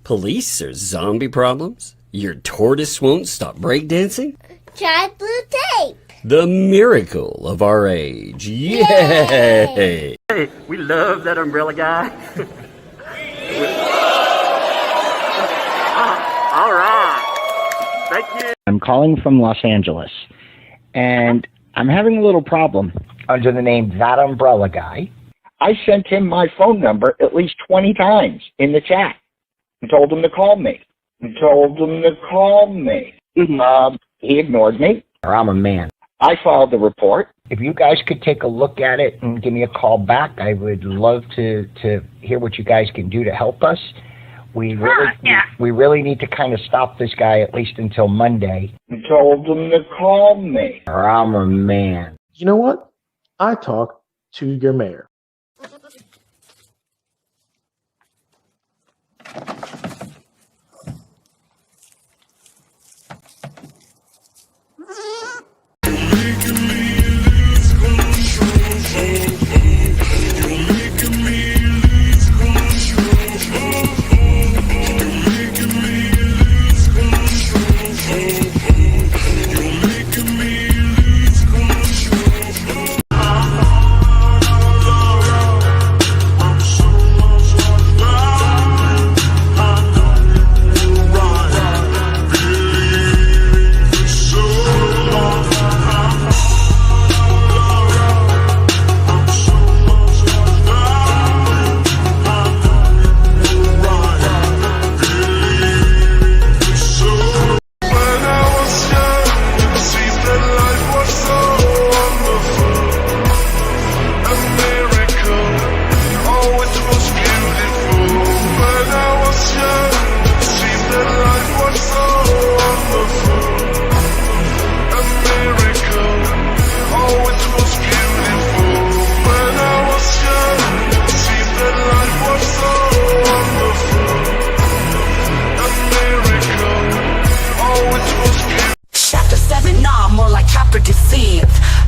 Police or zombie problems? Your tortoise won't stop breakdancing? Try blue tape. The miracle of our age. Yay! Hey, we love that umbrella guy. All right. Thank you. I'm calling from Los Angeles, and I'm having a little problem under the name ThATuMBRELLAgUy. I sent him my phone number at least 20 times in the chat and told him to call me. He ignored me, or I'm a man. I filed the report. If you guys could take a look at it and give me a call back, I would love to hear what you guys can do to help us. We really need to kind of stop this guy at least until Monday. I told him to call me, or I'm a man. You know what? I talked to your mayor.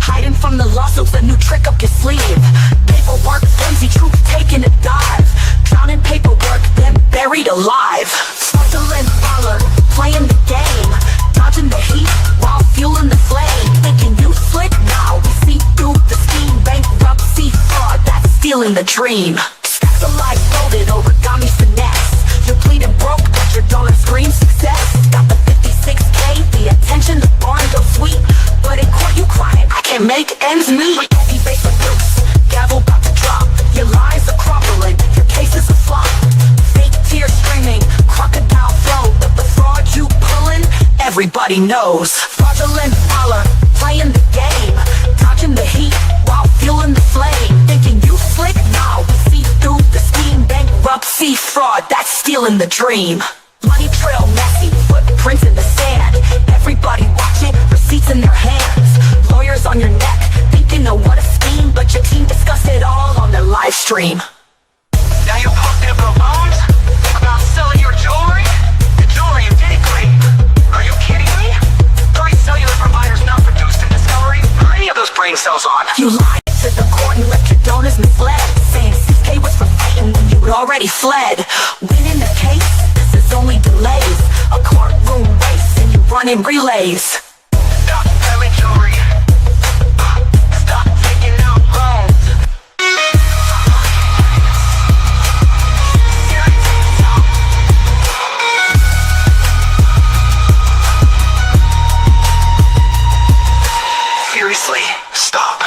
Hiding from the lawsuits, a new trick up your sleeve. Paperwork, flimsy truth, taking a dive. Drowning paperwork, then buried alive. Fraudulent dollar, playing the game. Dodging the heat while fueling the flame. Thinking you slick, now we see through the scheme. Bankruptcy, fraud, that's stealing the dream. Stacks of life folded, origami finesse. You're bleeding broke, but your dollar screams success. Got the 56K, the attention, the barn go sweet. But in court you crying, I can't make ends meet. Heavy face abuse, gavel about to drop. Your lies are crumbling, your case is a flop. Fake tears streaming, crocodile flow. But the fraud you pulling, everybody knows. Fraudulent dollar, playing the game. Dodging the heat while fueling the flame. Thinking you slick, now we see through the scheme. Bankruptcy, fraud, that's stealing the dream. Money trail messy, footprints in the sand. Everybody watching, receipts in their hands. Lawyers on your neck, think you know what a scheme. But your team discussed it all on their live stream. Now you're posting up loans about selling your jewelry? Your jewelry in Bankruptcy? Are you kidding me? 30 cellular providers not produced in Discovery? Are any of those brain cells on? You lied to the court and left your donors misled, saying 6K was for fighting when you'd already fled. Winning the case, this is only delays. A courtroom race and you running relays. Stop selling jewelry. Stop taking out loans. Seriously, stop.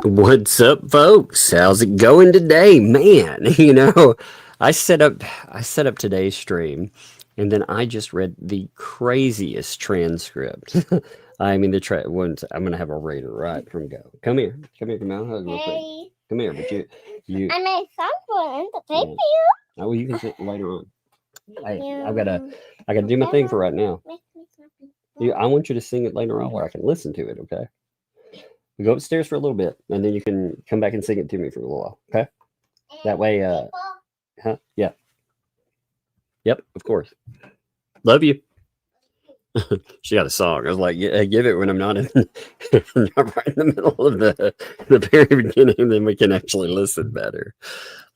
What's up, folks? How's it going today? Man, you know, I set up today's stream, and then I just read the craziest transcript. I mean, I'm gonna have a reader right from go. Come here, come on, hug real quick. Hey. Come here, but you. And I found one in the paper. Oh, well, you can sit later on. Hey, Yeah. I gotta do my thing for right now. I want you to sing it later on where I can listen to it. Okay. We go upstairs for a little bit, and then you can come back and sing it to me for a little while. Okay. That way, huh? Yeah. Yep, of course. Love you. She got a song. I was like, yeah, give it when I'm not in, not right in the middle of the very beginning, then we can actually listen better.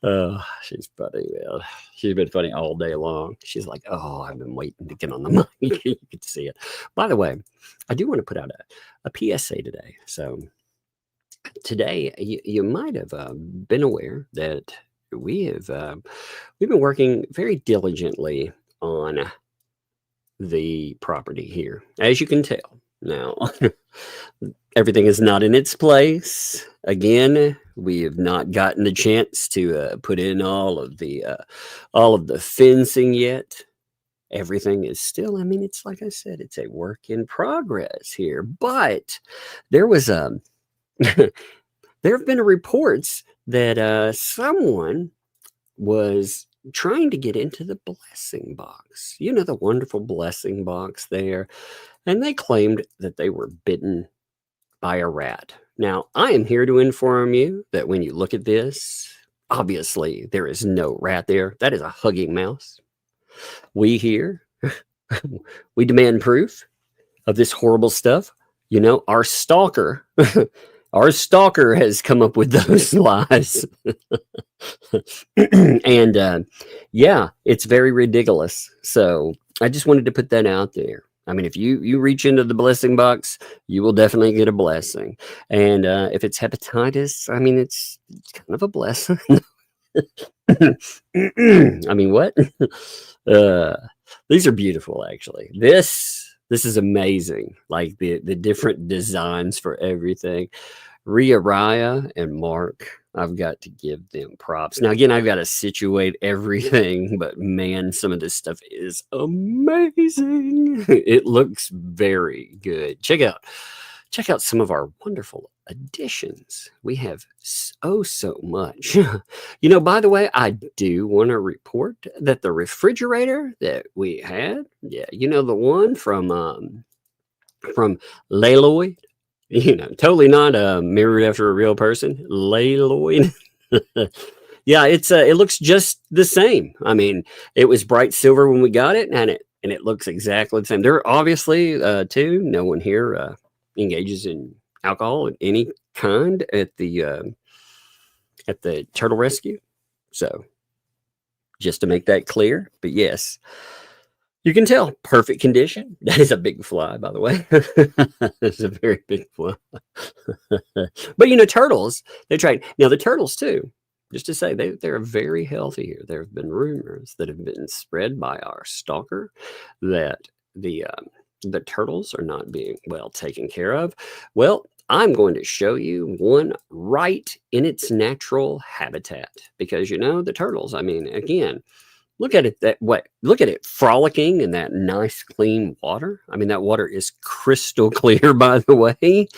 Oh, she's funny, man. She's been funny all day long. She's like, oh, I've been waiting to get on the mic. You can see it. By the way, I do want to put out a PSA today. So today, you might have been aware that we've been working very diligently on the property here, as you can tell. Now, everything is not in its place. Again, we have not gotten the chance to put in all of the fencing yet. Everything is still, I mean, it's like I said, it's a work in progress here. But there was there have been reports that someone was trying to get into the blessing box. You know, the wonderful blessing box there. And they claimed that they were bitten by a rat. Now, I am here to inform you that when you look at this, obviously there is no rat there. That is a hugging mouse. We here, we demand proof of this horrible stuff. You know, our stalker, our stalker has come up with those lies. And yeah, it's very ridiculous. So I just wanted to put that out there. I mean, if you reach into the blessing box, you will definitely get a blessing. And if it's hepatitis, I mean, it's kind of a blessing. I mean, what? These are beautiful, actually. This is amazing. Like the different designs for everything. Rhea and Mark, I've got to give them props. Now, again, I've got to situate everything, but man, some of this stuff is amazing. It looks very good. Check out some of our wonderful additions. We have so much. You know, by the way, I do want to report that the refrigerator that we had, yeah, you know, the one from Layloy, you know, totally not mirrored after a real person. Layloy. Yeah, it looks just the same. I mean, it was bright silver when we got it, and it looks exactly the same. There obviously too, no one here engages in alcohol of any kind at the turtle rescue. So just to make that clear, but yes, you can tell perfect condition. That is a big fly, by the way. It's a very big fly. But you know, turtles, they tried. Now the turtles too, just to say they're very healthy here. There have been rumors that have been spread by our stalker that the turtles are not being well taken care of. Well, I'm going to show you one right in its natural habitat, because you know the turtles, I mean, again, look at it look at it frolicking in that nice clean water. I mean, that water is crystal clear, by the way.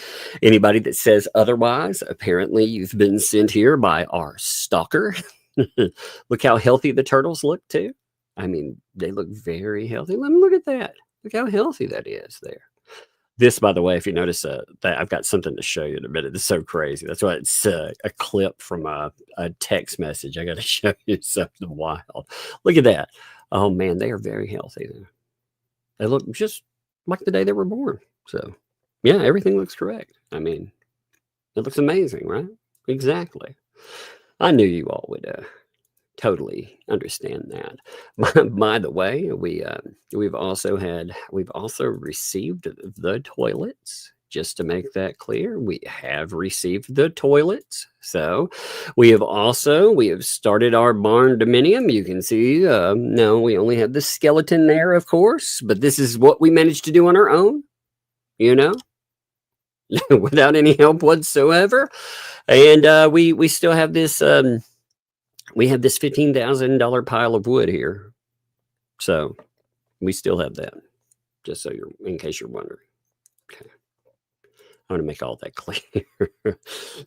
Anybody that says otherwise, apparently you've been sent here by our stalker. Look how healthy the turtles look too. I mean, they look very healthy. Let me look at that. Look how healthy that is there. This, by the way, if you notice that I've got something to show you in a minute. It's so crazy. That's why it's a clip from a text message. I got to show you something wild. Look at that. Oh, man, they are very healthy. They look just like the day they were born. So, yeah, everything looks correct. I mean, it looks amazing, right? Exactly. I knew you all would totally understand that. By the way, we've also received the toilets. Just to make that clear, we have received the toilets. So we have started our barn dominium. You can see, no, we only have the skeleton there, of course, but this is what we managed to do on our own, you know, without any help whatsoever. And we still have this. We have this $15,000 pile of wood here. So we still have that, just so in case you're wondering. Okay. I want to make all that clear.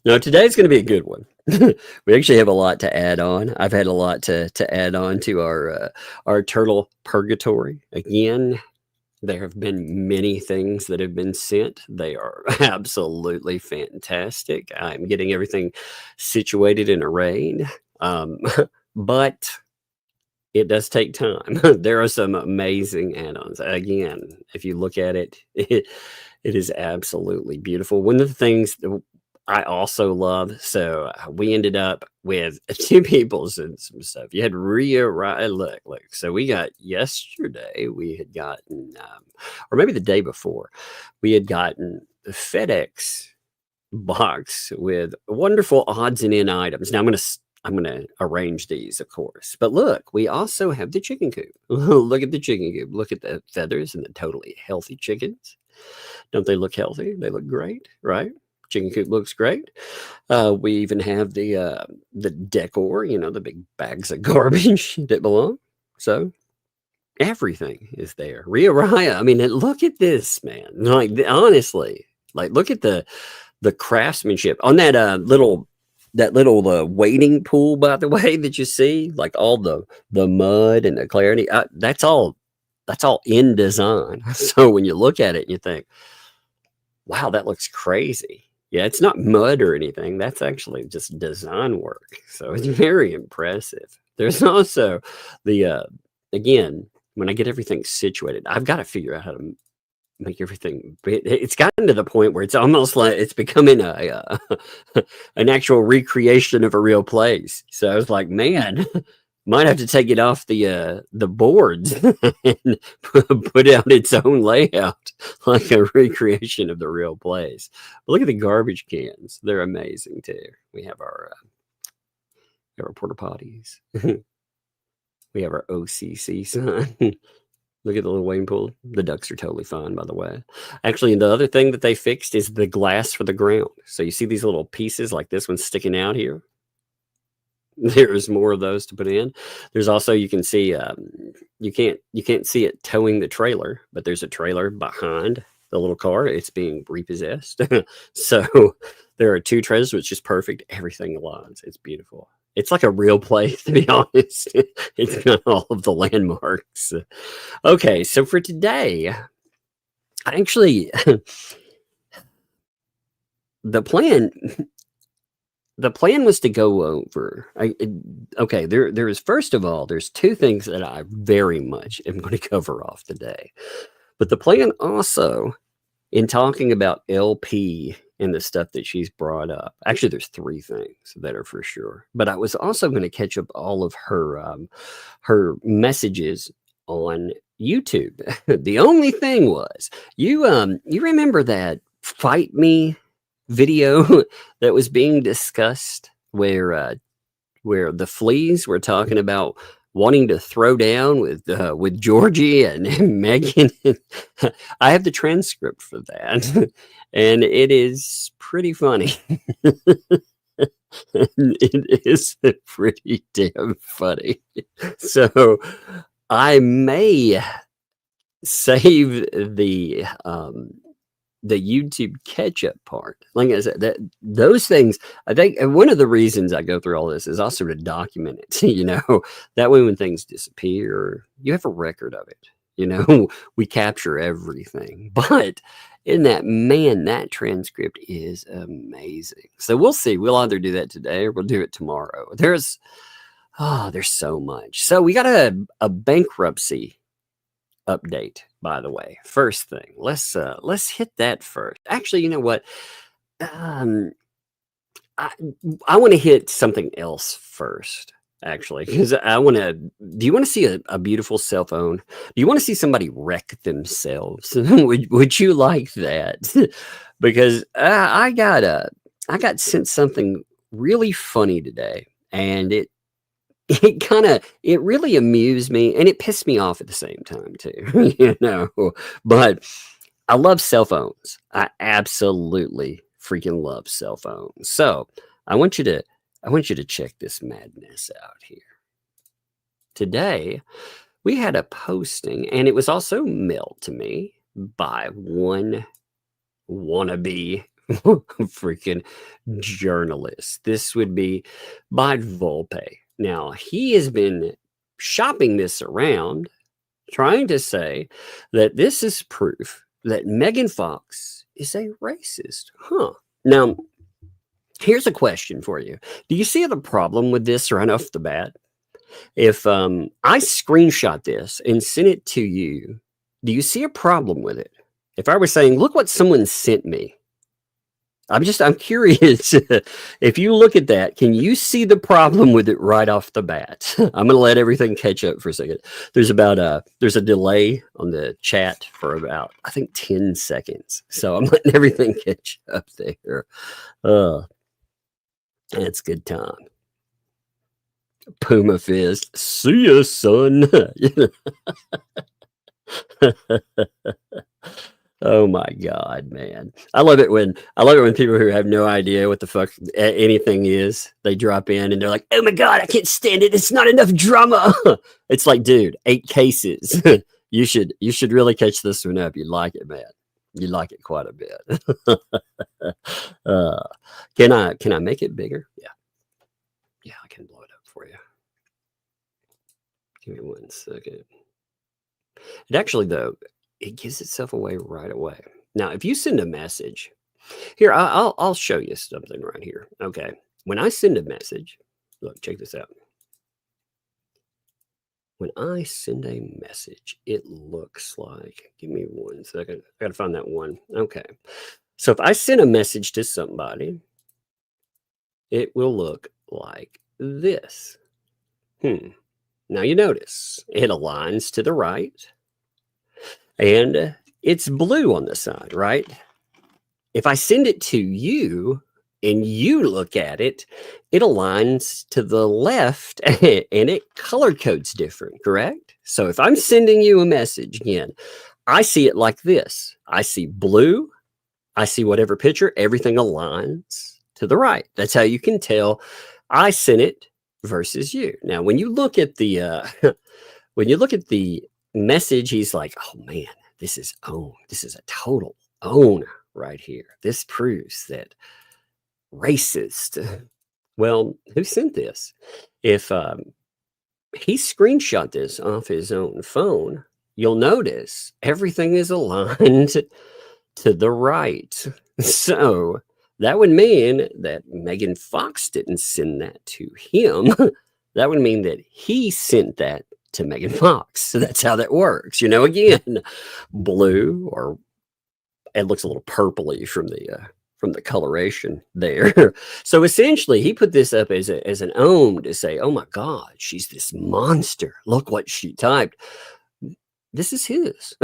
No, today's going to be a good one. We actually have a lot to add on. I've had a lot to add on to our turtle purgatory. Again, there have been many things that have been sent. They are absolutely fantastic. I'm getting everything situated and arrayed. But it does take time. There are some amazing add-ons. Again, if you look at it, it is absolutely beautiful. One of the things that I also love, so we ended up with 2 people and some stuff. You had Rhea, right? Look. So we got yesterday, we had gotten, or maybe the day before, we had gotten the FedEx box with wonderful odds and end items. Now I'm gonna arrange these, of course. But look, we also have the chicken coop. Look at the chicken coop. Look at the feathers and the totally healthy chickens. Don't they look healthy? They look great, right? Chicken coop looks great. We even have the decor, you know, the big bags of garbage that belong. So everything is there. Rhea Raya. I mean, look at this, man. Like, honestly, like, look at the craftsmanship on that little wading pool, by the way, that you see, like all the mud and the clarity. That's all in design. So when you look at it and you think, wow, that looks crazy. Yeah, it's not mud or anything. That's actually just design work. So it's very impressive. There's also the again, when I get everything situated, I've got to figure out how to make everything. It's gotten to the point where it's almost like it's becoming a an actual recreation of a real place. So I was like, man, might have to take it off the boards and put out its own layout, like a recreation of the real place. But look at the garbage cans; they're amazing too. We have our porta potties. We have our OCC sign. Look at the little wading pool. The ducks are totally fine, by the way. Actually, the other thing that they fixed is the glass for the ground. So you see these little pieces like this one sticking out here. There's more of those to put in. There's also, you can see, you can't see it towing the trailer, but there's a trailer behind the little car. It's being repossessed. So there are 2 trailers, which is perfect. Everything aligns. It's beautiful. It's like a real place, to be honest. It's got all of the landmarks. Okay, so for today, actually, the plan was to go over. Okay, there is, first of all, there's 2 things that I very much am going to cover off today. But the plan also, in talking about LP and the stuff that she's brought up, actually, there's 3 things that are for sure. But I was also going to catch up all of her messages on YouTube. The only thing was, you remember that Fight Me video that was being discussed where the fleas were talking about wanting to throw down with Georgie and Megan. I have the transcript for that, and it is pretty funny. It is pretty damn funny. So I may save the YouTube catch-up part. Like I said, those things, I think one of the reasons I go through all this is also to document it. You know, that way when things disappear, you have a record of it. You know, we capture everything. But in that transcript is amazing. So we'll see. We'll either do that today or we'll do it tomorrow. There's so much. So we got a bankruptcy update, by the way. First thing, let's hit that first. Actually, you know what? I want to hit something else first, actually, because do you want to see a beautiful cell phone? Do you want to see somebody wreck themselves? Would you like that? Because I got sent something really funny today, and it really amused me, and it pissed me off at the same time too. You know, but I love cell phones. I absolutely freaking love cell phones. So I want you to check this madness out here. Today we had a posting, and it was also mailed to me by one wannabe freaking journalist. This would be by Volpe. Now, he has been shopping this around, trying to say that this is proof that Megan Fox is a racist. Now, here's a question for you. Do you see the problem with this right off the bat? If I screenshot this and sent it to you, do you see a problem with it? If I was saying, look what someone sent me, I'm curious. If you look at that, can you see the problem with it right off the bat? I'm gonna let everything catch up for a second. There's a delay on the chat for about, I think, 10 seconds. So I'm letting everything catch up there. That's good time. Puma Fist. See ya, son. Oh my God, man. I love it when people who have no idea what the fuck anything is, they drop in and they're like, oh my God, I can't stand it. It's not enough drama. It's like, dude, 8 cases. You should really catch this one up. You'd like it, man. You like it quite a bit. Can I make it bigger? Yeah. Yeah, I can blow it up for you. Give me 1 second. It actually, though, it gives itself away right away. Now, if you send a message, here, I'll show you something right here. Okay. When I send a message, look, check this out. When I send a message, it looks like, give me 1 second. I got to find that one. Okay. So if I send a message to somebody, it will look like this. Now you notice it aligns to the right and it's blue on the side, right? If I send it to you and you look at it, it aligns to the left and it color codes different, correct? So if I'm sending you a message again, I see it like this. I see blue. I see whatever picture, everything aligns to the right. That's how you can tell I sent it versus you. Now, when you look at the message, he's like, oh man, this is a total own right here. This proves that racist. Well, who sent this? If he screenshot this off his own phone, you'll notice everything is aligned to the right. So that would mean that Megan Fox didn't send that to him. That would mean that he sent that to Megan Fox. So that's how that works. Again, blue, or it looks a little purpley from the coloration there. So essentially, he put this up as an own to say, oh my God, she's this monster. Look what she typed. This is his.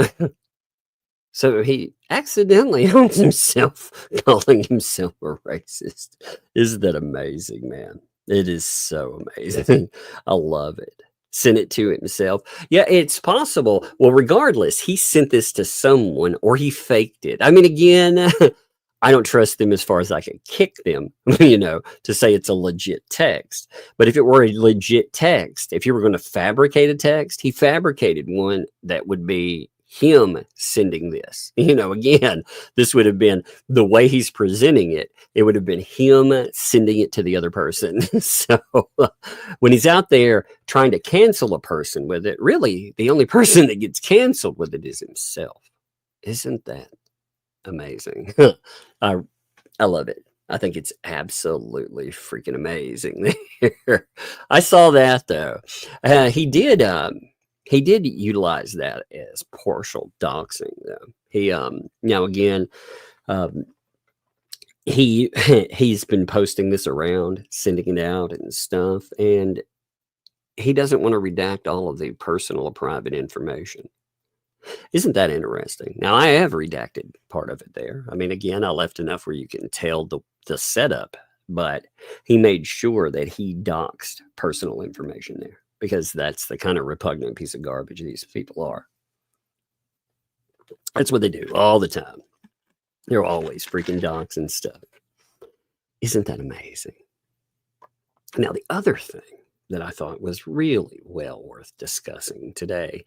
So he accidentally owns himself, calling himself a racist. Isn't that amazing, man? It is so amazing. I love it. Sent it to himself. Yeah, it's possible. Well, regardless, he sent this to someone or he faked it. I mean, again, I don't trust them as far as I can kick them, to say it's a legit text. But if it were a legit text, if you were going to fabricate a text, he fabricated one that would be him sending this. Again, this would have been the way he's presenting it. It would have been him sending it to the other person. So when he's out there trying to cancel a person with it, really the only person that gets canceled with it is himself. Isn't that amazing? I love it. I think it's absolutely freaking amazing. I saw that though. He did utilize that as partial doxing though. He again, he's been posting this around, sending it out and stuff, and he doesn't want to redact all of the personal or private information. Isn't that interesting? Now, I have redacted part of it there. I mean, again, I left enough where you can tell the setup, but he made sure that he doxed personal information there because that's the kind of repugnant piece of garbage these people are. That's what they do all the time. They're always freaking doxing stuff. Isn't that amazing? Now, the other thing that I thought was really well worth discussing today.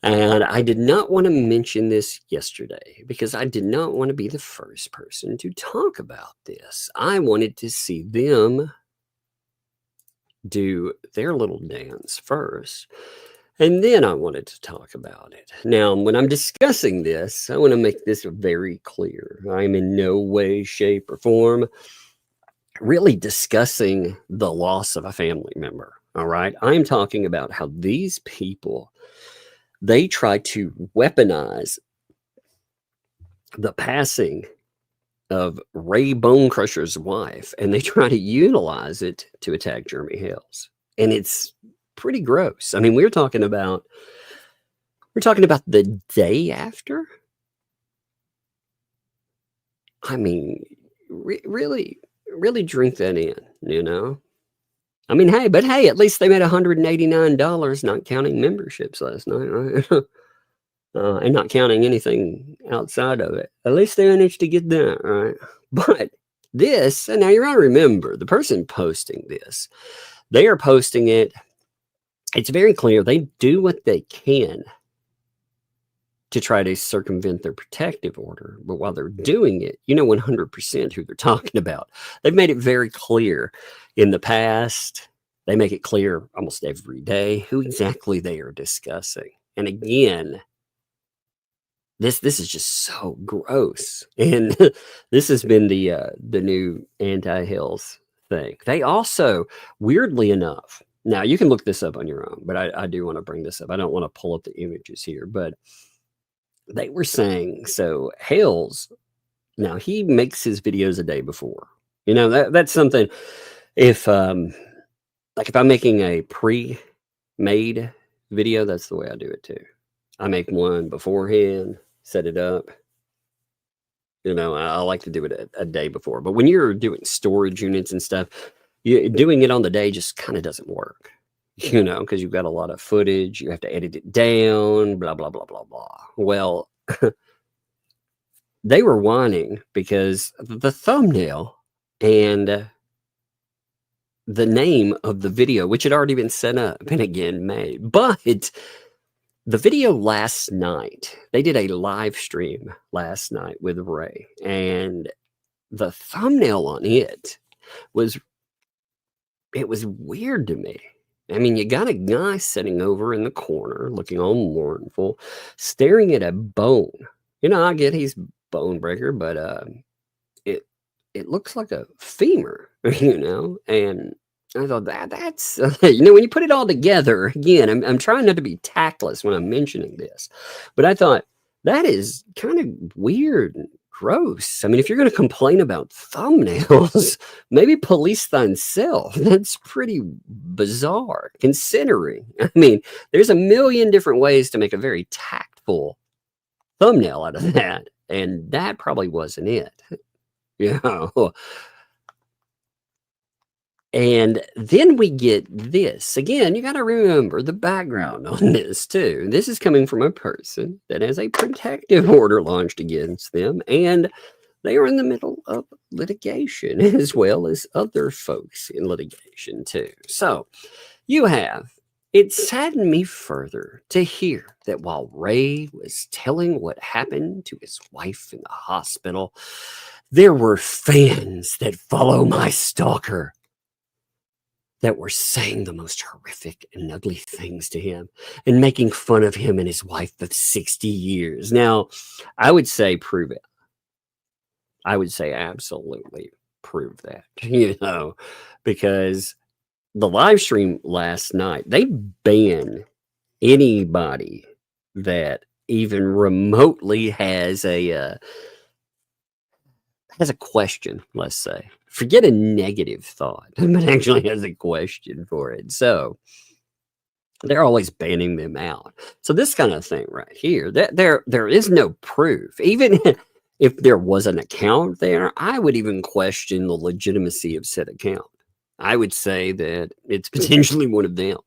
And I did not want to mention this yesterday because I did not want to be the first person to talk about this. I wanted to see them do their little dance first, and then I wanted to talk about it. Now, when I'm discussing this, I want to make this very clear. I'm in no way, shape, or form really discussing the loss of a family member. All right. I'm talking about how these people, they try to weaponize the passing of Ray Bonecrusher's wife, and they try to utilize it to attack Jeremy Hales. And it's pretty gross. I mean, we're talking about the day after. I mean, really drink that in, you know? I mean, hey, at least they made $189, not counting memberships last night, right? And not counting anything outside of it. At least they managed to get that, right? But this, and now you're going to remember, the person posting this, they are posting it. It's very clear they do what they can to try to circumvent their protective order. But while they're doing it, you know 100% who they're talking about. They've made it very clear in the past. They make it clear almost every day who exactly they are discussing. And again, this is just so gross. And this has been the new anti-Hales thing. They also, weirdly enough, now you can look this up on your own, but I do want to bring this up. I don't want to pull up the images here, but they were saying, so Hales, now he makes his videos a day before. You know, that's something, if like if I'm making a pre-made video, that's the way I do it too. I make one beforehand, set it up. You know, I like to do it a day before. But when you're doing storage units and stuff, doing it on the day just kind of doesn't work. You know, because you've got a lot of footage, you have to edit it down, blah, blah, blah, blah, blah. Well, they were whining because the thumbnail and the name of the video, which had already been set up and again made, but the video last night, they did a live stream last night with Ray, and the thumbnail on it was weird to me. I mean, you got a guy sitting over in the corner, looking all mournful, staring at a bone. You know, I get he's bone breaker, but it looks like a femur, you know. And I thought that's you know, when you put it all together, again, I'm trying not to be tactless when I'm mentioning this, but I thought that is kind of weird and gross. I mean, if you're going to complain about thumbnails, maybe police thyself. That's pretty bizarre, considering. I mean, there's a million different ways to make a very tactful thumbnail out of that, and that probably wasn't it. You know. And then we get this. Again, you got to remember the background on this, too. This is coming from a person that has a protective order launched against them, and they are in the middle of litigation, as well as other folks in litigation, too. So, it saddened me further to hear that while Ray was telling what happened to his wife in the hospital, there were fans that follow my stalker that were saying the most horrific and ugly things to him and making fun of him and his wife of 60 years. Now, I would say prove it. I would say absolutely prove that, you know, because the live stream last night, they ban anybody that even remotely has a question, let's say. Forget a negative thought, but actually has a question for it. So they're always banning them out. So this kind of thing right here, there is no proof. Even if there was an account there, I would even question the legitimacy of said account. I would say that it's potentially one of them.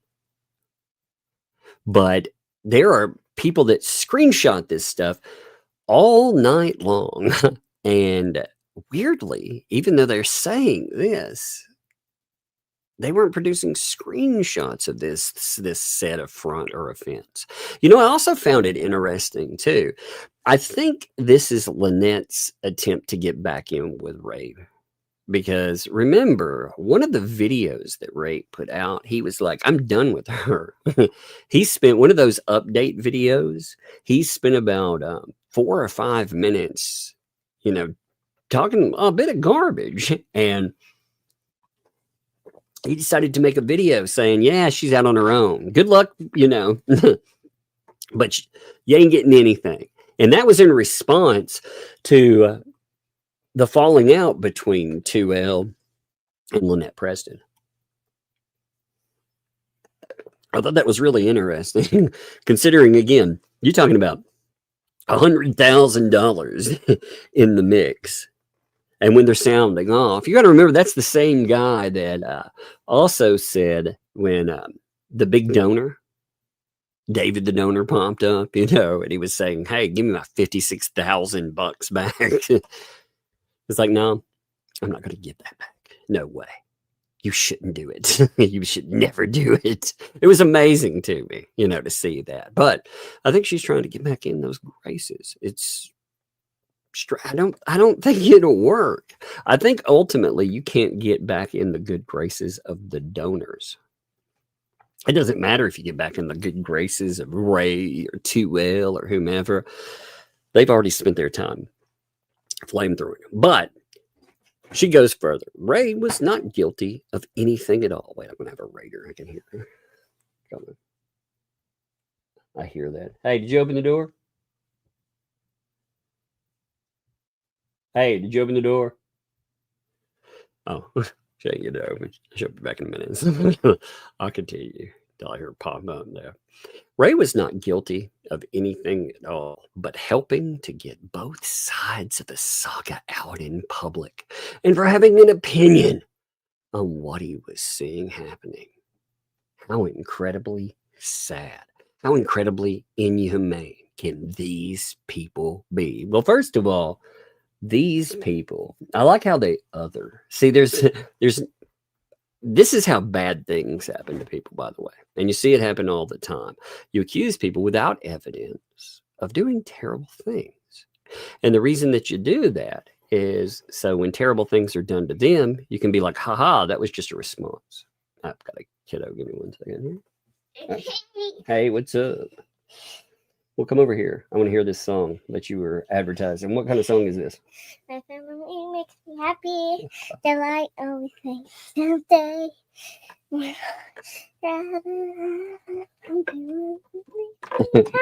But there are people that screenshot this stuff all night long. And weirdly, even though they're saying this, they weren't producing screenshots of this said affront or offense. You know, I also found it interesting too. I think this is Lynette's attempt to get back in with Ray. Because remember, one of the videos that Ray put out, he was like, I'm done with her. He spent one of those update videos. He spent about 4 or 5 minutes, you know, talking a bit of garbage. And he decided to make a video saying, yeah, she's out on her own. Good luck, but you ain't getting anything. And that was in response to the falling out between 2L and Lynette Preston. I thought that was really interesting, considering, again, you're talking about $100,000 in the mix. And when they're sounding off, you got to remember that's the same guy that also said when the big donor, David the donor, popped up, and he was saying, hey, give me my $56,000 back. It's like, no, I'm not going to give that back. No way. You shouldn't do it. You should never do it. It was amazing to me, to see that. But I think she's trying to get back in those graces. I don't think it'll work. I think ultimately you can't get back in the good graces of the donors. It doesn't matter if you get back in the good graces of Ray or 2L or whomever. They've already spent their time flamethrowing. But she goes further. Ray was not guilty of anything at all. Wait, I'm going to have a raider. I can hear her. Come on. I hear that. Hey, did you open the door? Hey, did you open the door? Oh, she ain't get it open. She'll be back in a minute. I'll continue till I hear her pop up there. Ray was not guilty of anything at all, but helping to get both sides of the saga out in public and for having an opinion on what he was seeing happening. How incredibly sad, how incredibly inhumane can these people be? Well, first of all, these people, I like how they other. See, this is how bad things happen to people, by the way. And you see it happen all the time. You accuse people without evidence of doing terrible things. And the reason that you do that is so when terrible things are done to them, you can be like, haha, that was just a response. I've got a kiddo. Give me 1 second here. Hey, what's up? Well, come over here. I want to hear this song that you were advertising. What kind of song is this? My family makes me happy. The light always makes someday.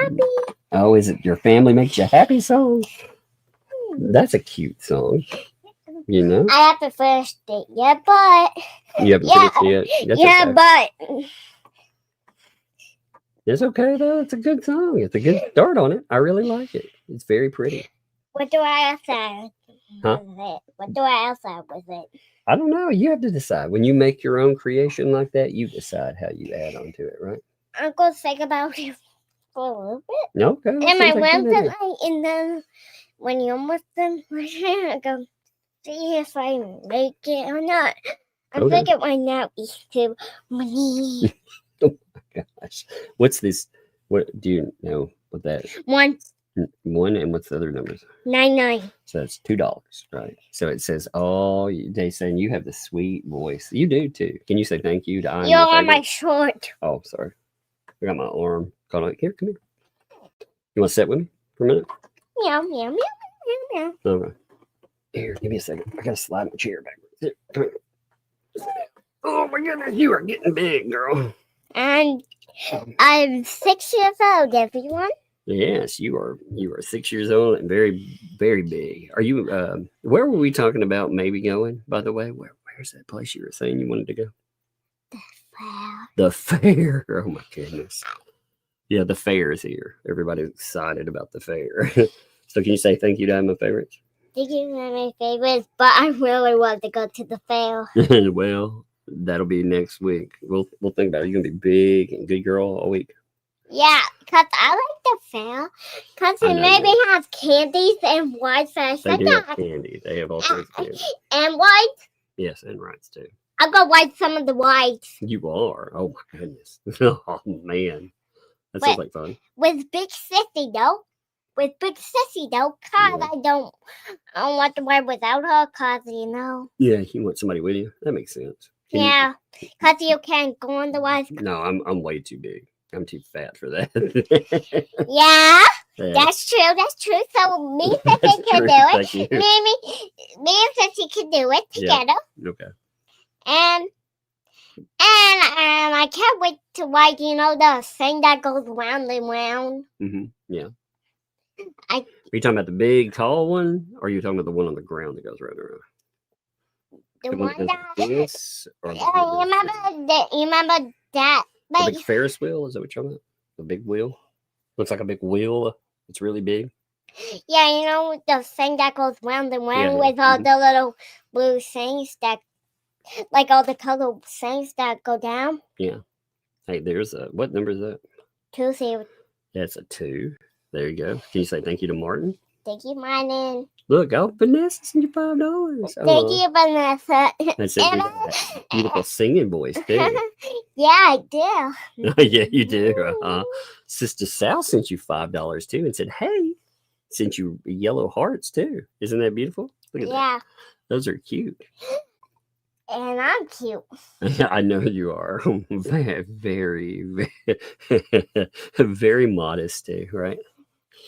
Happy. Oh, is it Your Family Makes You Happy song? That's a cute song. I haven't finished it yet, but You haven't finished it yet? yeah, okay. but It's okay though. It's a good song. It's a good start on it. I really like it. It's very pretty. what do I else add Huh? with it? What do I else add with it? I don't know. You have to decide. When you make your own creation like that, you decide how you add on to it, right? I'm going to think about it for a little bit. Okay. And my website, and then when you're almost done, I'm going to see if I make it or not. I'm Okay. thinking right now is to money. Gosh, what's this? What do you know what that is? 1 and what's the other numbers? 199. So that's $2, right? So it says, "Oh, they saying you have the sweet voice. You do too. Can you say thank you to I'm You're your on my favorite?" short. Oh, sorry. I got my arm caught on. Here, come here. You want to sit with me for a minute? Meow, meow, meow, meow, meow. Okay. Here, give me a second. I gotta slide my chair back. Here, come here. Oh my goodness, you are getting big, girl. And I'm 6 years old, everyone. Yes, you are 6 years old and very, very big. Are you where were we talking about maybe going, by the way? Where's that place you were saying you wanted to go? Wow. The fair. Oh my goodness. Yeah, the fair is here. Everybody's excited about the fair. So can you say thank you to my favorites? These are my favorites, but I really want to go to the fair. Well, that'll be next week. We'll think about it. You're gonna be big and good girl all week. Yeah, because I like the fair. Because I it know maybe you has candies and white fish. They do have candy. They have all sorts of candy. And white. Yes, and rights too. I'm going to wipe some of the whites. You are. Oh my goodness. Oh man. That sounds like fun. With Big Sissy, though. With Big Sissy, though. Because Yeah. I don't want to wipe without her. Because, Yeah, you want somebody with you? That makes sense. Can you- Yeah. Because you can't go on the white. No, I'm way too big. I'm too fat for that. Yeah. Yeah. That's true. That's true. So me and That's Sissy can true. do it. Thank you. Me and Sissy can do it Yeah. together. Okay. And And I can't wait to ride, the thing that goes round and round. Yeah. I- Are you talking about the big, tall one, or are you talking about the one on the ground that goes round and round? The The one that goes that like this, or the you one that remember that the big big Ferris wheel? Is that what you're talking about? The big wheel? Looks like a big wheel. It's really big. Yeah, the thing that goes round and round Yeah. with all the little blue things that, like all the color things that go down. Yeah. Hey, there's a, what number is that? 2, 3. That's a 2. There you go. Can you say thank you to Martin? Thank you, Martin. Look, oh, Vanessa sent you $5. Thank you, Vanessa. That's a beautiful singing voice, too. Yeah, I do. Yeah, you do. Sister Sal sent you $5 too and said, hey, sent you yellow hearts too. Isn't that beautiful? Look at that. Yeah, Those are cute. and I'm cute. I know you are. Very, very, very modest too, right?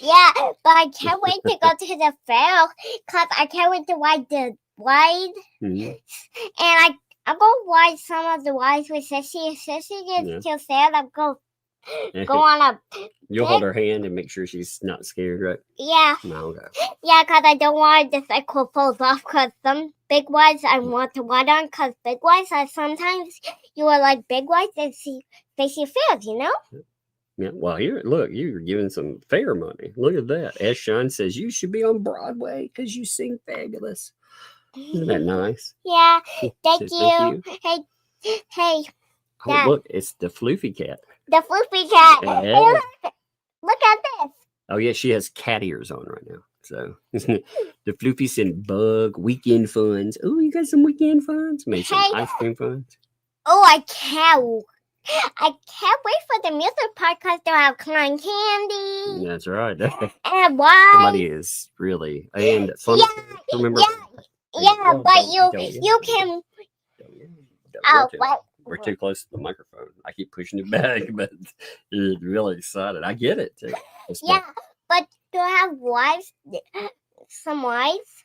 Yeah, but I can't wait to go to the fair because I can't wait to ride the ride. Mhm. And I'm going to ride some of the rides with Sissy. If Sissy gets too sad, I'm going to go on a... You'll hold her hand and make sure she's not scared, right? Yeah. No, okay. Yeah, because I don't want the cycle falls off because some big rides I want to ride on because big rides are sometimes you are like big rides and face your fears, Yeah, well, here, look, you're giving some fair money. Look at that. S. Sean says you should be on Broadway because you sing fabulous. Isn't that nice? Yeah, Thank thank you. Hey, Oh, Dad. look, it's the Floofy cat. The Floofy cat. Yeah. Hey, look at this. Oh, yeah, she has cat ears on right now. So the Floofy sent bug weekend funds. Oh, you got some weekend funds? Made some ice cream funds. Oh, I can't wait for the music part because they'll have cotton candy. That's right. And why? Somebody is really and fun. Remember? Yeah, but you can. Oh, what? We're too close to the microphone. I keep pushing it back, but you're really excited. I get it too. Yeah, but to have wives, some wives,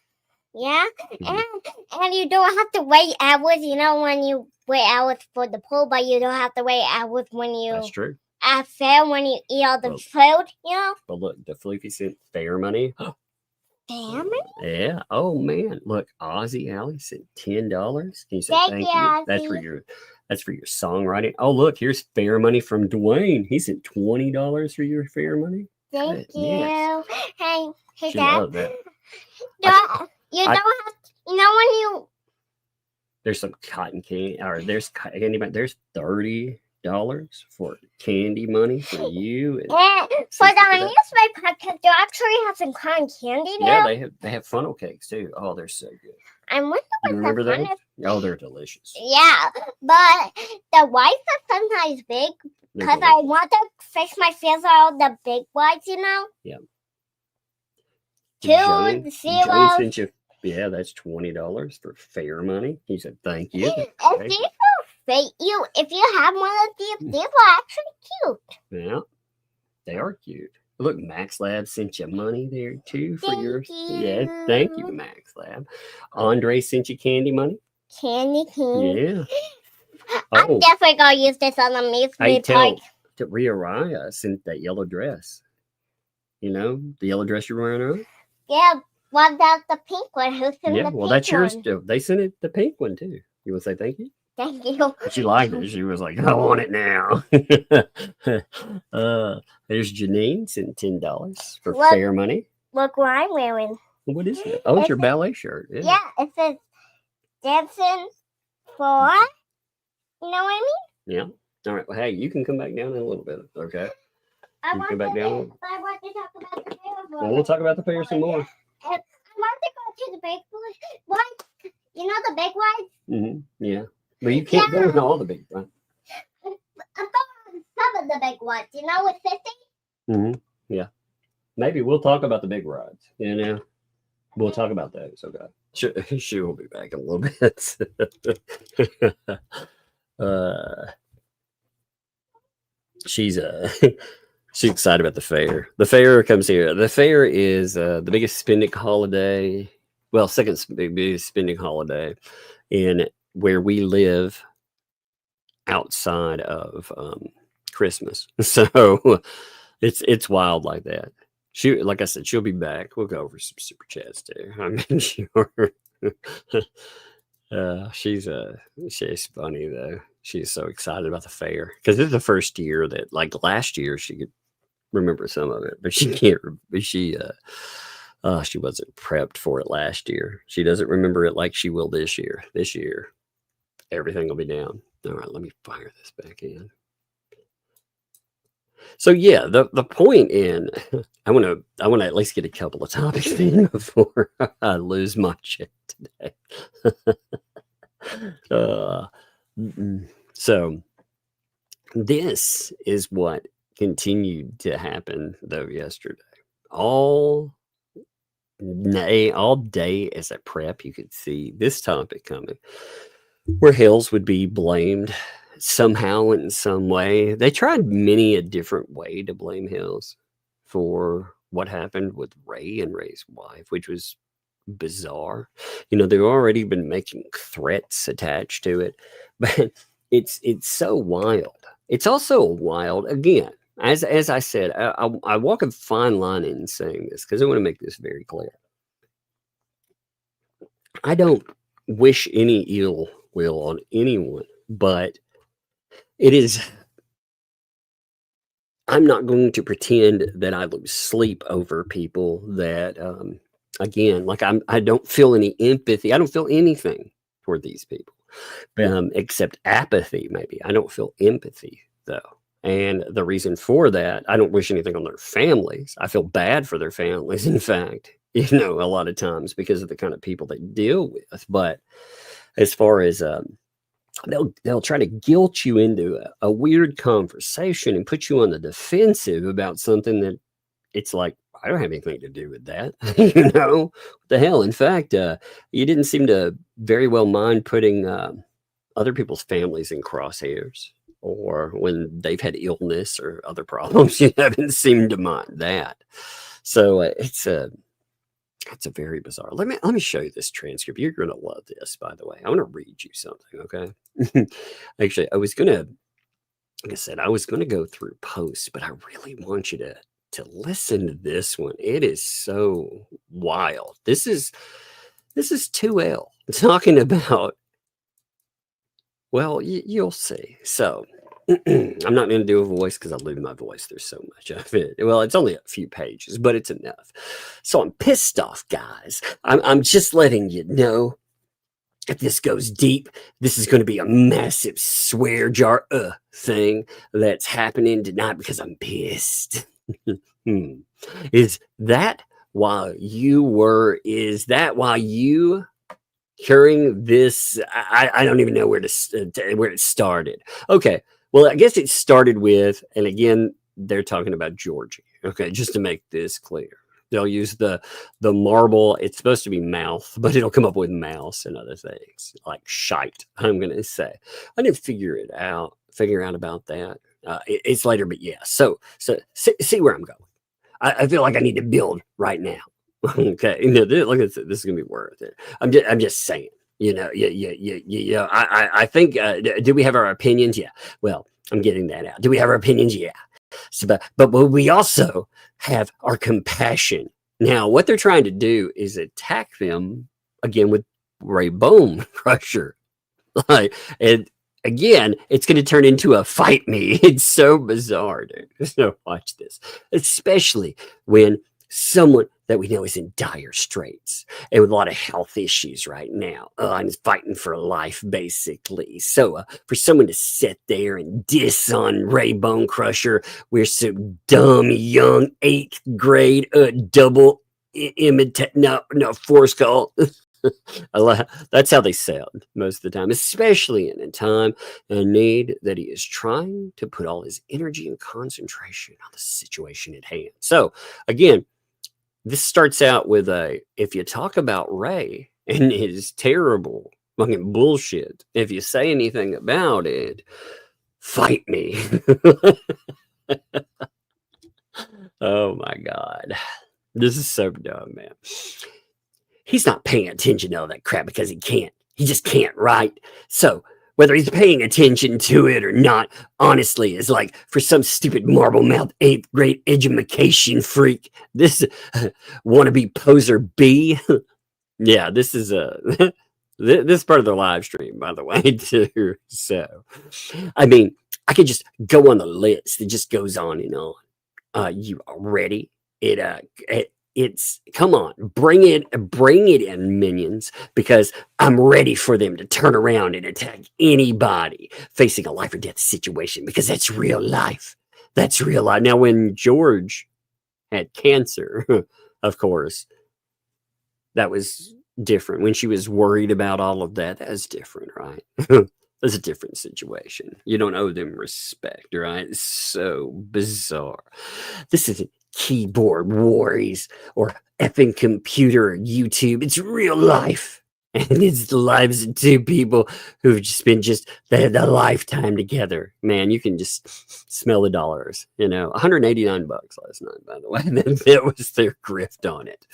yeah, and you don't have to wait hours. When you wait hours for the pool, but you don't have to wait hours when you. That's true. At fair when you eat all the food, But look, the Floofy sent fair money. Fair money? Yeah. Oh man, look, Ozzy Alley sent $10. Can you say Thank thank you, you? Ozzy. That's for your songwriting. Oh look, here's fair money from Dwayne. He sent $20 for your fair money. Thank you. Yes. Hey, She Dad. loved that. You don't have. When you. There's some cotton candy, or there's candy. There's $30 for candy money for you. And For the newspaper podcast, they actually have some cotton candy there. Yeah, they have funnel cakes too. Oh, they're so good. I wonder You what remember the those? fun is. Oh, they're delicious. Yeah, but the whites are sometimes big They're because I want to fix my fears on the big whites, Yeah. 2 0. Sent you, yeah, that's $20 for fair money. He said, thank you. If these are fake, if you have one of these are actually cute. Yeah, they are cute. Look, Max Lab sent you money there too for Thank Yeah, thank you, Max Lab. Andre sent you candy money. Candy. Yeah. I'm definitely gonna use this on the I amusement tell park. to Rhea Raya sent that yellow dress. You know, the yellow dress you're wearing around? Yeah, what about the pink one? Who sent Yeah, the well, pink that's yours one? too. They sent it the pink one too. You want to say thank you? Thank you. She liked it. She was like, I want it now. There's Janine sent $10 for What? fair money. Look what I'm wearing. What is it? Oh, it's your ballet shirt. Yeah. Yeah, it says dancing for. You know what I mean? Yeah. All right. Well, hey, you can come back down in a little bit. Okay. I You want come back to, down. I want to talk about the fair. Well, we'll talk about the fair some more. I want to go to the big one. You know the big ones? Yeah. But you can't go in all the big ones. I'm going on some of the big ones. You know, with 50? Yeah. Maybe we'll talk about the big rides. You know, we'll talk about those. Okay. She will be back in a little bit. She's she's excited about the fair. The fair comes here. The fair is the biggest spending holiday. Well, second biggest spending holiday in where we live outside of Christmas. So it's wild like that. She, like I said, she'll be back. We'll go over some super chats too. I'm sure. She's funny though. She's so excited about the fair because this is the first year that, like last year, she could remember some of it, but she can't. She wasn't prepped for it last year. She doesn't remember it like she will this year. This year, everything will be down. All right, let me fire this back in. So yeah, the point in I want to at least get a couple of topics in before I lose my shit today. So this is what continued to happen though yesterday. All day as a prep, you could see this topic coming, where Hales would be blamed somehow in some way. They tried many a different way to blame Hales for what happened with Ray and Ray's wife, which was bizarre. You know, they've already been making threats attached to it, but it's so wild. It's also wild, again, as I said, I walk a fine line in saying this because I want to make this very clear. I don't wish any ill will on anyone, but I'm not going to pretend that I lose sleep over people that, again, like I don't feel any empathy. I don't feel anything toward these people, except apathy, maybe. I don't feel empathy, though. And the reason for that, I don't wish anything on their families. I feel bad for their families, in fact, a lot of times because of the kind of people they deal with. But as far as they'll try to guilt you into a weird conversation and put you on the defensive about something that it's like, I don't have anything to do with that. What the hell? In fact, you didn't seem to very well mind putting other people's families in crosshairs, or when they've had illness or other problems. You haven't seemed to mind that. So it's a very bizarre. Let me show you this transcript. You're going to love this, by the way. I want to read you something, okay? Actually, like I said, I was going to go through posts, but I really want you to listen to this one. It is so wild. This is 2L talking about, well, you'll see. So I'm not going to do a voice because I lose my voice. There's so much of it. Well, it's only a few pages, but it's enough. So I'm pissed off, guys. I'm just letting you know, if this goes deep, this is going to be a massive swear jar thing that's happening tonight because I'm pissed. Is that why you hearing this? I don't even know where it started. Okay. Well, I guess it started with, and again, they're talking about Georgie. Okay, just to make this clear, they'll use the marble. It's supposed to be mouth, but it'll come up with mouse and other things like shite. I'm gonna say I didn't figure out about that. It's later, but yeah. So see where I'm going. I feel like I need to build right now. Okay, look at this. This is gonna be worth it. I'm just saying. I think, do we have our opinions? Yeah. Well, I'm getting that out. Do we have our opinions? Yeah. So, but we also have our compassion. Now, what they're trying to do is attack them again with Ray Bone Crusher. And again, it's going to turn into a fight me. It's so bizarre, dude. So watch this, especially when someone that we know is in dire straits and with a lot of health issues right now and is fighting for life, basically. So for someone to sit there and diss on Ray Bone Crusher, we're so dumb, young, 8th grade, double imitate, no, force call. That's how they sound most of the time, especially in a time of need that he is trying to put all his energy and concentration on the situation at hand. So again, this starts out with if you talk about Ray and his terrible fucking bullshit, if you say anything about it, fight me. Oh my God. This is so dumb, man. He's not paying attention to all that crap because he can't. He just can't, right? So whether he's paying attention to it or not, honestly, is like for some stupid marble mouth 8th grade edumacation freak. This wannabe poser B. Yeah, this is this part of the live stream, by the way, too. So, I mean, I could just go on the list. It just goes on and on. You are ready? It's come on, bring it in, minions, because I'm ready for them to turn around and attack anybody facing a life or death situation, because that's real life. That's real life. Now, when George had cancer, of course, that was different. When she was worried about all of that, that's different, right? That's a different situation. You don't owe them respect, right? It's so bizarre. This isn't keyboard worries or effing computer or YouTube. It's real life. And it's the lives of two people who've just been they had a lifetime together. Man, you can just smell the dollars, you know. $189 last night, by the way. That was their grift on it.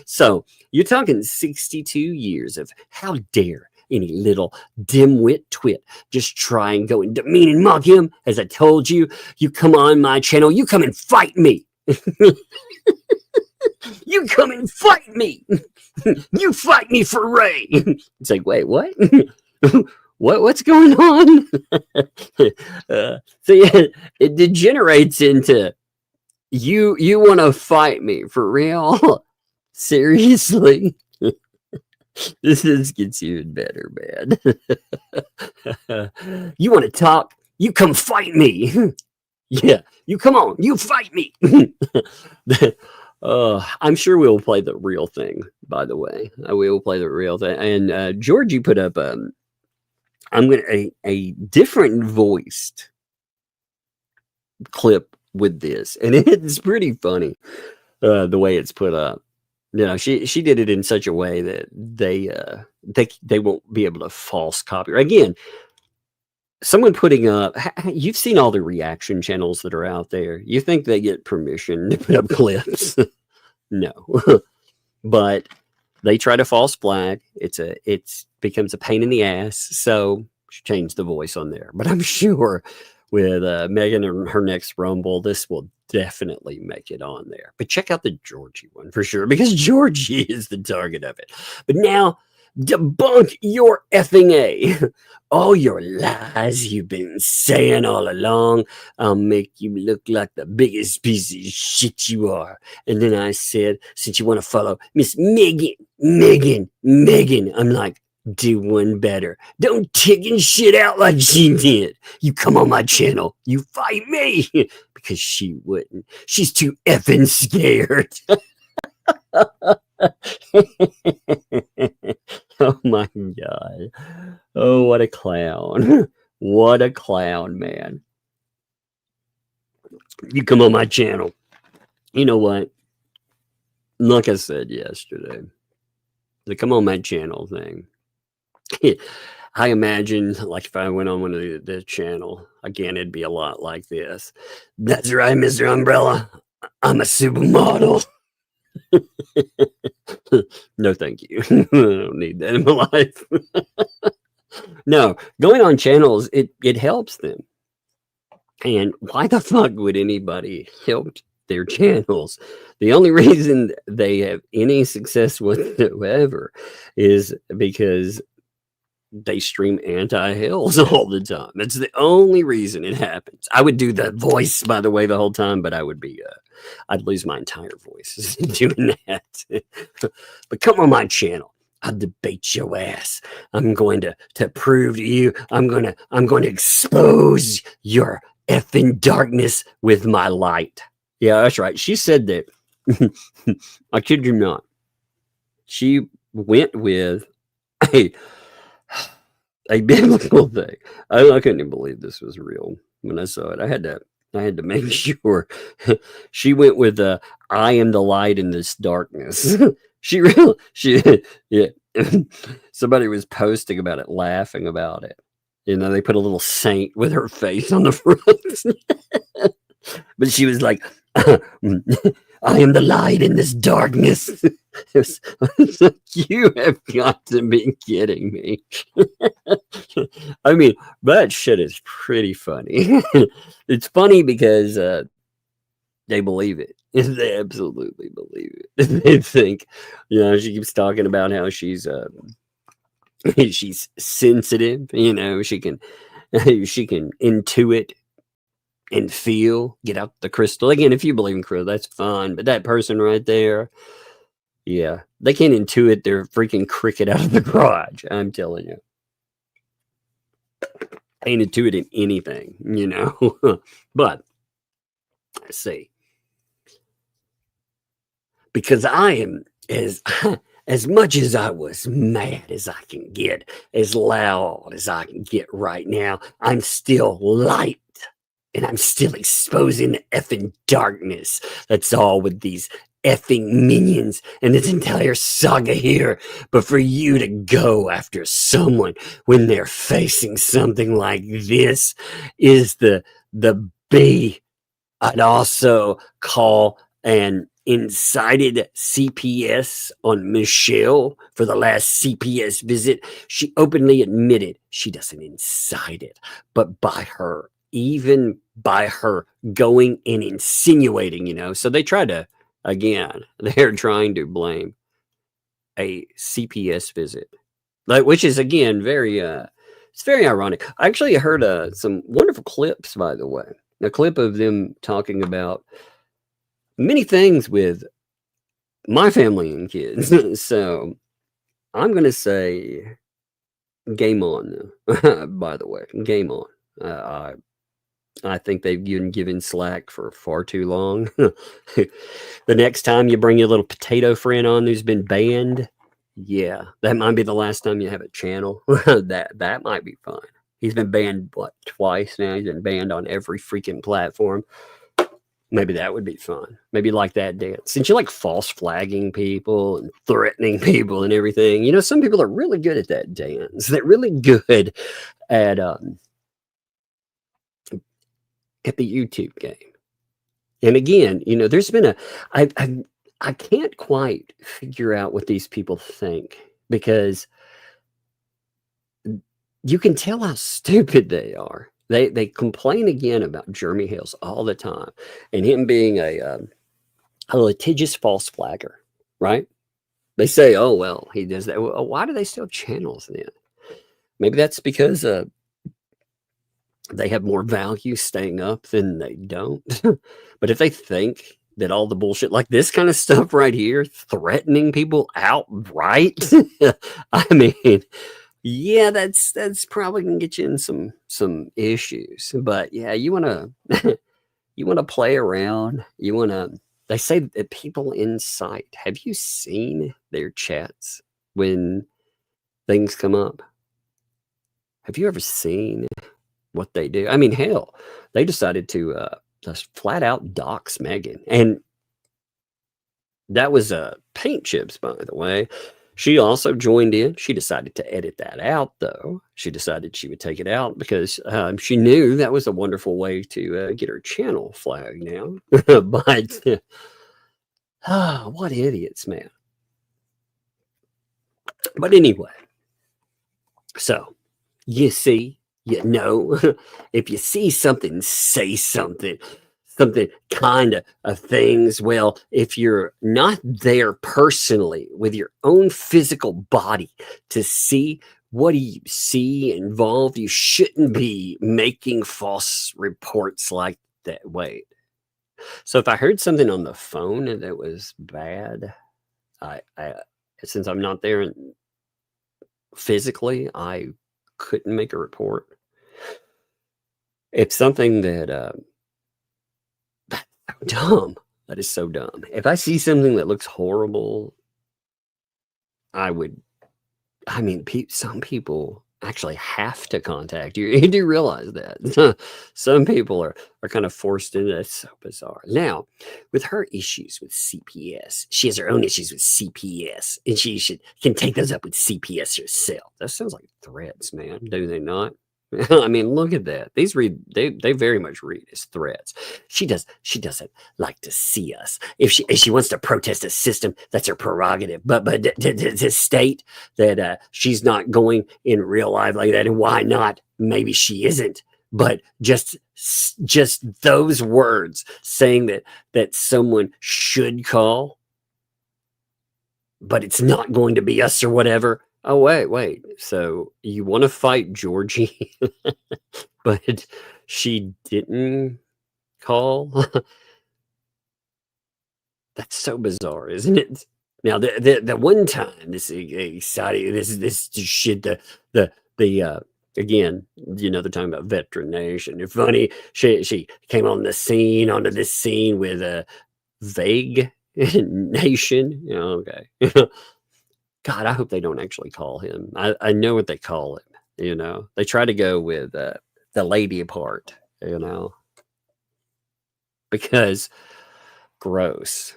So you're talking 62 years of how dare any little dimwit twit just try and go and demean and mock him. As I told you, you come on my channel, you come and fight me. You come and fight me. You fight me for Ray. It's like, wait, what? What's going on? So yeah, it degenerates into you want to fight me for real? Seriously? This gets even better, man. You want to talk? You come fight me. Yeah, you come on, you fight me. I'm sure we'll play the real thing, by the way. We will play the real thing. And Georgie put up I'm gonna a different voiced clip with this, and it's pretty funny the way it's put up. You know, she did it in such a way that they won't be able to false copyright. Again, someone putting up, you've seen all the reaction channels that are out there. You think they get permission to put up clips? No. But they try to false flag. It becomes a pain in the ass. So change the voice on there. But I'm sure with Megan and her next Rumble, this will definitely make it on there. But check out the Georgie one for sure, because Georgie is the target of it. But now, debunk your effing A. All your lies you've been saying all along. I'll make you look like the biggest piece of shit you are. And then I said, since you want to follow Miss Megan, I'm like, do one better. Don't chicken shit out like she did. You come on my channel, you fight me. Because she wouldn't. She's too effing scared. Oh my God. Oh, what a clown. What a clown, man. You come on my channel. You know what? Like I said yesterday, the come on my channel thing. I imagine, like, if I went on one of the channel, again, it'd be a lot like this. That's right, Mr. Umbrella. I'm a supermodel. No, thank you. I don't need that in my life. No, going on channels, it helps them. And why the fuck would anybody help their channels? The only reason they have any success whatsoever is because they stream anti-Hales all the time. That's the only reason it happens. I would do the voice, by the way, the whole time, but I would be, I'd lose my entire voice doing that. But come on my channel. I'll debate your ass. I'm going to prove to you. I'm going to expose your effing darkness with my light. Yeah, that's right. She said that. I kid you not. She went with a biblical thing. I couldn't believe this was real when I saw it. I had to make sure. She went with I am the light in this darkness. Yeah. Somebody was posting about it, laughing about it. You know, they put a little saint with her face on the front. But she was like, I am the light in this darkness. It's like, you have got to be kidding me. I mean, that shit is pretty funny. It's funny because they believe it. They absolutely believe it. They think, she keeps talking about how she's she's sensitive. She can intuit and feel, get out the crystal. Again, if you believe in crystal, that's fine. But that person right there, yeah, they can't intuit their freaking cricket out of the garage. I'm telling you. Ain't intuiting anything, But let's see. Because I am as much as I was mad as I can get, as loud as I can get right now, I'm still light. And I'm still exposing the effing darkness. That's all with these effing minions and this entire saga here. But for you to go after someone when they're facing something like this is the B. I'd also call an incited CPS on Michelle for the last CPS visit. She openly admitted she doesn't incite it, but even by her going and insinuating, so they tried to, again, they're trying to blame a CPS visit, which is, again, it's very ironic. I actually heard some wonderful clips, by the way, a clip of them talking about many things with my family and kids. So I'm going to say game on, by the way, game on. I think they've been given slack for far too long. The next time you bring your little potato friend on who's been banned, yeah, that might be the last time you have a channel. That might be fine. He's been banned, twice now? He's been banned on every freaking platform. Maybe that would be fun. Maybe like that dance. Since you like false flagging people and threatening people and everything, some people are really good at that dance. They're really good at the YouTube game. And again, there's been I can't quite figure out what these people think, because you can tell how stupid they are. They complain again about Jeremy Hales all the time, and him being a litigious false flagger, right? They say, oh, well, he does that. Well, why do they still have channels then? Maybe that's because they have more value staying up than they don't. But if they think that all the bullshit like this kind of stuff right here, threatening people outright, I mean, yeah, that's probably gonna get you in some issues. But yeah, you wanna play around. They say that people incite. Have you seen their chats when things come up? Have you ever seen what they do? I mean, hell, they decided to just flat out dox Megan, and that was paint chips, by the way. She also joined in. She decided to edit that out, though. She decided she would take it out because she knew that was a wonderful way to get her channel flagged now. But what idiots, man. But anyway, so you see, if you see something, say something kind of things. Well, if you're not there personally with your own physical body to see what do you see involved, you shouldn't be making false reports like that. Wait. So if I heard something on the phone that was bad, I since I'm not there physically, I couldn't make a report. It's something that that's so dumb. That is so dumb. If I see something that looks horrible, some people actually have to contact you. You do realize that. Some people are kind of forced into that. It's so bizarre. Now, with her issues with CPS, she has her own issues with CPS, and she can take those up with CPS herself. That sounds like threats, man. Do they not? I mean, look at that. They very much read as threats. She doesn't like to see us. If she wants to protest a system, that's her prerogative. But to state that she's not going in real life like that, and why not? Maybe she isn't. But just those words saying that someone should call, but it's not going to be us or whatever. Oh, wait. So you want to fight Georgie, but she didn't call? That's so bizarre, isn't it? Now, the one time this exciting, this shit, the again, they're talking about veteran nation. It's funny, she came onto this scene with a vague nation. Okay. God, I hope they don't actually call him. I know what they call him. They try to go with the lady part, because gross.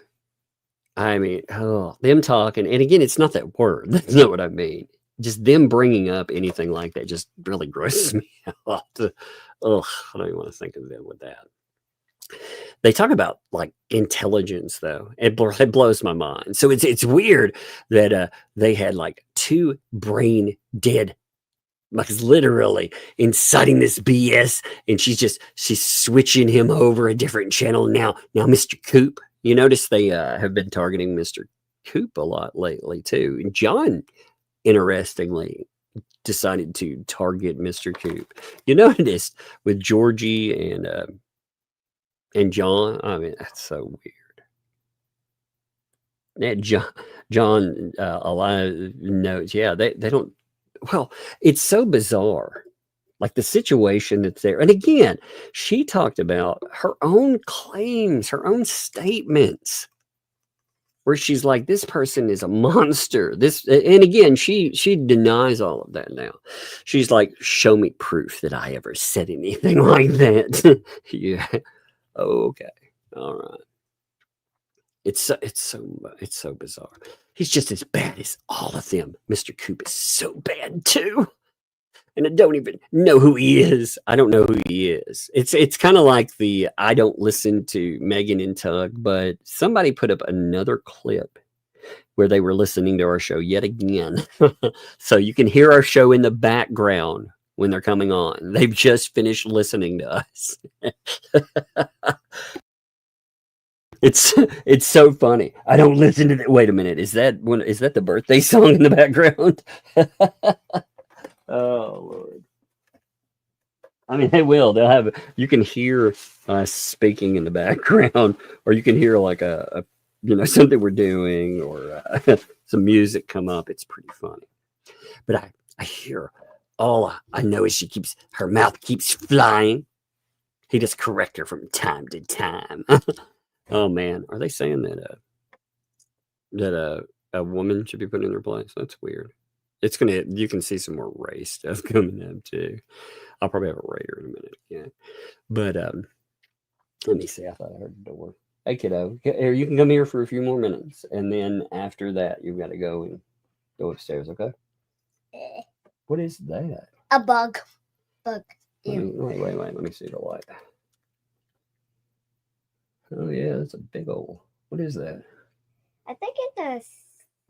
I mean, them talking, and again, it's not that word. That's not what I mean. Just them bringing up anything like that just really grosses me out. I don't even want to think of them with that. They talk about like intelligence, though. It blows my mind. So it's weird that they had like 2 brain dead, like literally inciting this BS, and she's switching him over a different channel now. Mr. Coop, you notice they have been targeting Mr. Coop a lot lately too. And John, interestingly, decided to target Mr. Coop. You noticed with Georgie and John. I mean, that's so weird. That John a lot of notes. Yeah, they don't. Well, it's so bizarre. Like the situation that's there. And again, she talked about her own claims, her own statements, where she's like, this person is a monster. And again, she denies all of that now. She's like, show me proof that I ever said anything like that. Yeah. Okay. All right. It's so bizarre. He's just as bad as all of them. Mr. Coop is so bad too. And I don't even know who he is. I don't know who he is. It's kind of like I don't listen to Megan and Tug, but somebody put up another clip where they were listening to our show yet again. So you can hear our show in the background when they're coming on. They've just finished listening to us. It's so funny. I don't listen to that. Wait a minute. Is that the birthday song in the background? Oh Lord. I mean, they will. They'll have. You can hear us speaking in the background, or you can hear like a something we're doing, or some music come up. It's pretty funny. But I hear all I know is her mouth keeps flying. He just correct her from time to time. Oh man, are they saying that a woman should be put in their place? That's weird. You can see some more race stuff coming up too. I'll probably have a Raider in a minute again. But let me see. I thought I heard the door. Hey kiddo, here, you can come here for a few more minutes, and then after that you've got to go upstairs, okay? What is that? A bug. Wait. Let me see the light. Oh yeah, that's a big old. What is that? I think it's a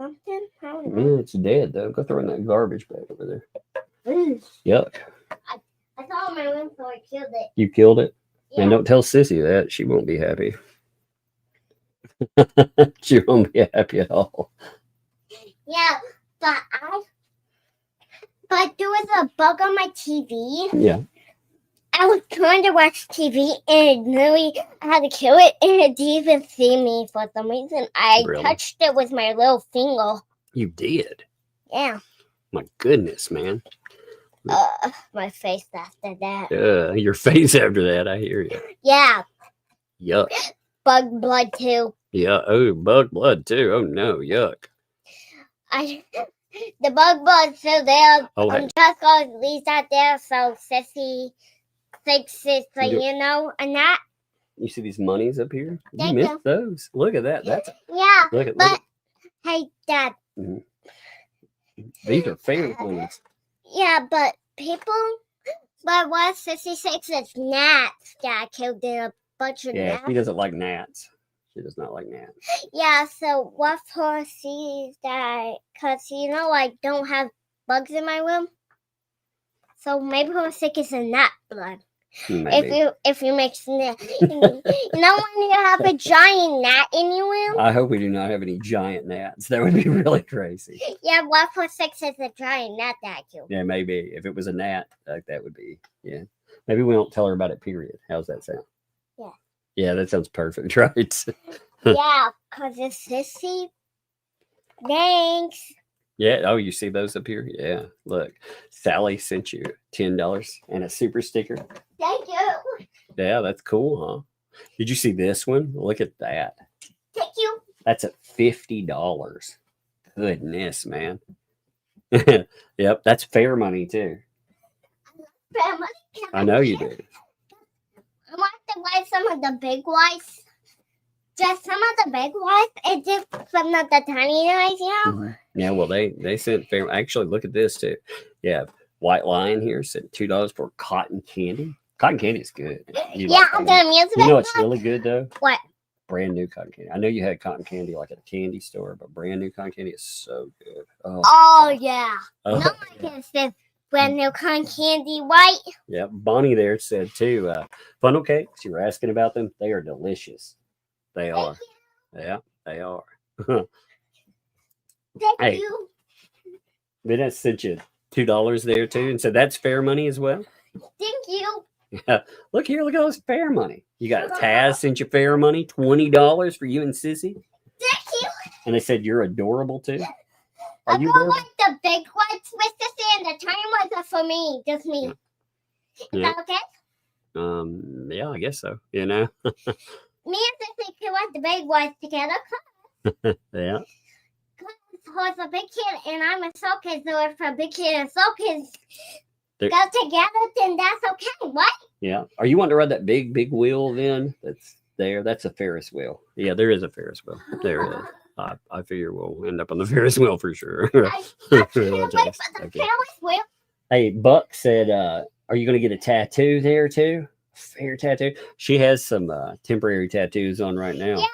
something. I don't know. It's dead though. Go throw in that garbage bag over there. Yuck. I saw it in my room, so I killed it. You killed it? Yeah. And don't tell Sissy that. She won't be happy. She won't be happy at all. Yeah, but there was a bug on my TV. Yeah. I was trying to watch TV, and literally I had to kill it, and it didn't even see me for some reason. I touched it with my little finger. You did? Yeah. My goodness, man. My face after that. Your face after that, I hear you. Yeah. Yuck. Bug blood, too. Yeah, oh, bug blood, too. Oh, no, yuck. The bug blood's still there. Oh, I'm just going to leave that there so Sissy thinks it's like, and that. You see these monies up here? Thank you missed you. those. Look at that. That's yeah. Look at Hey, Dad. These are family monies. Yeah, but people But what 66 is gnats that killed a bunch of Yeah, gnats. she doesn't like gnats. She does not like gnats. Yeah, so what for sees that, because I don't have bugs in my room. So maybe for 6 is a gnat blood. Maybe. If you mix gnat. When you have a giant gnat in your room? I hope we do not have any giant gnats. That would be really crazy. Yeah, what for 6 is a giant gnat that killed. Yeah, maybe. If it was a gnat, that would be, yeah. Maybe we don't tell her about it, period. How's that sound? Yeah. Yeah, that sounds perfect, right? Yeah, because it's sissy. Thanks. Yeah. Oh, you see those up here? Yeah. Look, Sally sent you $10 and a super sticker. Thank you. Yeah, that's cool, huh? Did you see this one? Look at that. Thank you. That's at $50. Goodness, man. Yep, that's fair money too. Family. I know you do. I want to buy some of the big ones. Just some of the big ones. It's just some of the tiny ones, Yeah, well, they sent fair. Actually, look at this too. Yeah, White Lion here sent $2 for cotton candy. Cotton candy is good. Yeah, the music. You know what's really good though? What? Brand new cotton candy. I know you had cotton candy like at a candy store, but brand new cotton candy is so good. Oh yeah. Oh, No one can say brand new cotton candy, right? yeah. Bonnie there said too. Funnel cakes. You were asking about them. They are delicious. They are. Yeah, they are. Thank Hey. you. Then I sent you $2 there too, and so that's fair money as well. Thank you. Yeah, look here, look at all this fair money. You got Taz sent you fair money, $20 for you and Sissy, Thank you. and they said you're adorable too. I Are you go adorable? like the big ones with the sand. The tiny ones are for me, just me. Is Yeah. that okay? Yeah, I guess so. You know, Me and Sissy can want the big ones together. yeah, Because a big kid and I'm a soul kid, so if a big kid and soul kids They're- go together, then that's okay, right? yeah. Are you wanting to ride that big wheel then? That's there. That's a Ferris wheel. Yeah, there is a Ferris wheel. There is. I figure we'll end up on the Ferris wheel for sure. I can't wait Well, for Jess, the okay. Ferris wheel. Hey, Buck said, are you going to get a tattoo there too? Fair tattoo. She has some temporary tattoos on right now. Yeah,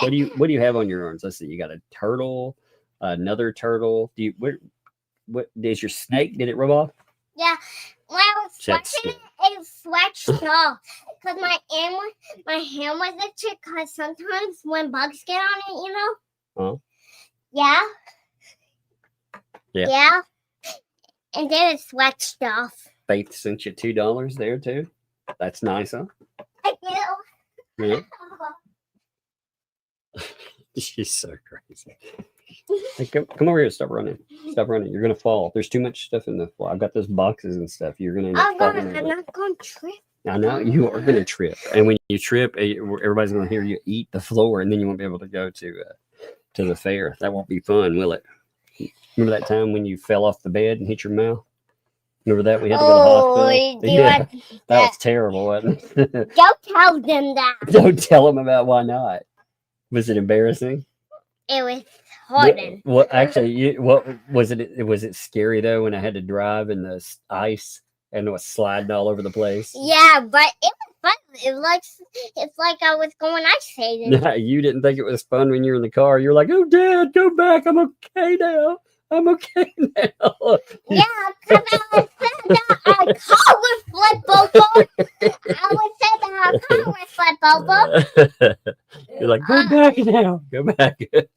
What but do you have on your arms? Let's see. You got a turtle, another turtle. Do you what is your snake? Did it rub off? yeah, when I was That's stretching it stretched off. Because my hand was itchy. Because sometimes when bugs get on it, Huh? Yeah. Yeah. Yeah. And then it stretched off. Faith sent you $2 there too. That's nice, huh? Thank you. Yeah. She's so crazy. Hey, come over here. Stop running. Stop running. You're gonna fall. There's too much stuff in the floor. I've got those boxes and stuff. You're gonna end up falling over. I'm not going to trip. I know you are gonna trip, and when you trip, everybody's gonna hear you eat the floor, and then you won't be able to go to the fair. That won't be fun, will it? Remember that time when you fell off the bed and hit your mouth? Remember that? We had to go to the hospital. Yeah, that was terrible, wasn't it? Don't tell them that. Don't tell them about why not. Was it embarrassing? It was horrible. What actually? What was it? Was it scary though when I had to drive in the ice and it was sliding all over the place? Yeah, but it was fun. It's like I was going ice skating. You didn't think it was fun when you were in the car. You're like, "Oh, Dad, go back. I'm okay now. I'm okay now." Yeah, because I was saying that our car was flip over. I was saying that our car was flip over. You're like, "Go back now. Go back." Because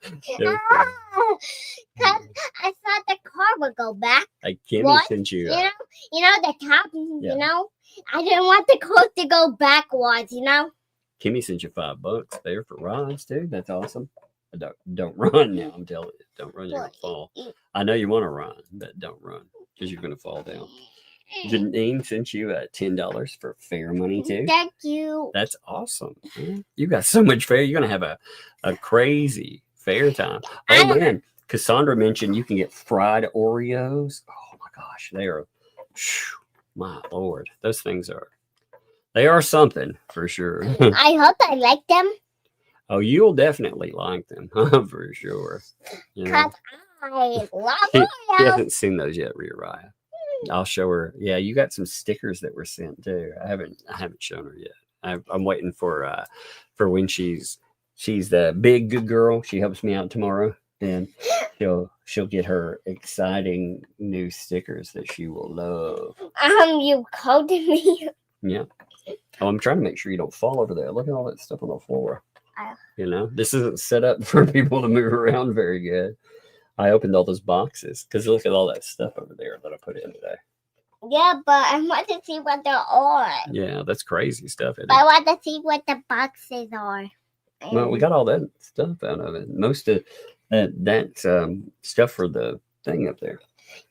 I thought the car would go back. Hey, Kimmy What? sent you. You know the top. Yeah. I didn't want the car to go backwards. Kimmy sent you $5 there for rides too. That's awesome. Don't run now. I'm telling you, don't run. You're gonna fall. I know you want to run, but don't run because you're gonna fall down. Janine sent you $10 for fair money too. Thank you. That's awesome. Man. You got so much fair. You're gonna have a crazy fair time. Oh man, Cassandra mentioned you can get fried Oreos. Oh my gosh, they are. My lord, those things they are something for sure. I hope I like them. Oh, you'll definitely like them for sure. You know, Because I love he Oreos. hasn't seen those yet, Raya. I'll show her. Yeah, you got some stickers that were sent too. I haven't shown her yet. I'm waiting for when she's the big good girl. She helps me out tomorrow, and she'll get her exciting new stickers that she will love. You coded me. Yeah. Oh, I'm trying to make sure you don't fall over there. Look at all that stuff on the floor. You know, this isn't set up for people to move around very good. I opened all those boxes because look at all that stuff over there that I put in today. Yeah, but I want to see what they are. Yeah, that's crazy stuff. But I want to see what the boxes are. Well, we got all that stuff out of it. Most of that's stuff for the thing up there.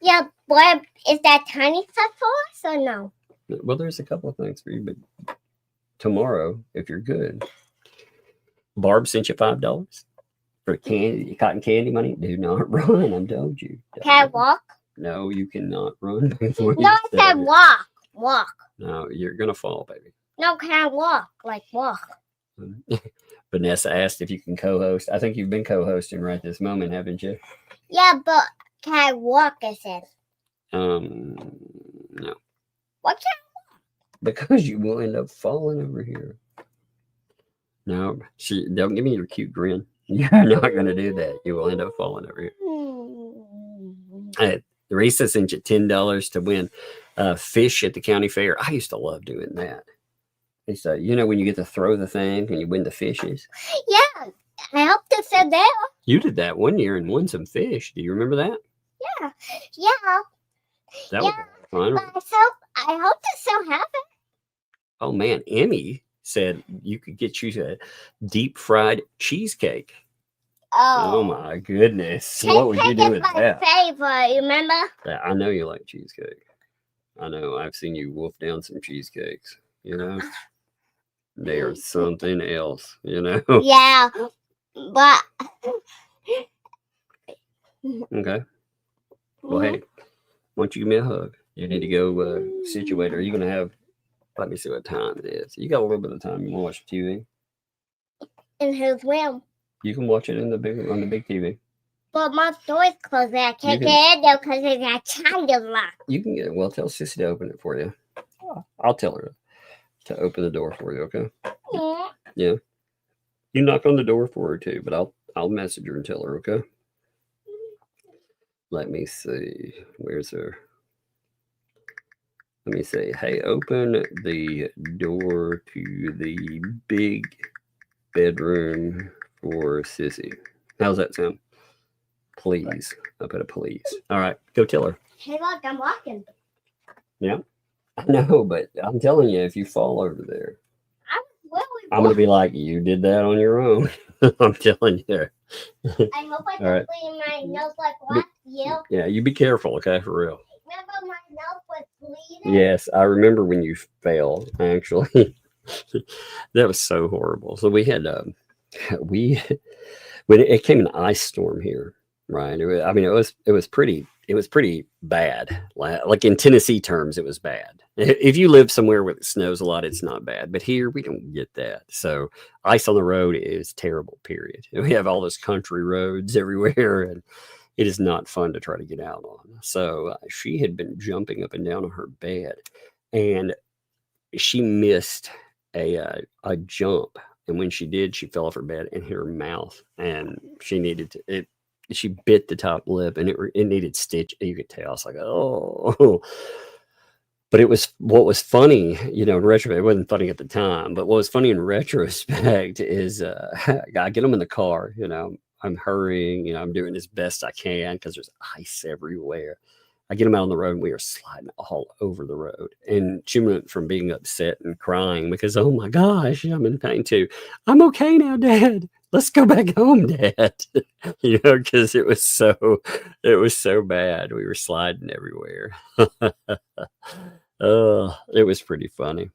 Yeah, but is that tiny stuff for us or no? Well, there's a couple of things for you, but tomorrow, if you're good, Barb sent you $5 for candy, cotton candy money. Do not run. I'm told you. Can I walk? No, you cannot run. Before No, I said walk. Walk. No, you're gonna fall, baby. No, can I walk? Like walk. Vanessa asked if you can co-host. I think you've been co-hosting right this moment, haven't you? Yeah, but can I walk? I said. No. What can Because you will end up falling over here. No, don't give me your cute grin. You're not gonna do that. You will end up falling over here. Teresa sent you $10 to win fish at the county fair. I used to love doing that. It's you know when you get to throw the thing and you win the fishes. Yeah, I hope to sit there. You did that one year and won some fish. Do you remember that? Yeah. That was fun. But I hope to still have it. Oh man, Emmy said you could get you a deep fried cheesecake. Oh my goodness. What would you do with that? Favorite, you remember? Yeah, I know you like cheesecake. I know. I've seen you wolf down some cheesecakes, you know. They are something else, you know. Yeah. But okay. Well, hey, why don't you give me a hug? You need to go situate. Are you gonna have let me see what time it is. You got a little bit of time. You want to watch TV? In whose room? You can watch it on the big TV. But my door's closed. I can't get in there because it's a child lock. You can get it. Well, tell Sissy to open it for you. I'll tell her to open the door for you. Okay? Yeah. Yeah. You knock on the door for her too, but I'll message her and tell her. Okay? Let me see. Where's her? Let me say, hey, open the door to the big bedroom for Sissy. How's that sound? Please. I'll put a please. All right, go tell her. Hey, look, I'm walking. Yeah, I know, but I'm telling you, if you fall over there, I'm going to be like, you did that on your own. I'm telling you. I hope I don't clean my nose like what? You? Yeah, you be careful, okay, for real. Remember my nose was bleeding? Yes, I remember when you fell, actually. That was so horrible. So we had, when it came an ice storm here, right? It was pretty bad. Like in Tennessee terms, it was bad. If you live somewhere where it snows a lot, it's not bad. But here we don't get that. So ice on the road is terrible, period. We have all those country roads everywhere, and it is not fun to try to get out on. So she had been jumping up and down on her bed, and she missed a jump. And when she did, she fell off her bed and hit her mouth, and she needed to. She bit the top lip, and it needed stitch. You could tell. I was like, oh. But what was funny, in retrospect. It wasn't funny at the time, but what was funny in retrospect is I get them in the car. I'm hurrying. I'm doing as best I can because there's ice everywhere. I get them out on the road, and we are sliding all over the road. And she went from being upset and crying because, oh my gosh, I'm in pain to, I'm okay now, Dad. Let's go back home, Dad. Because it was so bad. We were sliding everywhere. It was pretty funny.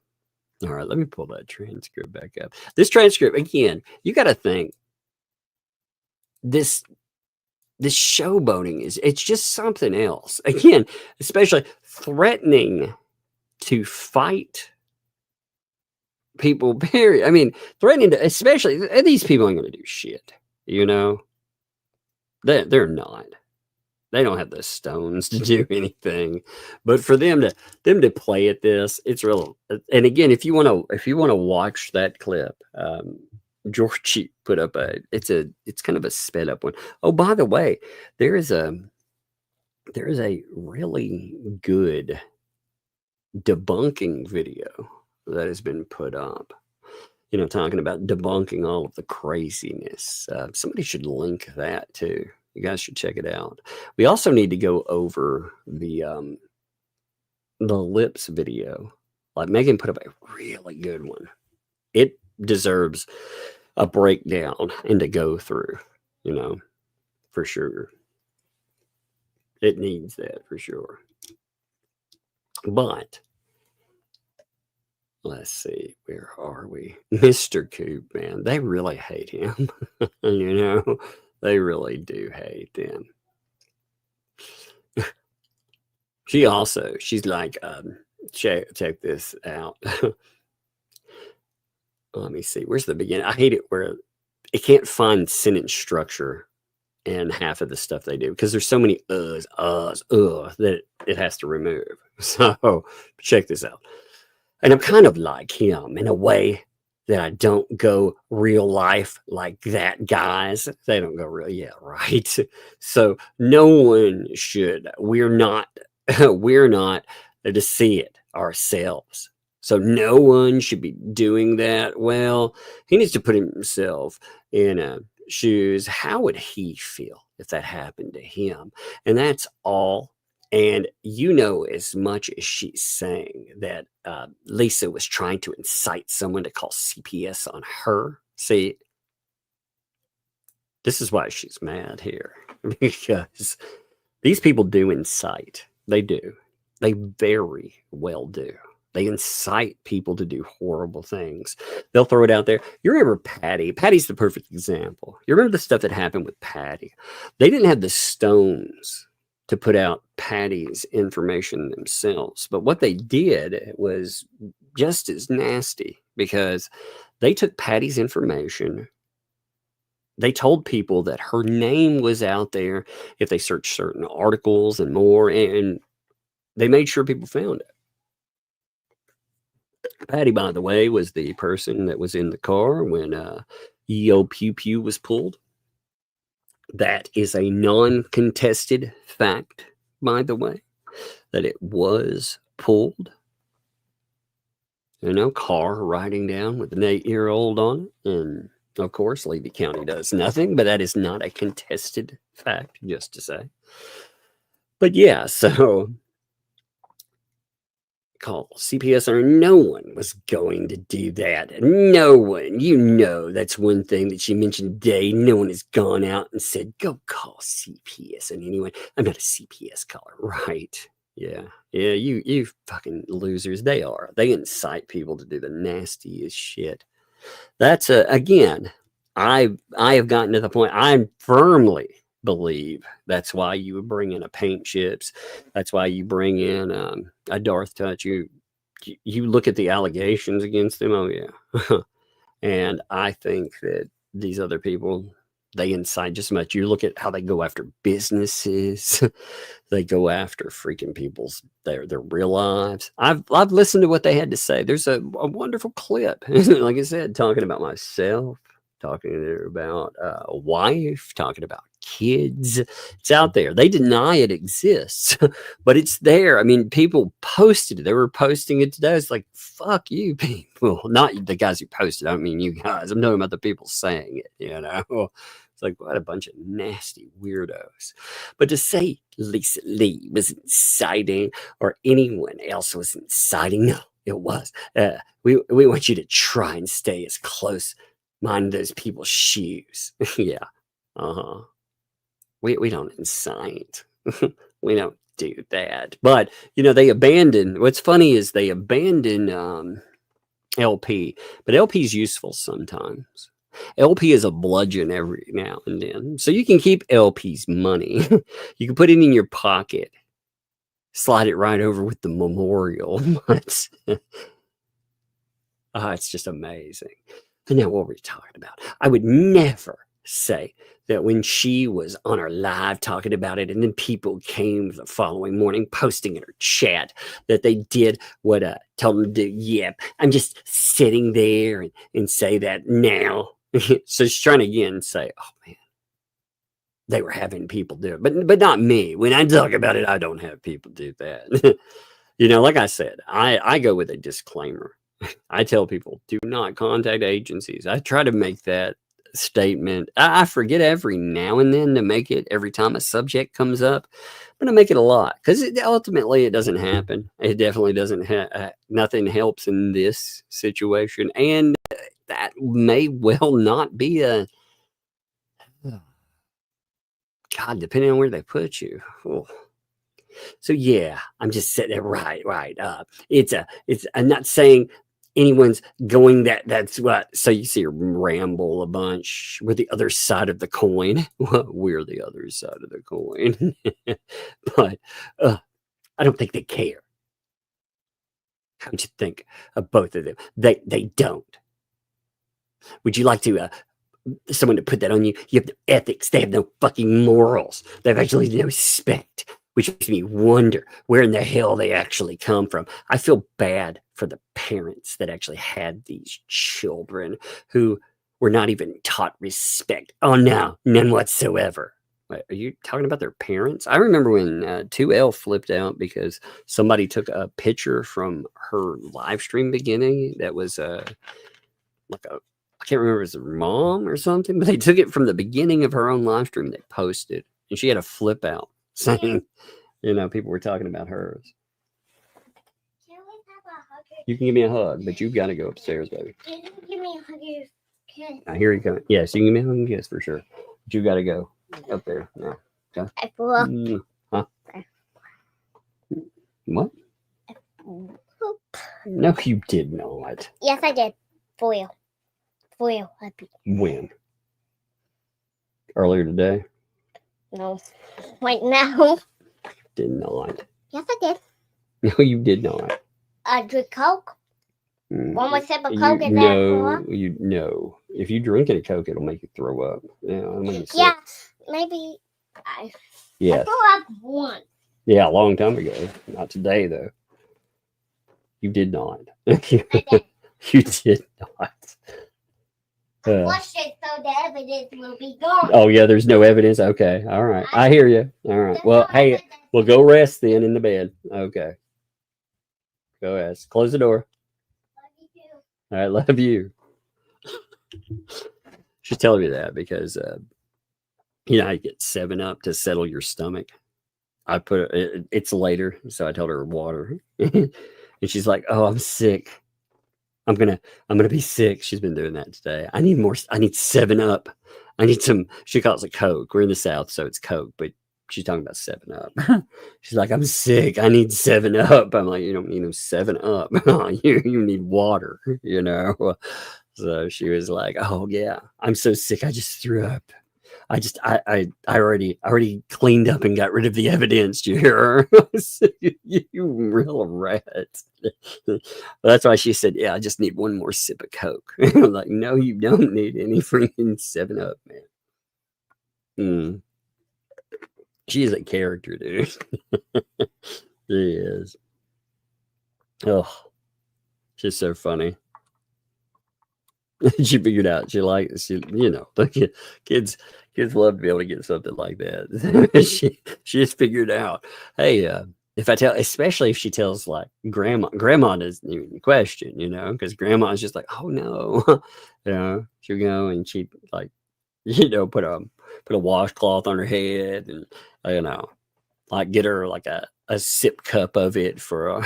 All right, let me pull that transcript back up. This transcript, again, you got to think this showboating it's just something else. Again, especially threatening to fight people, period. I mean, threatening to, especially, these people ain't going to do shit, They're not. They don't have the stones to do anything. But for them to play at this, it's real. And again, if you want to watch that clip, Georgie put up it's kind of a sped up one. Oh, by the way, there is a really good debunking video that has been put up, talking about debunking all of the craziness. Somebody should link that too. You guys should check it out. We also need to go over the lips video. Like Megan put up a really good one. It deserves a breakdown and to go through, for sure. It needs that for sure. But let's see, where are we? Mr. Coop, man, they really hate him. They really do hate him. She's like, check this out. Let me see. Where's the beginning? I hate it where it can't find sentence structure in half of the stuff they do because there's so many that it has to remove. So check this out. And I'm kind of like him in a way that I don't go real life like that, guys. They don't go real. Yeah, right. So no one should. We're not to see it ourselves. So no one should be doing that. Well, he needs to put himself in shoes. How would he feel if that happened to him? And that's all. And as much as she's saying that Lisa was trying to incite someone to call CPS on her. See, this is why she's mad here. Because these people do incite. They do. They very well do. They incite people to do horrible things. They'll throw it out there. You remember Patty? Patty's the perfect example. You remember the stuff that happened with Patty? They didn't have the stones to put out Patty's information themselves. But what they did was just as nasty because they took Patty's information. They told people that her name was out there if they searched certain articles and more, and they made sure people found it. Patty, by the way, was the person that was in the car when EO Pew Pew was pulled. That is a non-contested fact, by the way, that it was pulled. Car riding down with an 8-year-old on it. And, of course, Levy County does nothing, but that is not a contested fact, just to say. But, yeah, so call CPS or no one was going to do that. No one. That's one thing that she mentioned today. No one has gone out and said, go call CPS on anyone. I'm not a CPS caller, right? Yeah, you fucking losers. They are. They incite people to do the nastiest shit. That's again, I have gotten to the point I firmly believe that's why you would bring in a paint chips. That's why you bring in a Darth Touch. You look at the allegations against them. Oh yeah. And I think that these other people, they incite just as much. You look at how they go after businesses. They go after freaking people's their real lives. I've listened to what they had to say. There's a wonderful clip, like I said, talking about myself, talking about a wife, talking about kids. It's out there. They deny it exists, but it's there. I mean, people posted it. They were posting it today. It's like, fuck you people. Not the guys who posted. I don't mean you guys. I'm talking about the people saying it, It's like, what a bunch of nasty weirdos. But to say Lisa Lee was inciting or anyone else was inciting, no, it was. We want you to try and stay as close. Mind those people's shoes. Yeah. Uh-huh. We don't incite. We don't do that. But, they abandon. What's funny is they abandon LP. But LP's useful sometimes. LP is a bludgeon every now and then. So you can keep LP's money. You can put it in your pocket. Slide it right over with the memorial. It's just amazing. But now what were we talking about? I would never say that when she was on her live talking about it, and then people came the following morning posting in her chat that they did what I told them to do. Yep, I'm just sitting there and say that now. So she's trying to again say, oh man, they were having people do it, but not me. When I talk about it, I don't have people do that. Like I said, I go with a disclaimer. I tell people, do not contact agencies. I try to make that statement. I forget every now and then to make it every time a subject comes up. I'm going to make it a lot because ultimately it doesn't happen. It definitely doesn't. Nothing helps in this situation. And that may well not be a... God, depending on where they put you. Oh. So yeah, I'm just sitting there, right. I'm not saying anyone's going that's what. So you see her ramble a bunch with the other side of the coin. Well, we're the other side of the coin. But I don't think they care. How would you think of both of them? They don't. Would you like to someone to put that on you? You have no ethics. They have no fucking morals. They have actually no respect, which makes me wonder where in the hell they actually come from. I feel bad for the parents that actually had these children who were not even taught respect. Oh no, none whatsoever. Wait, are you talking about their parents? I remember when 2L flipped out because somebody took a picture from her live stream beginning that was like a... I can't remember if it was her mom or something, but they took it from the beginning of her own live stream. They posted, and she had a flip out saying, people were talking about hers. Can we have a hug? You can give me a hug, but you've got to go upstairs, baby. Can you give me a hug? Kiss. I hear you coming. Yes, you can give me a hug and kiss for sure. But you got to go up there now. Okay? I flew up. Huh? What? No, you did not. Yes, I did. For real. For real. When? Earlier today? No. Right now. Did not. Yes, I did. No, you did not. I drink Coke. One more sip of Coke and then no. If you drink a Coke, it'll make you throw up. Yeah, maybe I threw up once. Yeah, a long time ago. Not today, though. You did not. I did. You did not. Flush it so the evidence will be gone. Oh, yeah, there's no evidence? Okay, all right. I hear you. All right. Well, hey, we'll go rest then in the bed. Okay. Go rest. Close the door. Love you too. All right, love you. She's telling me that because, I get 7-Up to settle your stomach. I put it's later, so I told her water. And she's like, oh, I'm sick. I'm gonna be sick. She's been doing that today. I need more. I need 7-Up. I need some. She calls it Coke. We're in the South, so it's Coke, but she's talking about 7-Up. She's like, I'm sick. I need 7-Up. I'm like, you don't need no 7-Up. you need water. So she was like, oh yeah, I'm so sick. I just threw up. I already cleaned up and got rid of the evidence. Do you hear her? You real rat. That's why she said, yeah, I just need one more sip of Coke. I'm like, no, you don't need any freaking 7-Up, man. She is a character, dude. She is. Oh, she's so funny. She figured out she kids love to be able to get something like that. She just figured out, hey, if I tell, especially if she tells like grandma doesn't even question, because grandma's just like, oh no, she'll go and she like, put a washcloth on her head and like get her like a sip cup of it for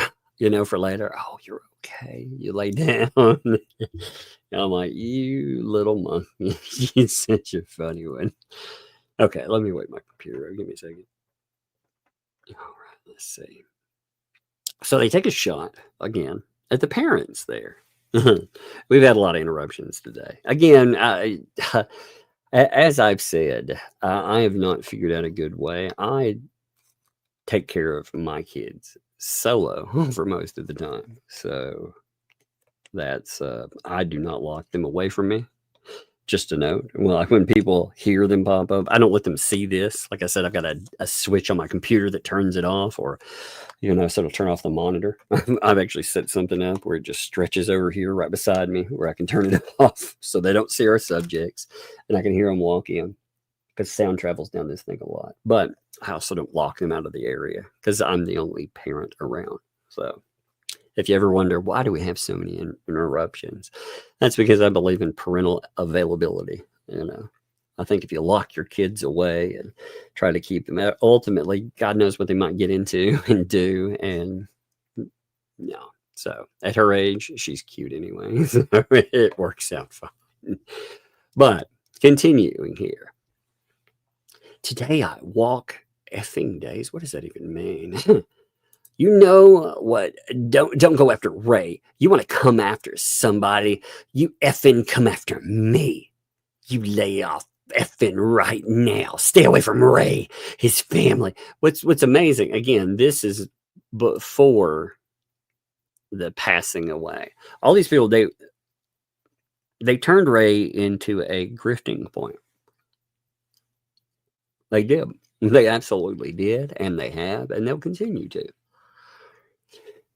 for later. Oh, you're okay. You lay down. I'm like, you little monkey. You're such a funny one. Okay, let me wait my computer. Give me a second. All right, let's see. So they take a shot again at the parents there. We've had a lot of interruptions today. Again, as I've said, I have not figured out a good way. I take care of my kids solo for most of the time. So that's I do not lock them away from me. just a note. Well, like when people hear them pop up, I don't let them see this. Like I said, I've got a switch on my computer that turns it off, or so it'll turn off the monitor. I've actually set something up where it just stretches over here right beside me, where I can turn it off so they don't see our subjects, and I can hear them walk in, because sound travels down this thing a lot. But I also don't lock them out of the area because I'm the only parent around. So if you ever wonder, why do we have so many interruptions? That's because I believe in parental availability. I think if you lock your kids away and try to keep them out, ultimately, God knows what they might get into and do. And no. So at her age, she's cute anyway. So it works out fine. But continuing here. Today I walk effing days. What does that even mean? You know what? Don't go after Ray. You want to come after somebody, you effing come after me. You lay off effing right now. Stay away from Ray, his family. What's amazing, again, this is before the passing away. All these people, they turned Ray into a grifting point. They did. They absolutely did, and they have, and they'll continue to.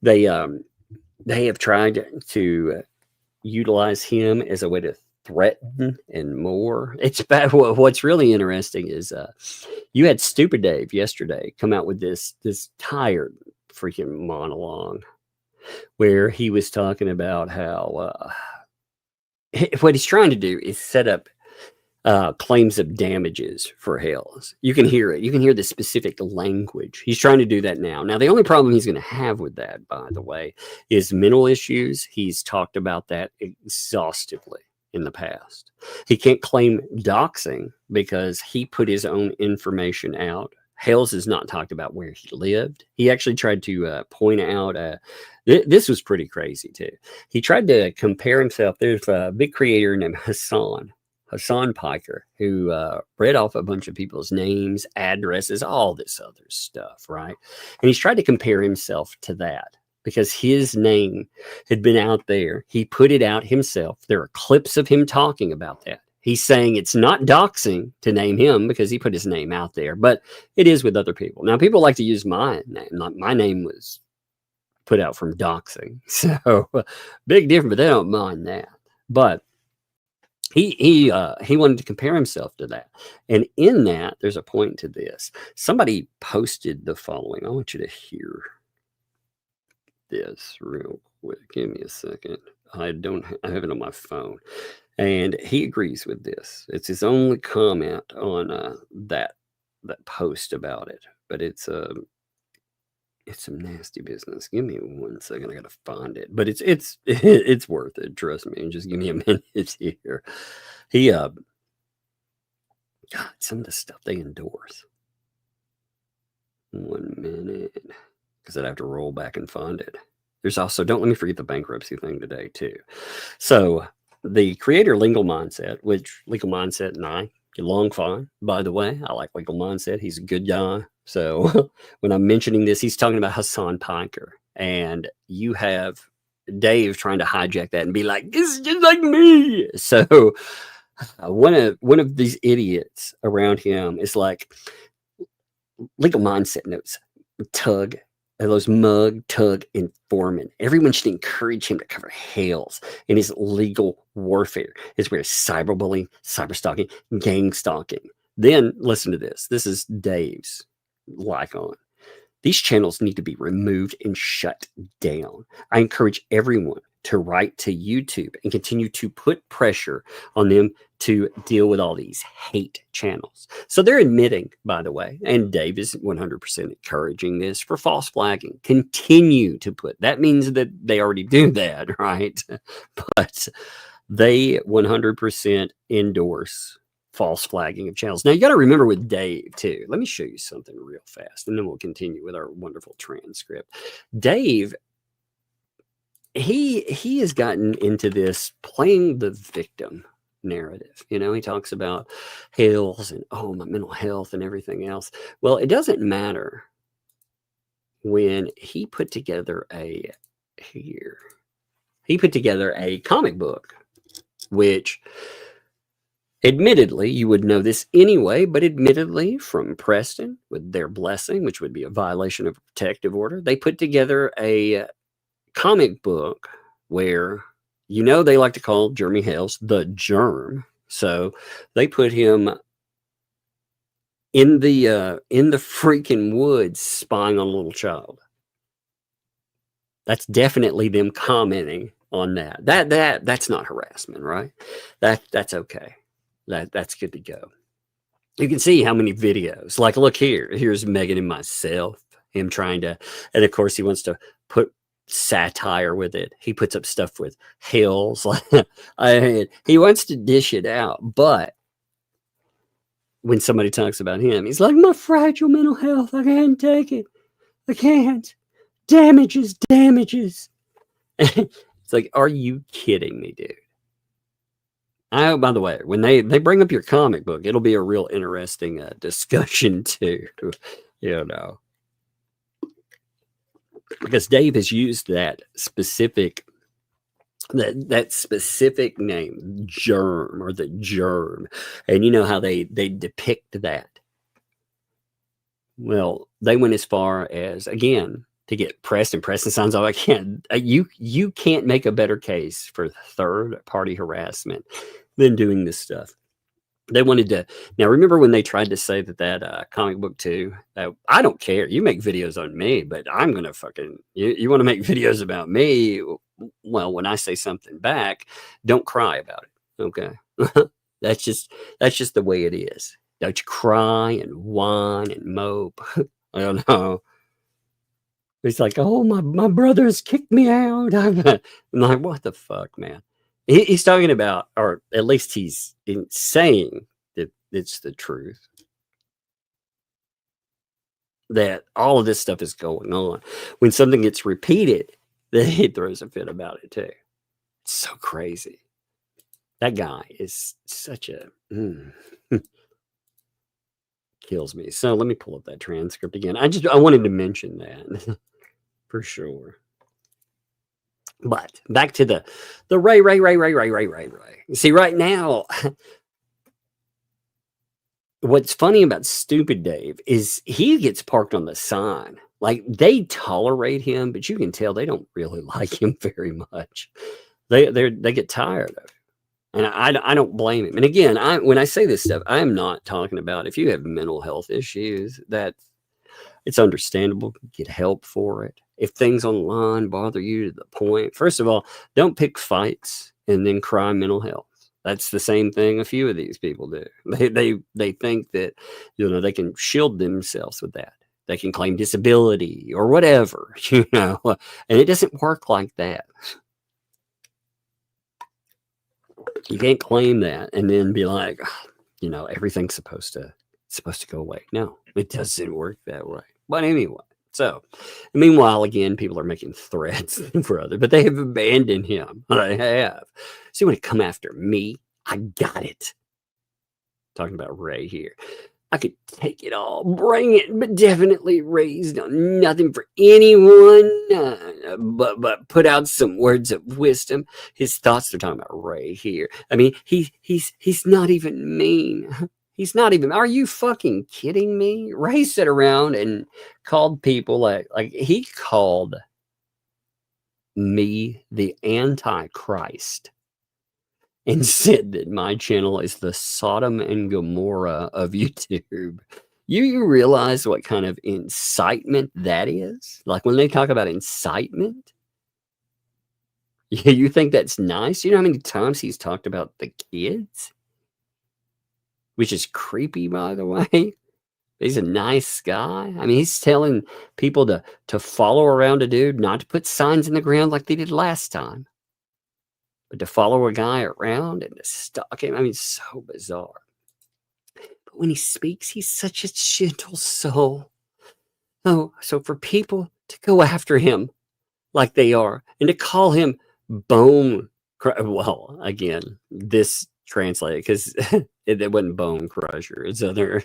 They have tried to utilize him as a way to threaten and more. It's bad. What's really interesting is you had Stupid Dave yesterday come out with this tired freaking monologue where he was talking about how what he's trying to do is set up claims of damages for Hales. You can hear it. You can hear the specific language. He's trying to do that now. Now, the only problem he's going to have with that, by the way, is mental issues. He's talked about that exhaustively in the past. He can't claim doxing because he put his own information out. Hales has not talked about where he lived. He actually tried to point out, this was pretty crazy too. He tried to compare himself. There's a big creator named Hassan Piker, who read off a bunch of people's names, addresses, all this other stuff, right? And he's tried to compare himself to that because his name had been out there. He put it out himself. There are clips of him talking about that. He's saying it's not doxing to name him because he put his name out there, but it is with other people. Now, people like to use my name. My name was put out from doxing. So big difference, but they don't mind that. But he wanted to compare himself to that. And in that, there's a point to this. Somebody posted the following. I want you to hear this real quick. Give me a second. I have it on my phone. And he agrees with this. It's his only comment on that post about it. But it's some nasty business. Give me 1 second. I gotta find it. But it's worth it. Trust me. Just give me a minute here. He God, some of the stuff they endorse. 1 minute, because I'd have to roll back and find it. There's also, don't let me forget the bankruptcy thing today too. So the creator Legal Mindset, which Legal Mindset and I get along fine, by the way. I like Legal Mindset. He's a good guy. So when I'm mentioning this, he's talking about Hassan Piker. And you have Dave trying to hijack that and be like, this is just like me. So one of these idiots around him is like, Legal Mindset notes, Tug, those Mug, Tug, and Foreman. Everyone should encourage him to cover Hales in his legal warfare. It's where cyberbullying, cyberstalking, gang stalking. Then listen to this. This is Dave's like on. These channels need to be removed and shut down. I encourage everyone to write to YouTube and continue to put pressure on them to deal with all these hate channels. So they're admitting, by the way, and Dave is 100% encouraging this for false flagging. Continue to put, that means that they already do that, right? But they 100% endorse false flagging of channels. Now, you got to remember with Dave, too. Let me show you something real fast, and then we'll continue with our wonderful transcript. Dave, he has gotten into this playing the victim narrative. You know, he talks about Hales and, oh, my mental health and everything else. Well, it doesn't matter when he put together a comic book, which Admittedly, you would know this anyway, but admittedly, from Preston, with their blessing, which would be a violation of a protective order, they put together a comic book where, they like to call Jeremy Hales the germ. So they put him in the freaking woods spying on a little child. That's definitely them commenting on that. That's not harassment, right? That's okay. That's good to go. You can see how many videos. Like, look here. Here's Megan and myself. Him trying to, and of course he wants to put satire with it. He puts up stuff with Hales. He wants to dish it out, but when somebody talks about him, he's like, my fragile mental health. I can't take it. I can't. Damages. It's like, are you kidding me, dude? By the way, when they bring up your comic book, it'll be a real interesting discussion too, because Dave has used that specific name, germ, or the germ, and you know how they depict that. Well, they went as far as, again, to get Preston. Preston sounds like, I can't. You can't make a better case for third-party harassment than doing this stuff. They wanted to. Now, remember when they tried to say that comic book too? I don't care. You make videos on me, but I'm gonna fucking. You want to make videos about me? Well, when I say something back, don't cry about it. Okay, that's just the way it is. Don't you cry and whine and mope. I don't know. It's like, oh, my brother has kicked me out. I'm like, what the fuck, man? He's talking about, or at least he's saying that it's the truth, that all of this stuff is going on. When something gets repeated, then he throws a fit about it too. It's so crazy. That guy is such a kills me. So let me pull up that transcript again. I wanted to mention that for sure. But back to the Ray. See, right now, what's funny about Stupid Dave is he gets parked on the sign. Like, they tolerate him, but you can tell they don't really like him very much. They get tired of it. And I don't blame him. And again, when I say this stuff, I'm not talking about if you have mental health issues, that it's understandable. Get help for it. If things online bother you to the point, first of all, don't pick fights and then cry mental health. That's the same thing a few of these people do. They think that they can shield themselves with that. They can claim disability or whatever, and it doesn't work like that. You can't claim that and then be like, everything's supposed to go away. No, it doesn't work that way. But anyway, so meanwhile, again, people are making threats for others, but they have abandoned him. They have. So you want to come after me? I got it. Talking about Ray here. I could take it all, bring it, but definitely raised on nothing for anyone, but put out some words of wisdom. His thoughts, they're talking about Ray here. I mean, he's not even mean. He's not even, are you fucking kidding me? Ray sat around and called people like he called me the Antichrist and said that my channel is the Sodom and Gomorrah of YouTube. You realize what kind of incitement that is? Like, when they talk about incitement, you think that's nice? You know how many times he's talked about the kids? Which is creepy, by the way. He's a nice guy. I mean, he's telling people to follow around a dude, not to put signs in the ground like they did last time, but to follow a guy around and to stalk him. I mean, so bizarre. But when he speaks, he's such a gentle soul. Oh, so for people to go after him like they are and to call him bone, well, again, this translated because it wasn't bone crusher. It's other,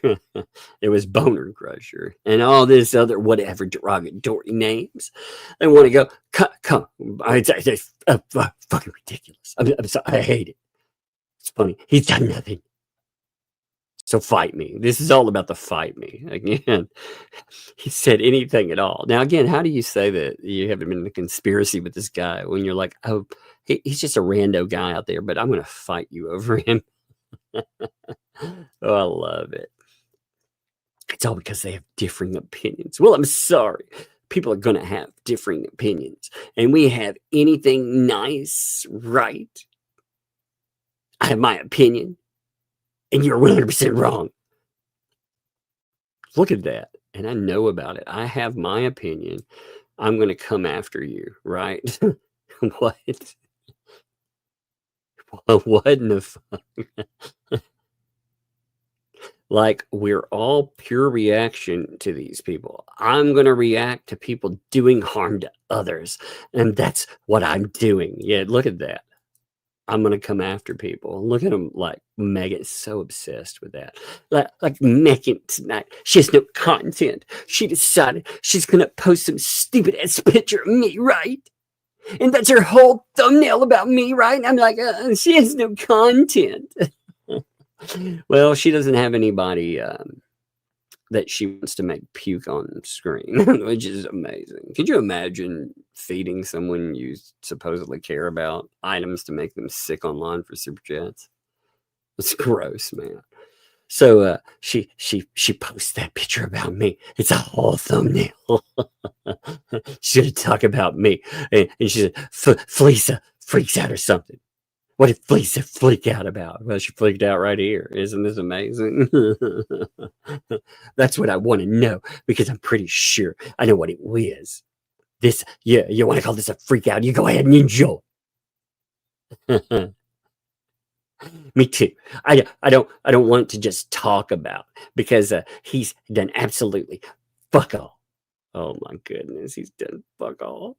it was boner crusher and all this other whatever derogatory names. They want to go, come. It's fucking ridiculous. I'm sorry. I hate it. It's funny. He's done nothing. So fight me. This is all about the fight me. Again, he said anything at all. Now, again, how do you say that you haven't been in a conspiracy with this guy when you're like, oh, he's just a rando guy out there, but I'm going to fight you over him? Oh, I love it. It's all because they have differing opinions. Well, I'm sorry. People are going to have differing opinions. And we have anything nice, right? I have my opinion. And you're 100% wrong. Look at that. And I know about it. I have my opinion. I'm going to come after you, right? What? What in the fuck? Like, we're all pure reaction to these people. I'm going to react to people doing harm to others. And that's what I'm doing. Yeah, look at that. I'm going to come after people. Look at them, like Megan's so obsessed with that. Like Megan tonight. She has no content. She decided she's going to post some stupid ass picture of me, right? And that's her whole thumbnail about me, right? And I'm like, she has no content. Well, she doesn't have anybody that she wants to make puke on screen, which is amazing. Could you imagine feeding someone you supposedly care about items to make them sick online for super chats? It's gross, man. So she posts that picture about me. It's a whole thumbnail. She's gonna talk about me, and she said, "Felisa freaks out or something." What did Felisa freak out about? Well, she freaked out right here. Isn't this amazing? That's what I want to know, because I'm pretty sure I know what it is. This, yeah, you want to call this a freak out? You go ahead and enjoy. Me too. I don't want to just talk about, because he's done absolutely fuck all. Oh my goodness, he's done fuck all.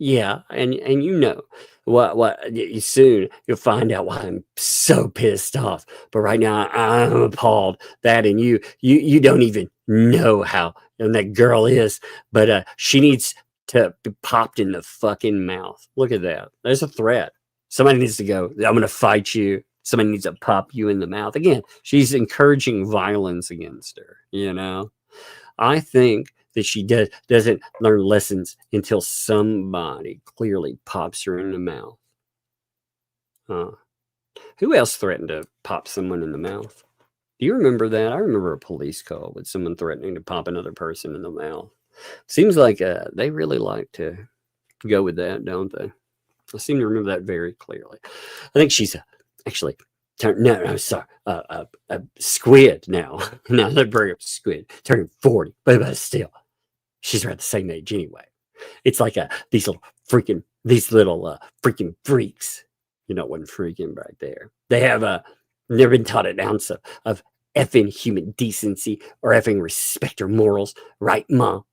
Yeah, and you know what soon you'll find out why I'm so pissed off. But right now I'm appalled that, and you don't even know how and that girl is, but she needs to be popped in the fucking mouth. Look at that. There's a threat. Somebody needs to go, I'm gonna fight you. Somebody needs to pop you in the mouth. Again, she's encouraging violence against her, you know. I think that she doesn't learn lessons until somebody clearly pops her in the mouth. Who else threatened to pop someone in the mouth? Do you remember that? I remember a police call with someone threatening to pop another person in the mouth. Seems like they really like to go with that, don't they? I seem to remember that very clearly. I think she's actually... No, sorry. A squid now. Now they bring up squid. Turning 40, but still, she's around the same age anyway. It's like these little freaking freaks. You know, one freaking right there. They have never been taught an ounce of effing human decency or effing respect or morals, right, Mom?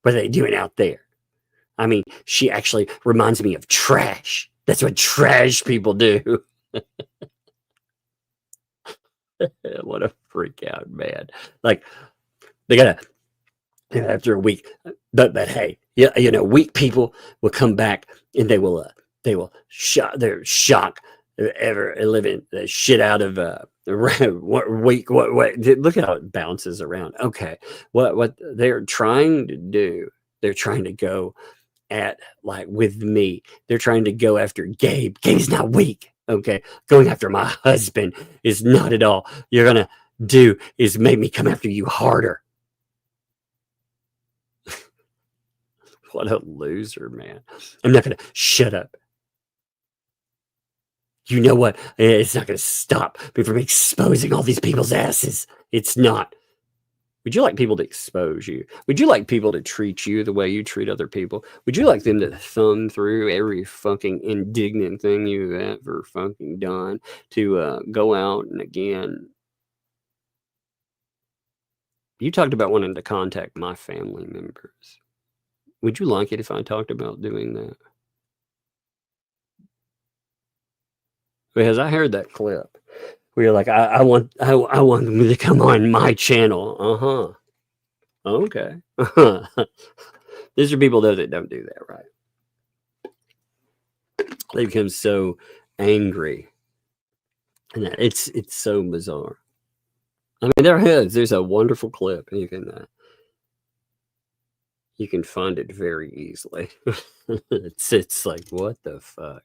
What are they doing out there? I mean, she actually reminds me of trash. That's what trash people do. What a freak out, man. Like, they gotta, after a week, but hey, yeah, you know, weak people will come back and they will shock ever living the shit out of weak. What look at how it bounces around. Okay, what they're trying to do, they're trying to go at, like, with me, they're trying to go after Gabe. Gabe's not weak. Okay, going after my husband is not at all. You're gonna do is make me come after you harder. What a loser, man. I'm not gonna shut up. You know what? It's not gonna stop me from exposing all these people's asses. It's not. Would you like people to expose you? Would you like people to treat you the way you treat other people? Would you like them to thumb through every fucking indignant thing you've ever fucking done to go out and, again, you talked about wanting to contact my family members. Would you like it if I talked about doing that? Because I heard that clip where you're like, I want them to come on my channel. Okay. These are people that don't do that, right? They become so angry And it's so bizarre. I mean, there's a wonderful clip. You can find it very easily. It's like, what the fuck?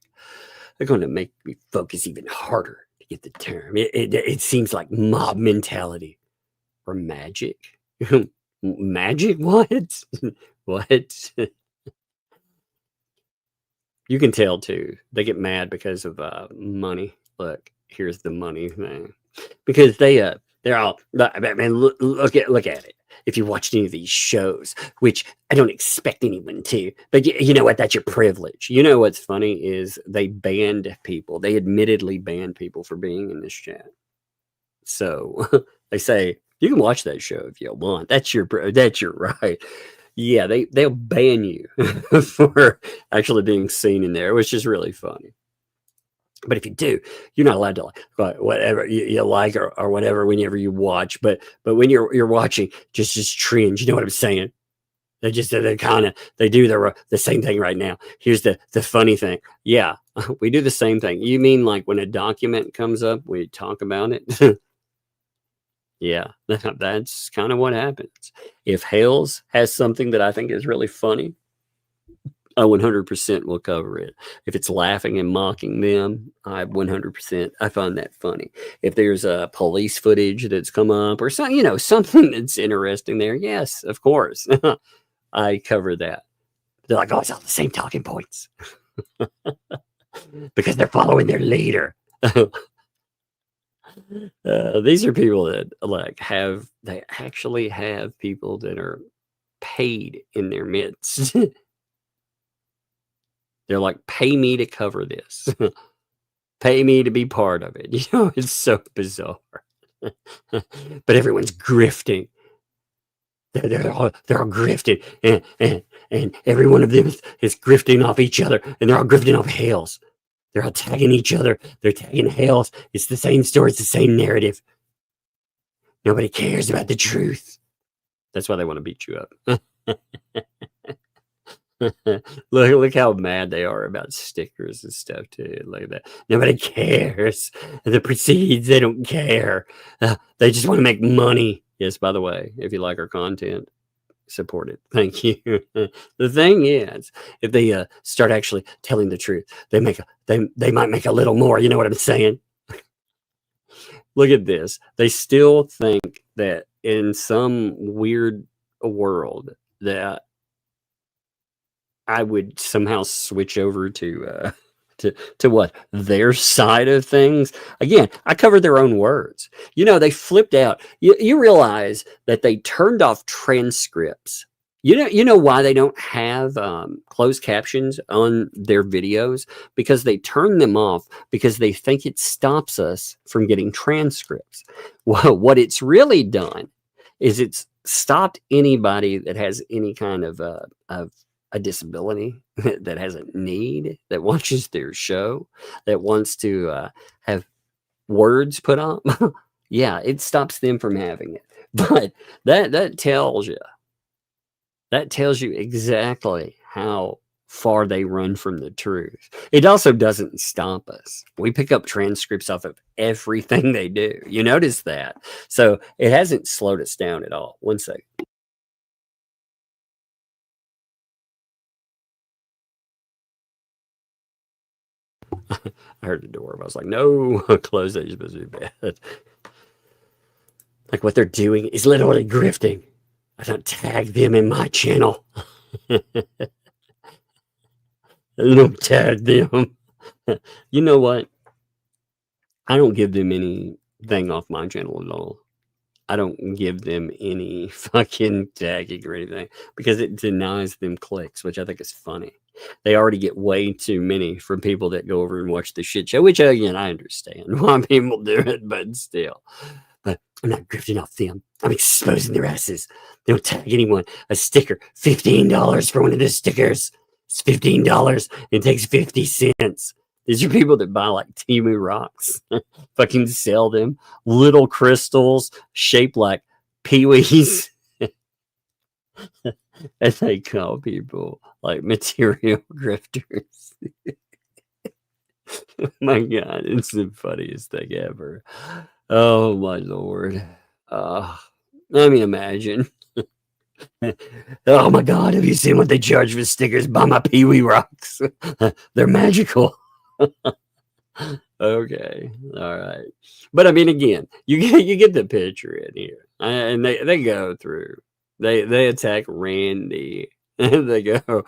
They're going to make me focus even harder to get the term. It seems like mob mentality or magic. Magic? What? What? You can tell too. They get mad because of money. Look, here's the money thing. Because they're all. I mean, look at it. If you watched any of these shows, which I don't expect anyone to, but you know what? That's your privilege. You know what's funny is they banned people. They admittedly banned people for being in this chat. So they say you can watch that show if you want. That's your right. Yeah, they'll ban you for actually being seen in there, which is really funny. But if you do, you're not allowed to like whatever you like or whatever whenever you watch. But when you're watching, just trends. You know what I'm saying? They do the same thing right now. Here's the funny thing. Yeah, we do the same thing. You mean like when a document comes up, we talk about it? Yeah, that's kind of what happens. If Hales has something that I think is really funny, I 100% will cover it. If it's laughing and mocking them, I 100%, I find that funny. If there's a police footage that's come up or something that's interesting there, yes, of course, I cover that. They're like, oh, it's all the same talking points because they're following their leader. These are people that they actually have people that are paid in their midst. They're like, pay me to cover this. Pay me to be part of it. It's so bizarre. But everyone's grifting. They're all grifting. And every one of them is grifting off each other. And they're all grifting off Hales. They're all tagging each other. They're tagging Hales. It's the same story. It's the same narrative. Nobody cares about the truth. That's why they want to beat you up. Look how mad they are about stickers and stuff too. Look at that. Nobody cares. The proceeds, they don't care. They just want to make money. Yes, by the way, if you like our content, support it. Thank you. The thing is, if they start actually telling the truth, they might make a little more. You know what I'm saying? Look at this. They still think that in some weird world that I would somehow switch over to what their side of things. Again, I covered their own words. They flipped out. You realize that they turned off transcripts. You know why they don't have closed captions on their videos? Because they turn them off because they think it stops us from getting transcripts. Well, what it's really done is it's stopped anybody that has any kind of a disability, that has a need, that watches their show, that wants to have words put up. Yeah, it stops them from having it. But that tells you exactly how far they run from the truth. It also doesn't stop us. We pick up transcripts off of everything they do. You notice that. So it hasn't slowed us down at all. One second. I heard the door. I was like, no, close that. You're supposed to be bad. Like what they're doing is literally grifting. I don't tag them in my channel. I don't tag them. You know what? I don't give them anything off my channel at all. I don't give them any fucking tagging or anything because it denies them clicks, which I think is funny. They already get way too many from people that go over and watch the shit show, which again, I understand why people do it, but still. But I'm not grifting off them. I'm exposing their asses. They don't tag anyone. A sticker, $15 for one of the stickers. It's $15. It takes 50 cents. These are people that buy like Temu rocks, fucking sell them. Little crystals shaped like peewees. And they call people like material grifters. My God, it's the funniest thing ever. Oh my Lord. I mean, imagine. Oh my God, have you seen what they charge for stickers by my Pee Wee rocks? They're magical. Okay, all right. But I mean, again, you get the picture in here, and they go through. They attack Randy, and they go.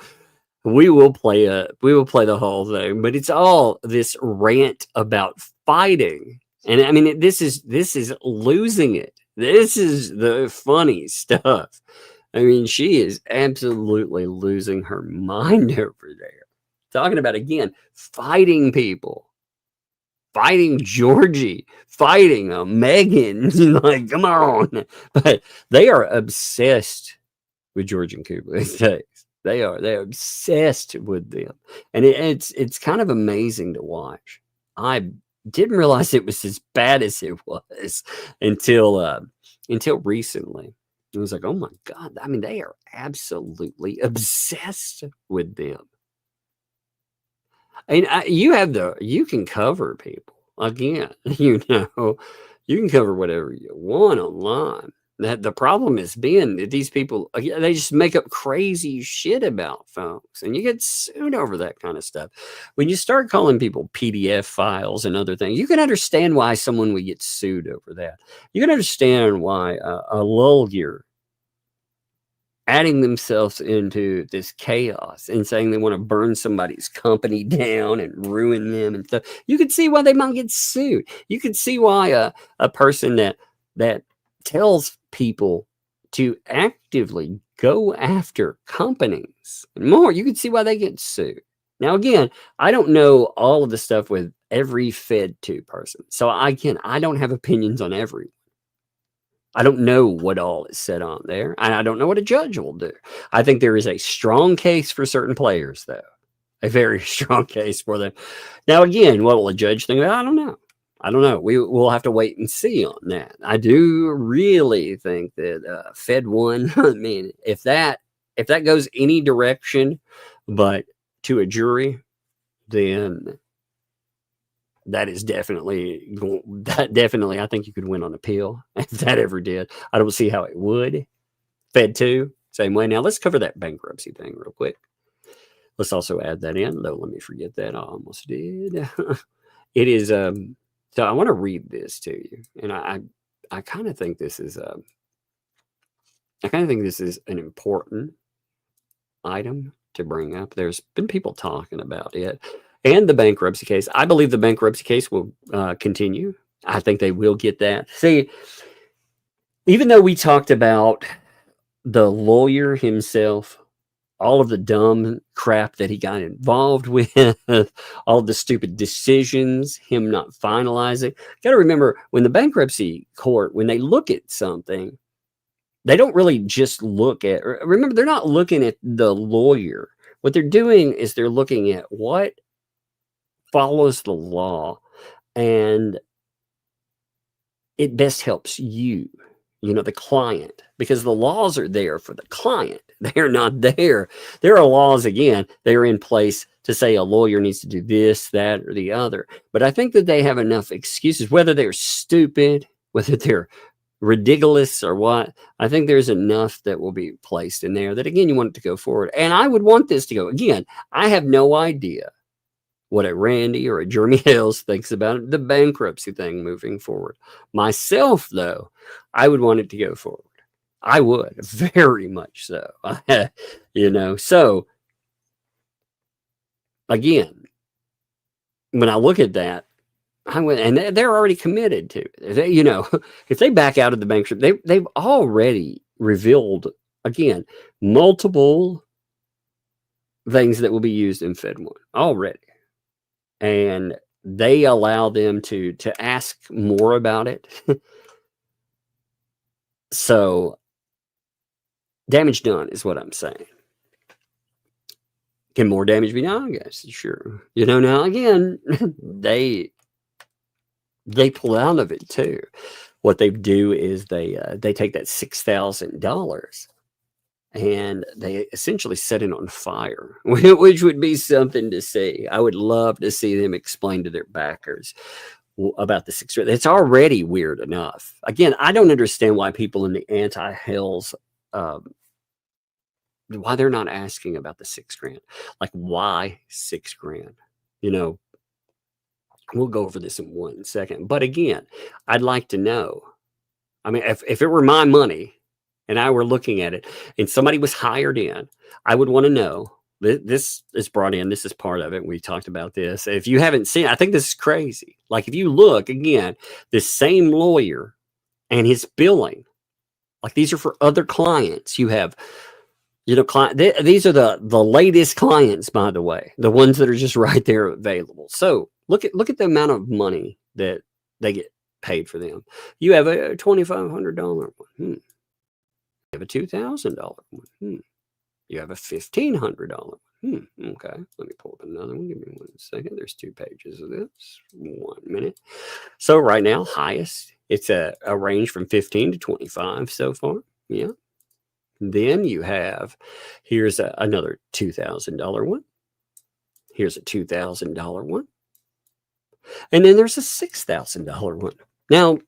We will play the whole thing, but it's all this rant about fighting, and I mean, this is losing it. This is the funny stuff. I mean, she is absolutely losing her mind over there. Talking about, again, fighting people, fighting Georgie, fighting Megan. Like, come on. But they are obsessed with George and Kublai. They're obsessed with them. And it's kind of amazing to watch. I didn't realize it was as bad as it was until recently. It was like, oh my God. I mean, they are absolutely obsessed with them. And you can cover people. Again, you can cover whatever you want online. That the problem has been that these people, they just make up crazy shit about folks, and you get sued over that kind of stuff. When you start calling people PDF files and other things, you can understand why someone would get sued over that. You can understand why a lawyer adding themselves into this chaos and saying they want to burn somebody's company down and ruin them and stuff. You can see why they might get sued. You can see why a person that tells people to actively go after companies and more, you can see why they get sued. Now, again, I don't know all of the stuff with every Fed2 person. So I don't have opinions on everyone. I don't know what all is said on there. And I don't know what a judge will do. I think there is a strong case for certain players, though. A very strong case for them. Now, again, what will a judge think? I don't know. I don't know. We'll have to wait and see on that. I do really think that Fed 1, I mean, if that goes any direction but to a jury, then that is definitely I think you could win on appeal if that ever did. I don't see how it would. Fed 2, same way. Now let's cover that bankruptcy thing real quick. Let's also add that in. Don't let me forget that. I almost did. It is so I want to read this to you, and I kind of think this is an important item to bring up. There's been people talking about it and the bankruptcy case. I believe the bankruptcy case will continue. I think they will get that. See, even though we talked about the lawyer himself, all of the dumb crap that he got involved with, all the stupid decisions, him not finalizing. Got to remember, when the bankruptcy court, when they look at something, they don't really just look at, remember, they're not looking at the lawyer. What they're doing is they're looking at what follows the law, and it best helps you, the client, because the laws are there for the client. They're not there. There are laws, again, they're in place to say a lawyer needs to do this, that, or the other. But I think that they have enough excuses, whether they're stupid, whether they're ridiculous or what. I think there's enough that will be placed in there that, again, you want it to go forward. And I would want this to go. Again, I have no idea what a Randy or a Jeremy Hales thinks about the bankruptcy thing moving forward. Myself, though, I would want it to go forward. I would, very much so. So, again, when I look at that, I went, and they're already committed to it. If they back out of the bankruptcy, they've already revealed, again, multiple things that will be used in Fed 1 already. And they allow them to ask more about it. So, damage done is what I'm saying. Can more damage be done? I guess, sure. Now again, they pull out of it too. What they do is they take that $6,000 and they essentially set it on fire, which would be something to see. I would love to see them explain to their backers about the six. It's already weird enough. Again, I don't understand why people in the anti-Hales, why they're not asking about the $6,000. Like, why $6,000? You know, we'll go over this in 1 second. But again, I'd like to know. I mean, if it were my money and I were looking at it and somebody was hired in, I would want to know. This is brought in. This is part of it. We talked about this. If you haven't seen, I think this is crazy. Like, if you look again, this same lawyer and his billing, like, these are for other clients. You have, you know, these are the latest clients, by the way, the ones that are just right there available. So look at the amount of money that they get paid for them. You have a $2,500 one. You have a $2,000 one. You have a $1,500 one. Okay, let me pull up another one. Give me 1 second. There's 2 pages of this. 1 minute. So right now, highest, it's a range from 15 to 25 so far. Yeah. Then you have, here's another $2,000 one. Here's a $2,000 one. And then there's a $6,000 one. Now,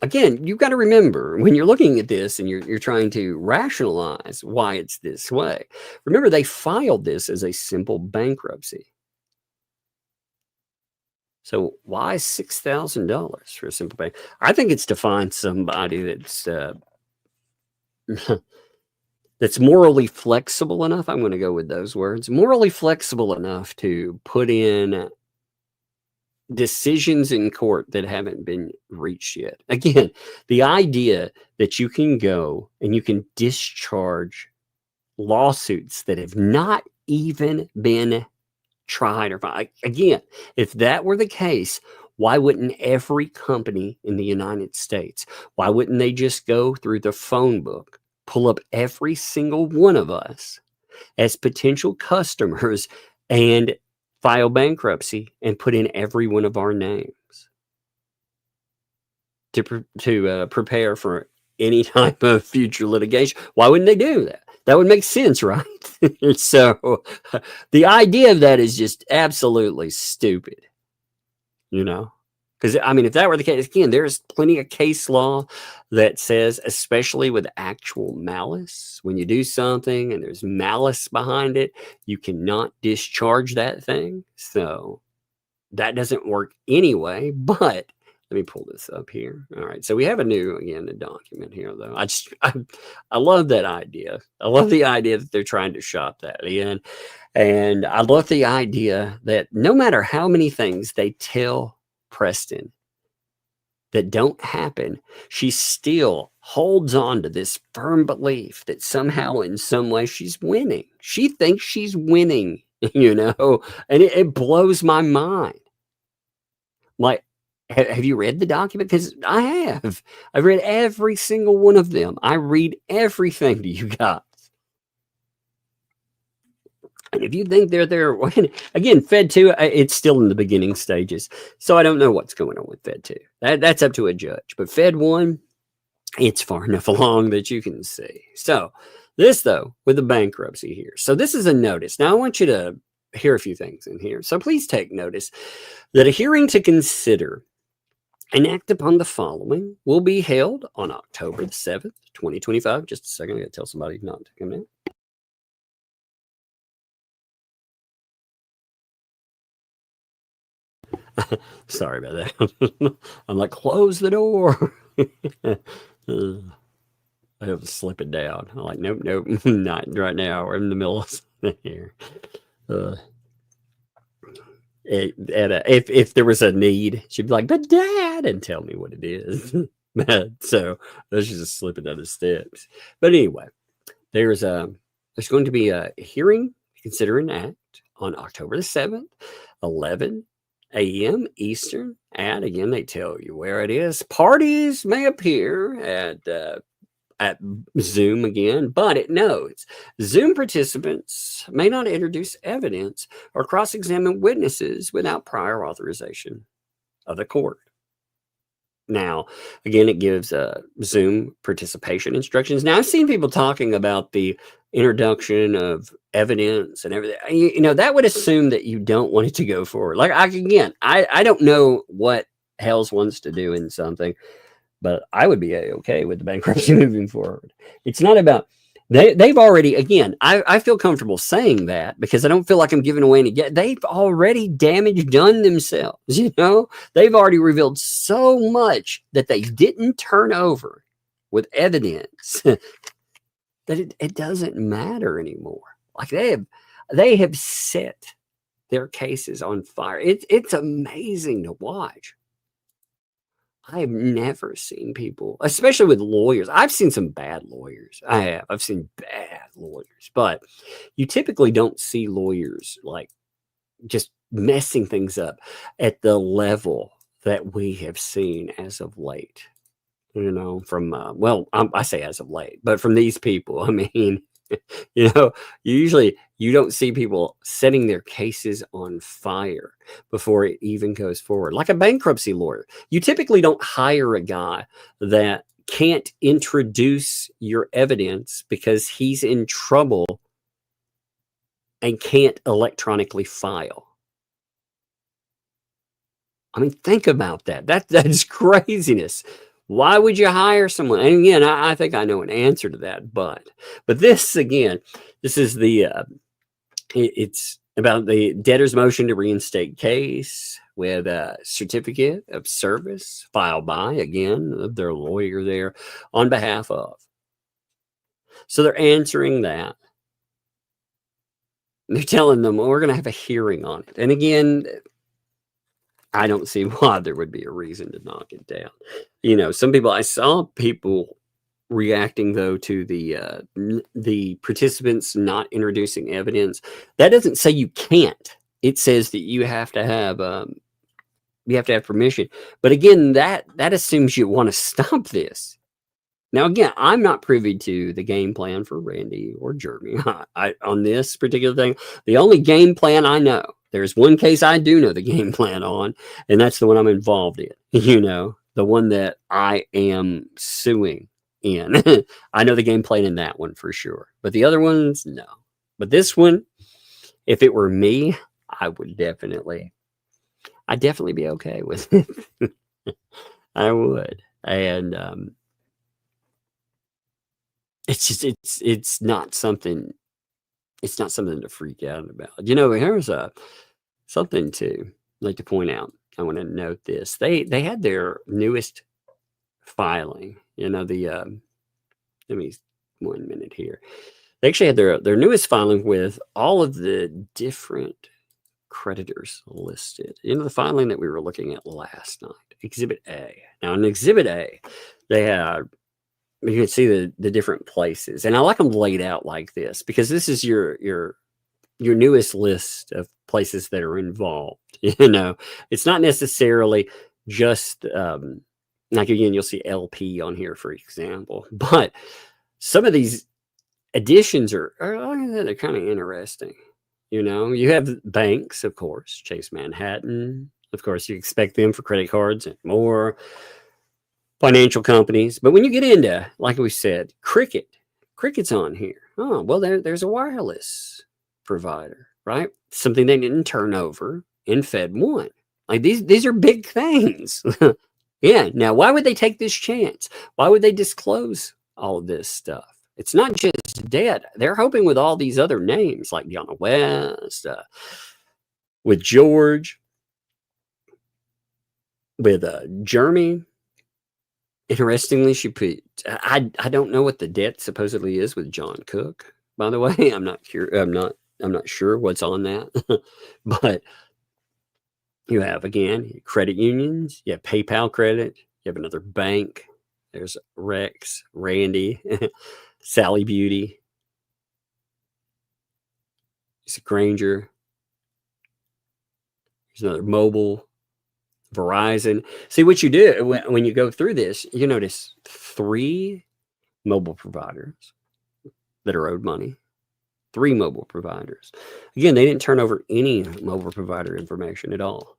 again, you've got to remember when you're looking at this and you're trying to rationalize why it's this way. Remember, they filed this as a simple bankruptcy. So why $6,000 for a simple bank? I think it's to find somebody that's that's morally flexible enough. I'm going to go with those words. Morally flexible enough to put in decisions in court that haven't been reached yet. Again, the idea that you can go and you can discharge lawsuits that have not even been tried or filed. Again, if that were the case, why wouldn't every company in the United States, why wouldn't they just go through the phone book, pull up every single one of us as potential customers and file bankruptcy and put in every one of our names to prepare for any type of future litigation? Why wouldn't they do that? That would make sense, right? So the idea of that is just absolutely stupid, you know? Because, I mean, if that were the case, again, there's plenty of case law that says, especially with actual malice, when you do something and there's malice behind it, you cannot discharge that thing. So that doesn't work anyway. But let me pull this up here. All right. So we have a document here, though. I love that idea. I love the idea that they're trying to shop that in. And I love the idea that no matter how many things they tell Preston that don't happen, she still holds on to this firm belief that somehow in some way she's winning. She thinks she's winning, you know, and it blows my mind. Like, have you read the document? Because I have. I've read every single one of them. I read everything to you guys. And if you think they're there, again, Fed 2, it's still in the beginning stages. So I don't know what's going on with Fed 2. That's up to a judge. But Fed 1, it's far enough along that you can see. So this, though, with the bankruptcy here. So this is a notice. Now, I want you to hear a few things in here. So please take notice that a hearing to consider and act upon the following will be held on October the 7th, 2025. Just a second. I got to tell somebody not to come in. Sorry about that. I'm like, close the door. I have to slip it down. I'm like, nope, not right now. We're in the middle of here. If there was a need, she'd be like, but Dad, and tell me what it is. So let's just slip it down the steps. But anyway, there's going to be a hearing to consider an act on October the 7th, 11 a.m. Eastern, and again, they tell you where it is. Parties may appear at Zoom again, but it notes Zoom participants may not introduce evidence or cross-examine witnesses without prior authorization of the court. Now, again, it gives Zoom participation instructions. Now, I've seen people talking about the introduction of evidence and everything. You know, that would assume that you don't want it to go forward. Like, I don't know what Hales wants to do in something, but I would be okay with the bankruptcy moving forward. It's not about they've already, again, I feel comfortable saying that because I don't feel like I'm giving away any. They've already done themselves. You know, they've already revealed so much that they didn't turn over with evidence that it doesn't matter anymore. Like they have set their cases on fire. It's amazing to watch. I have never seen people, especially with lawyers. I've seen some bad lawyers. I have. I've seen bad lawyers, but you typically don't see lawyers like just messing things up at the level that we have seen as of late. You know, from I say as of late, but from these people, I mean, you know, you don't see people setting their cases on fire before it even goes forward. Like a bankruptcy lawyer, you typically don't hire a guy that can't introduce your evidence because he's in trouble and can't electronically file. I mean, think about that. That's craziness. Why would you hire someone? And again, I think I know an answer to that, but this again, this is the it's about the debtor's motion to reinstate case with a certificate of service filed by, again, their lawyer there on behalf of. So they're answering that. They're telling them, well, we're going to have a hearing on it. And again, I don't see why there would be a reason to knock it down. You know, I saw people reacting though to the participants not introducing evidence. That doesn't say you can't. It says that you have to have permission. But again, that assumes you want to stop this. Now, again, I'm not privy to the game plan for Randy or Jeremy. On this particular thing, the only game plan I know, there's one case I do know the game plan on, and that's the one I'm involved in. You know, the one that I am suing in. I know the game plan in that one for sure. But the other ones, no. But this one, if it were me, I'd definitely be okay with it. I would. And it's not something to freak out about. You know, here's something to like to point out. I want to note this. They had their newest filing. You know, let me 1 minute here. They actually had their newest filing with all of the different creditors listed. You know, the filing that we were looking at last night, Exhibit A. Now, in Exhibit A, they had, you can see the different places, and I like them laid out like this because this is your newest list of places that are involved. You know, it's not necessarily just like, again, you'll see LP on here, for example, but some of these additions are they're kind of interesting. You know, you have banks, of course, Chase Manhattan. Of course, you expect them for credit cards and more. Financial companies. But when you get into, like we said, Cricket's on here. Oh, well, there's a wireless provider, right? Something they didn't turn over in Fed 1. Like these are big things. Yeah. Now, why would they take this chance? Why would they disclose all of this stuff? It's not just debt. They're hoping with all these other names like Deanna West, with George, with Jeremy. Interestingly, she put, I don't know what the debt supposedly is with John Cook, by the way. I'm not sure what's on that. But you have, again, credit unions, you have PayPal credit, you have another bank, there's Rex, Randy, Sally Beauty, there's a Granger, there's another mobile, Verizon. See what you do when you go through this, you notice 3 mobile providers that are owed money. 3 mobile providers. Again, they didn't turn over any mobile provider information at all.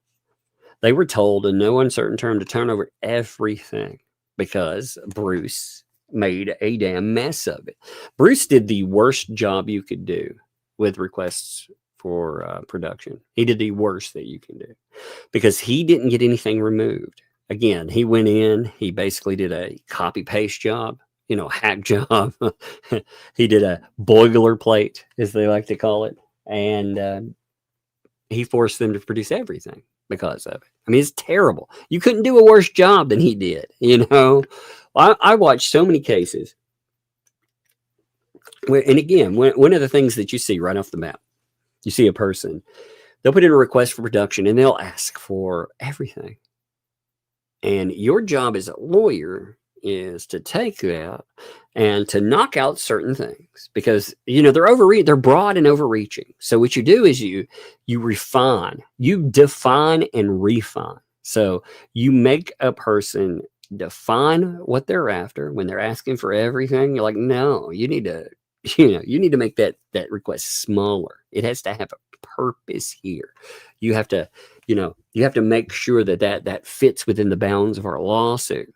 They were told in no uncertain term to turn over everything because Bruce made a damn mess of it. Bruce did the worst job you could do with requests for production. He did the worst that you can do because he didn't get anything removed. Again, he went in, he basically did a copy paste job, hack job. He did a boilerplate, as they like to call it. And he forced them to produce everything because of it. I mean, it's terrible. You couldn't do a worse job than he did, I watched so many cases. And again, one of the things that you see right off the bat, you see a person, they'll put in a request for production and they'll ask for everything. And your job as a lawyer is to take that and to knock out certain things because, they're broad and overreaching. So what you do is you refine, you define and refine. So you make a person define what they're after when they're asking for everything. You're like, no, you need to make that request smaller. It has to have a purpose here. You have to, you have to make sure that fits within the bounds of our lawsuit.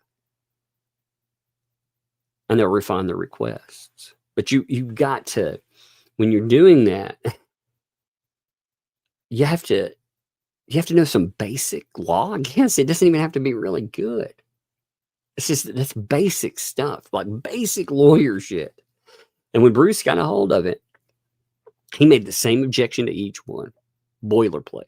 And they'll refine the requests. But you got to, when you're doing that, you have to know some basic law. I guess it doesn't even have to be really good. It's just that's basic stuff, like basic lawyer shit. And when Bruce got a hold of it, he made the same objection to each one. Boilerplate.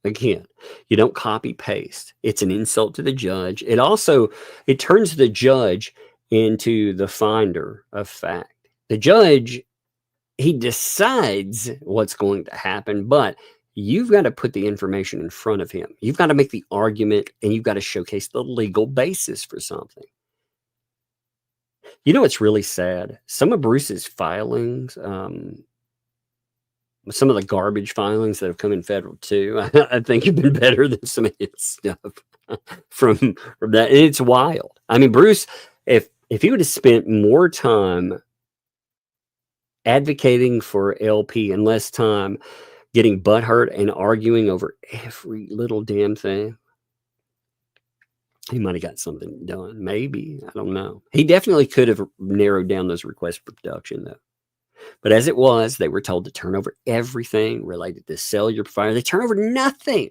Again, you don't copy paste. It's an insult to the judge. It turns the judge into the finder of fact. The judge, he decides what's going to happen, but you've got to put the information in front of him. You've got to make the argument and you've got to showcase the legal basis for something. It's really sad. Some of Bruce's filings, some of the garbage filings that have come in federal too, I think have been better than some of his stuff from that. And it's wild. I mean, Bruce, if he would have spent more time advocating for LP and less time getting butthurt and arguing over every little damn thing, he might have got something done. Maybe. I don't know. He definitely could have narrowed down those requests for production, though. But as it was, they were told to turn over everything related to cellular provider. They turn over nothing.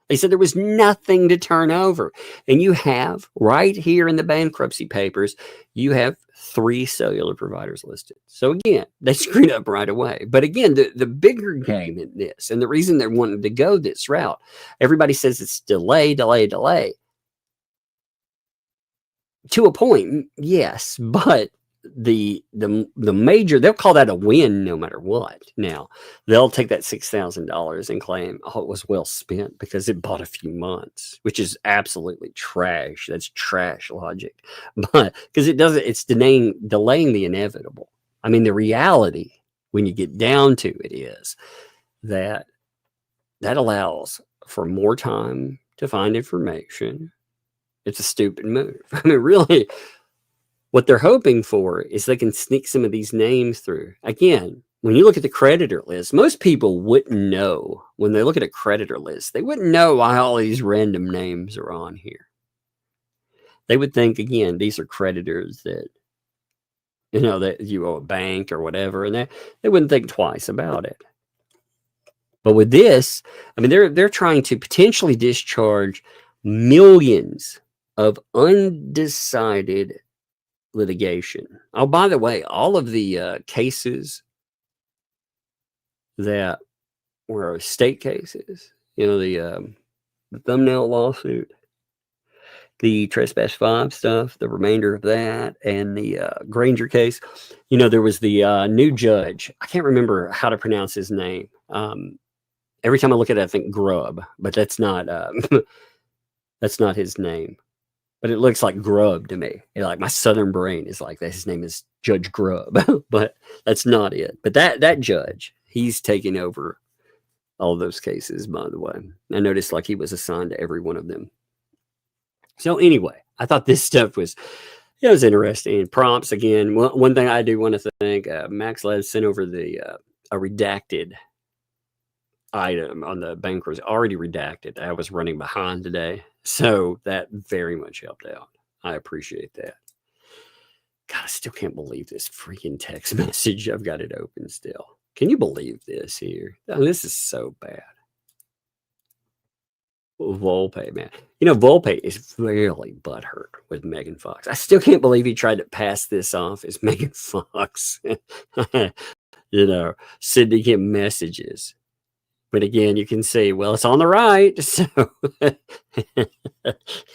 They said there was nothing to turn over. And you have, right here in the bankruptcy papers, you have 3 cellular providers listed. So again, they screwed up right away. But again, the bigger game in this, and the reason they're wanting to go this route, everybody says it's delay. To a point, yes, but the major, they'll call that a win no matter what. Now they'll take that $6,000 and claim, it was well spent because it bought a few months, which is absolutely trash. That's trash logic. But because it's delaying the inevitable. I mean, the reality when you get down to it is that allows for more time to find information. It's a stupid move. I mean, really, what they're hoping for is they can sneak some of these names through. Again, when you look at the creditor list, most people wouldn't know when they look at a creditor list. They wouldn't know why all these random names are on here. They would think, again, these are creditors that, that you owe a bank or whatever, and they wouldn't think twice about it. But with this, I mean, they're trying to potentially discharge millions of undecided litigation. Oh, by the way, all of the cases that were state cases, the thumbnail lawsuit, the trespass 5 stuff, the remainder of that, and the Granger case, there was the new judge. I can't remember how to pronounce his name. Every time I look at it, I think Grubb, but that's not that's not his name. But it looks like Grubb to me. Like my southern brain is like that. His name is Judge Grubb, but that's not it. But that judge, he's taking over all those cases, by the way. I noticed like he was assigned to every one of them. So anyway, I thought this stuff was interesting. Prompts, again, one thing I do want to thank, Max Lev sent over a redacted item on the bankruptcy already redacted. I was running behind today, so that very much helped out. I appreciate that. God, I still can't believe this freaking text message. I've got it open still. Can you believe this here? Oh, this is so bad. Volpe, man. You know, Volpe is really butthurt with Megan Fox. I still can't believe he tried to pass this off as Megan Fox. You know, sending him messages. But again, you can see, well, it's on the right. So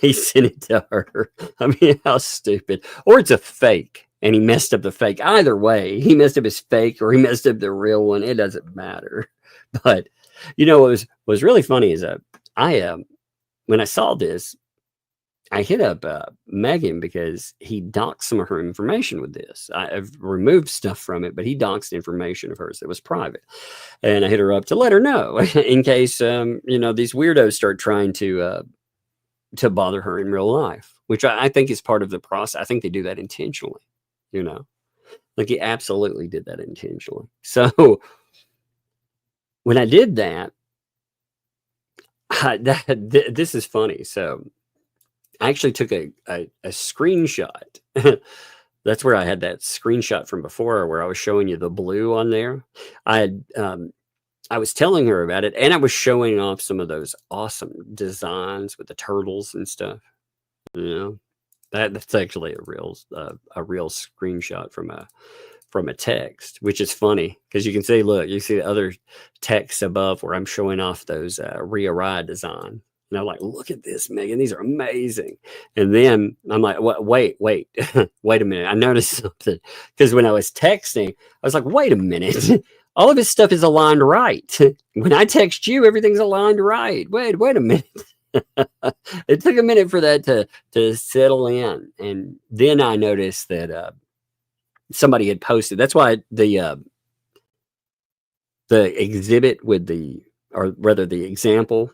he sent it to her. I mean, how stupid. Or it's a fake and he messed up the fake. Either way, he messed up his fake or he messed up the real one. It doesn't matter. But, you know, what was really funny is when I saw this, I hit up Megan because he doxed some of her information with this. I've removed stuff from it, but he doxed information of hers that was private. And I hit her up to let her know in case, you know, these weirdos start trying to bother her in real life, which I think is part of the process. I think they do that intentionally, you know, like he absolutely did that intentionally. So when I did that, this is funny. So I actually took a screenshot. That's where I had that screenshot from before where I was showing you the blue on there. I was telling her about it, and I was showing off some of those awesome designs with the turtles and stuff. You know, that's actually a real screenshot from a text, which is funny because you can see, look, you see the other text above where I'm showing off those Ria Rye design. And I'm like, look at this, Megan. These are amazing. And then I'm like, wait, wait a minute. I noticed something because when I was texting, I was like, wait a minute. All of this stuff is aligned right. When I text you, everything's aligned right. Wait a minute. It took a minute for that to settle in. And then I noticed that somebody had posted. That's why the exhibit with the example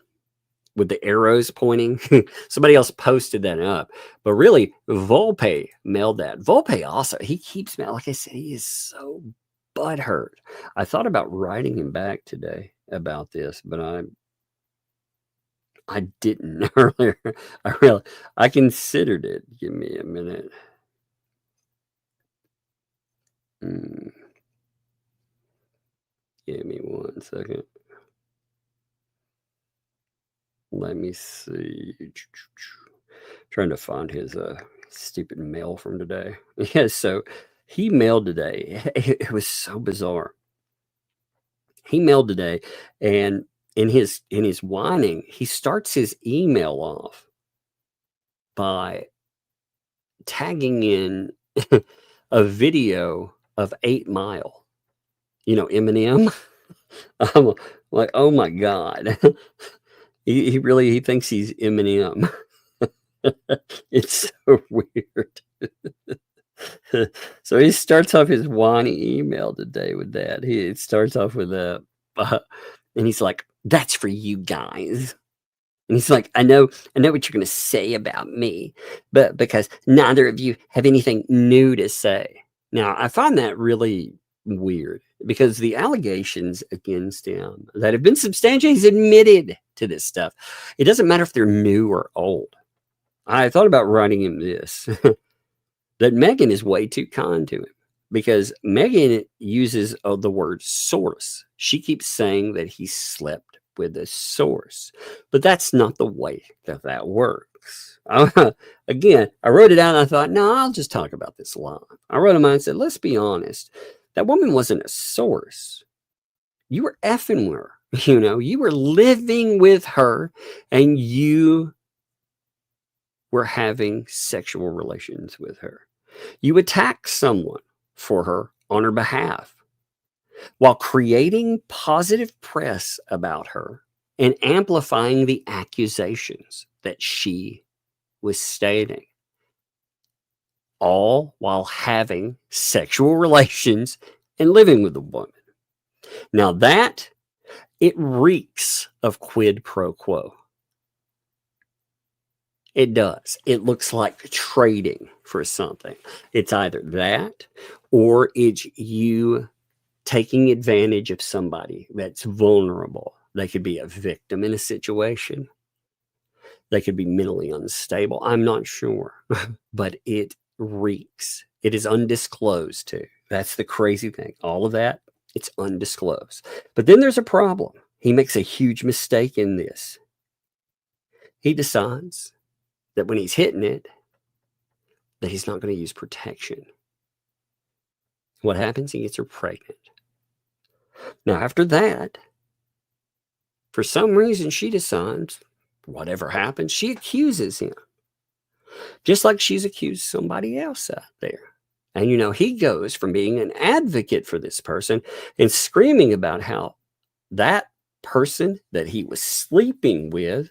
with the arrows pointing, somebody else posted that up. But really, Volpe mailed that. Volpe also, he keeps, like I said, he is so butthurt. I thought about writing him back today about this, but I didn't earlier. I considered it. Give me a minute. Give me 1 second. Let me see. Trying to find his stupid mail from today. Yeah, so he mailed today. It was so bizarre. He mailed today, and in his whining, he starts his email off by tagging in a video of 8 Mile. You know, Eminem. I'm like, oh my God. He thinks he's Eminem. It's so weird. So he starts off his whiny email today with that. It starts off with and he's like, that's for you guys. And he's like, I know what you're going to say about me, but because neither of you have anything new to say. Now, I find that really weird because the allegations against him that have been substantiated, he's admitted to this stuff. It doesn't matter if they're new or old. I thought about writing him this, that Megan is way too kind to him because Megan uses the word source. She keeps saying that he slept with a source, but that's not the way that works. Again, I wrote it out and I thought, no, I'll just talk about this live. I wrote him out and said, let's be honest. That woman wasn't a source. You were effing her. You know, you were living with her and you were having sexual relations with her. You attacked someone for her on her behalf while creating positive press about her and amplifying the accusations that she was stating, all while having sexual relations and living with the woman. Now that, it reeks of quid pro quo. It does. It looks like trading for something. It's either that or it's you taking advantage of somebody that's vulnerable They could be a victim in a situation. They could be mentally unstable. I'm not sure, but it reeks. It is undisclosed too. That's the crazy thing. All of that, it's undisclosed. But then there's a problem. He makes a huge mistake in this. He decides that when he's hitting it, that he's not going to use protection. What happens? He gets her pregnant. Now, after that, for some reason, she decides, whatever happens, she accuses him. Just like she's accused somebody else out there. And, you know, he goes from being an advocate for this person and screaming about how that person that he was sleeping with,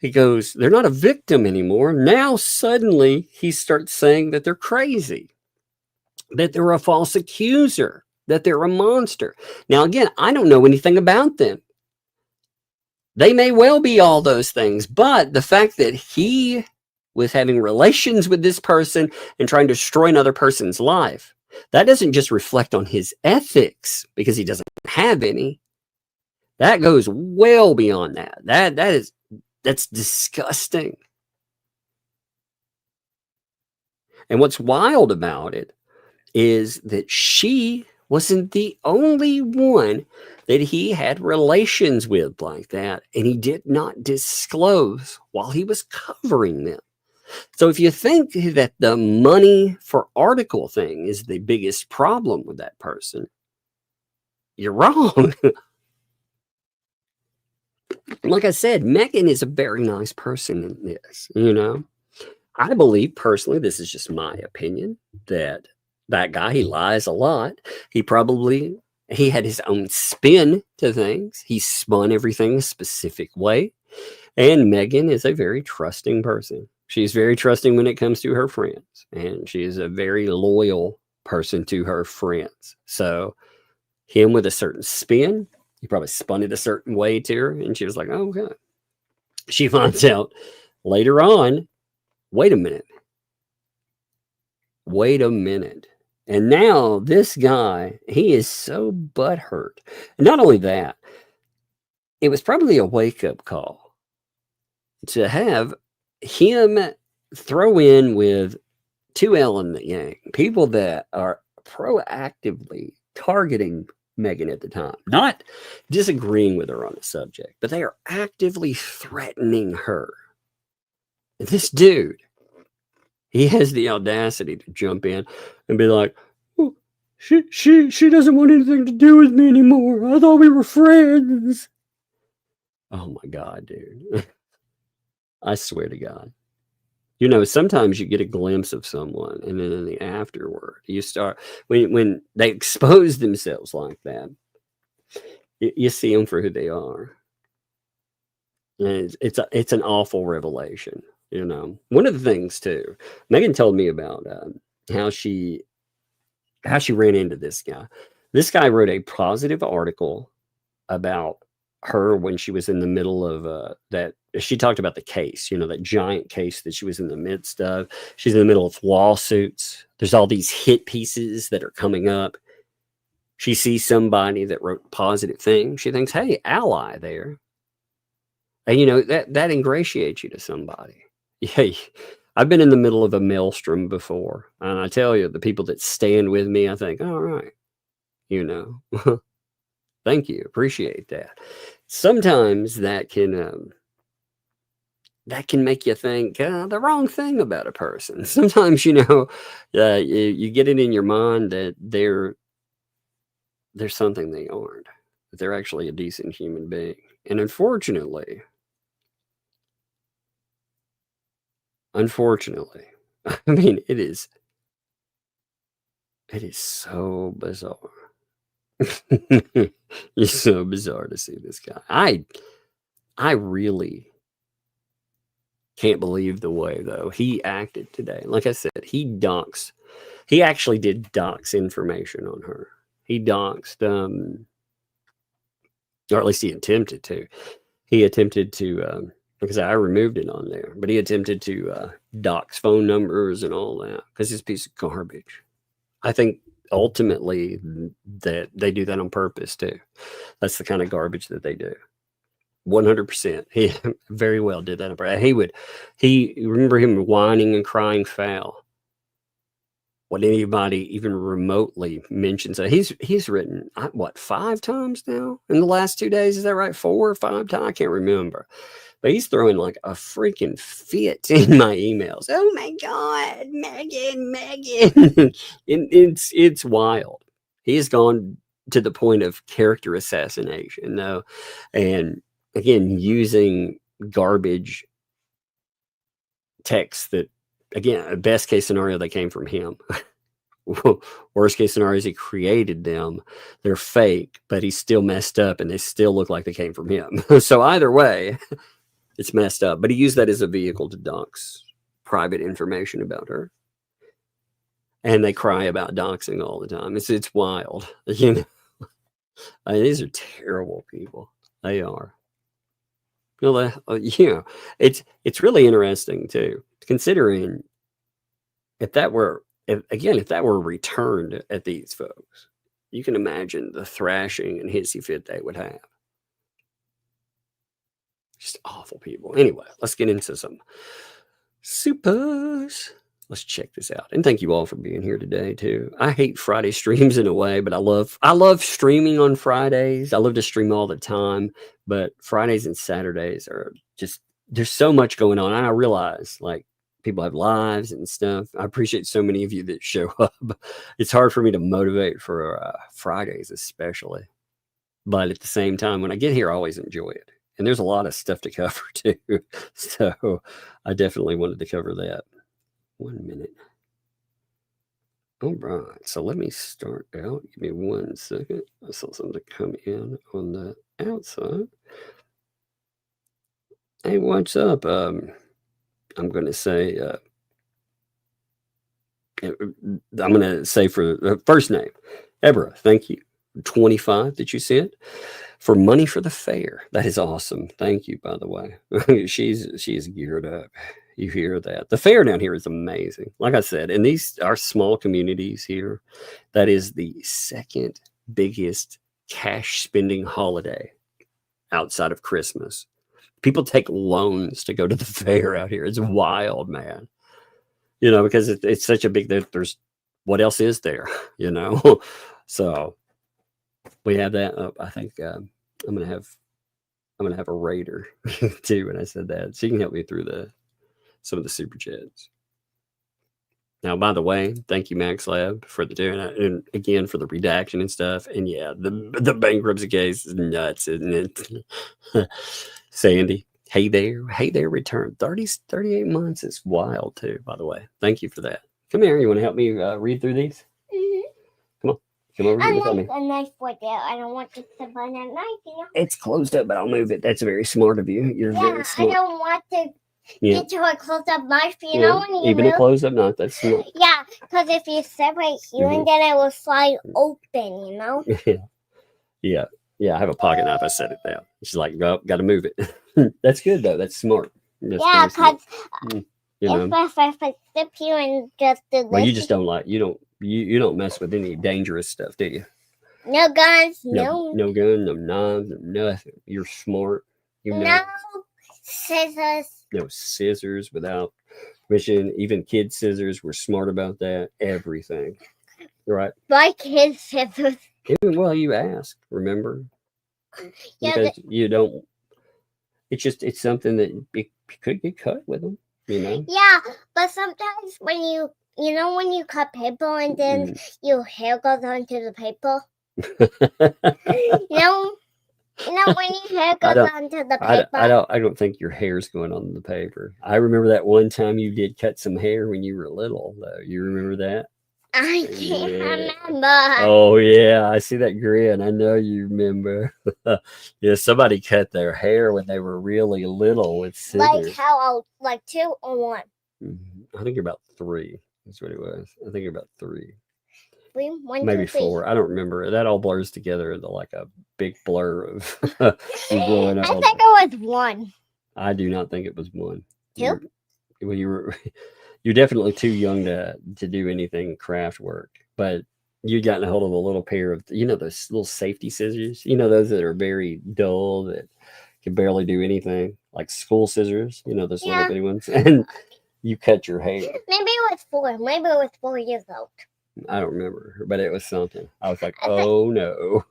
he goes, they're not a victim anymore. Now, suddenly, he starts saying that they're crazy, that they're a false accuser, that they're a monster. Now, again, I don't know anything about them. They may well be all those things, but the fact that he was having relations with this person and trying to destroy another person's life, that doesn't just reflect on his ethics because he doesn't have any. That goes well beyond that. That's disgusting. And what's wild about it is that she wasn't the only one that he had relations with like that, and he did not disclose while he was covering them. So if you think that the money for article thing is the biggest problem with that person, you're wrong. Like I said, Megan is a very nice person in this, you know. I believe personally, this is just my opinion, that guy, he lies a lot. He had his own spin to things. He spun everything a specific way. And Megan is a very trusting person. She's very trusting when it comes to her friends. And she is a very loyal person to her friends. So him with a certain spin, he probably spun it a certain way to her. And she was like, oh, God. She finds out later on, wait a minute. And now this guy, he is so butthurt. And not only that, it was probably a wake-up call to have him throw in with 2L in the Yang, people that are proactively targeting Megan at the time, not disagreeing with her on the subject, but they are actively threatening her. And this dude, he has the audacity to jump in and be like, oh, she doesn't want anything to do with me anymore. I thought we were friends. Oh my God, dude. I swear to God. You know, sometimes you get a glimpse of someone and then in the afterward, you start, when they expose themselves like that, you see them for who they are. And it's an awful revelation. You know, one of the things too, Megan told me about how she ran into this guy. This guy wrote a positive article about her when she was in the middle of that. She talked about the case, you know, that giant case that she was in the midst of. She's in the middle of lawsuits. There's all these hit pieces that are coming up. She sees somebody that wrote positive things. She thinks, hey, ally there. And, you know, that ingratiates you to somebody. Yeah, I've been in the middle of a maelstrom before. And I tell you, the people that stand with me, I think, all right, you know, thank you. Appreciate that. Sometimes that can make you think the wrong thing about a person. Sometimes, you know, you get it in your mind that they're something they aren't, that they're actually a decent human being. And unfortunately, I mean, it is so bizarre. It's so bizarre to see this guy. I really can't believe the way, though, he acted today. Like I said, he actually did dox information on her. He doxed, or at least he attempted to. He attempted to, because I removed it on there, but he attempted to dox phone numbers and all that because it's a piece of garbage. I think ultimately that they do that on purpose too. That's the kind of garbage that they do. 100%. He very well did that. He remember him whining and crying foul when anybody even remotely mentions that. He's written what 5 times now in the last 2 days. Is that right? 4 or 5 times? I can't remember. But he's throwing like a freaking fit in my emails. Oh my God, Megan. It's wild. He has gone to the point of character assassination, though. And again, using garbage texts that, again, best case scenario, they came from him. Worst case scenario is he created them. They're fake, but he's still messed up and they still look like they came from him. So either way, it's messed up. But he used that as a vehicle to dox private information about her. And they cry about doxing all the time. It's wild. You know, I mean, these are terrible people. They are. You know, it's really interesting too, considering if that were returned at these folks, you can imagine the thrashing and hissy fit they would have. Just awful people. Anyway, let's get into some supers. Let's check this out. And thank you all for being here today too. I hate Friday streams in a way, but I love streaming on Fridays. I love to stream all the time, but Fridays and Saturdays are just, there's so much going on. And I realize like people have lives and stuff. I appreciate so many of you that show up. It's hard for me to motivate for Fridays, especially. But at the same time, when I get here, I always enjoy it. And there's a lot of stuff to cover too. So I definitely wanted to cover that. 1 minute. All right. So let me start out. Give me 1 second. I saw something come in on the outside. Hey, what's up? I'm going to say, I'm going to say for the first name, Ebra, thank you. 25 that you sent for money for the fair. That is awesome. Thank you, by the way. She's geared up. You hear that? The fair down here is amazing. Like I said, in our small communities here, that is the second biggest cash spending holiday outside of Christmas. People take loans to go to the fair out here. It's wild, man. You know, because it's such a big, there's what else is there, you know? So we have that up. I think I'm gonna have a raider too when I said that. So you can help me through some of the super chats. Now, by the way, thank you, Max Lab, for the doing it, and again for the redaction and stuff. And yeah, the bankruptcy case is nuts, isn't it? Sandy, hey there, return 38 months is wild too. By the way, thank you for that. Come here, you want to help me read through these? Come on. Come over here with me. A knife right there. I don't want to step on that knife, you know. It's closed up, but I'll move it. That's very smart of you. You're very smart. I don't want to get to a close-up knife, you know. When you even move. A close-up knife, that's smart. Yeah, because if you separate here and then it will slide open, you know. Yeah. I have a pocket knife. I set it down. She's like, "Well, got to move it." That's good though. That's smart. Yeah, because if I step here and just do this. Well, you just don't you don't mess with any dangerous stuff, do you? No guns, no gun, no knives, no nothing. You're smart. No scissors. No scissors without permission. Even kid scissors. We're smart about that. Everything. Right. My kid scissors. Well, you ask. Remember? Yeah. Because you don't. It's something that it could get cut with them. You know. Yeah, but sometimes when you cut paper and then your hair goes onto the paper. you know when your hair goes onto the paper. I don't think your hair's going on the paper. I remember that one time you did cut some hair when you were little, though. You remember that? I can't remember. Oh yeah, I see that grin. I know you remember. Yeah, somebody cut their hair when they were really little with scissors. Like how old? Like 2 or 1? I think you're about 3. That's what it was. I think you're about 3. 3, 1, maybe 2, 3. 4. I don't remember. That all blurs together into like a big blur of blowing up. I think it was 1. I do not think it was 1. 2? You're definitely too young to do anything craft work. But you'd gotten a hold of a little pair of, those little safety scissors, those that are very dull that can barely do anything, like school scissors, those little Yeah. bitty ones, and you cut your hair. Maybe it was 4. Maybe it was 4 years old. I don't remember, but it was something. I was like, I think- oh no.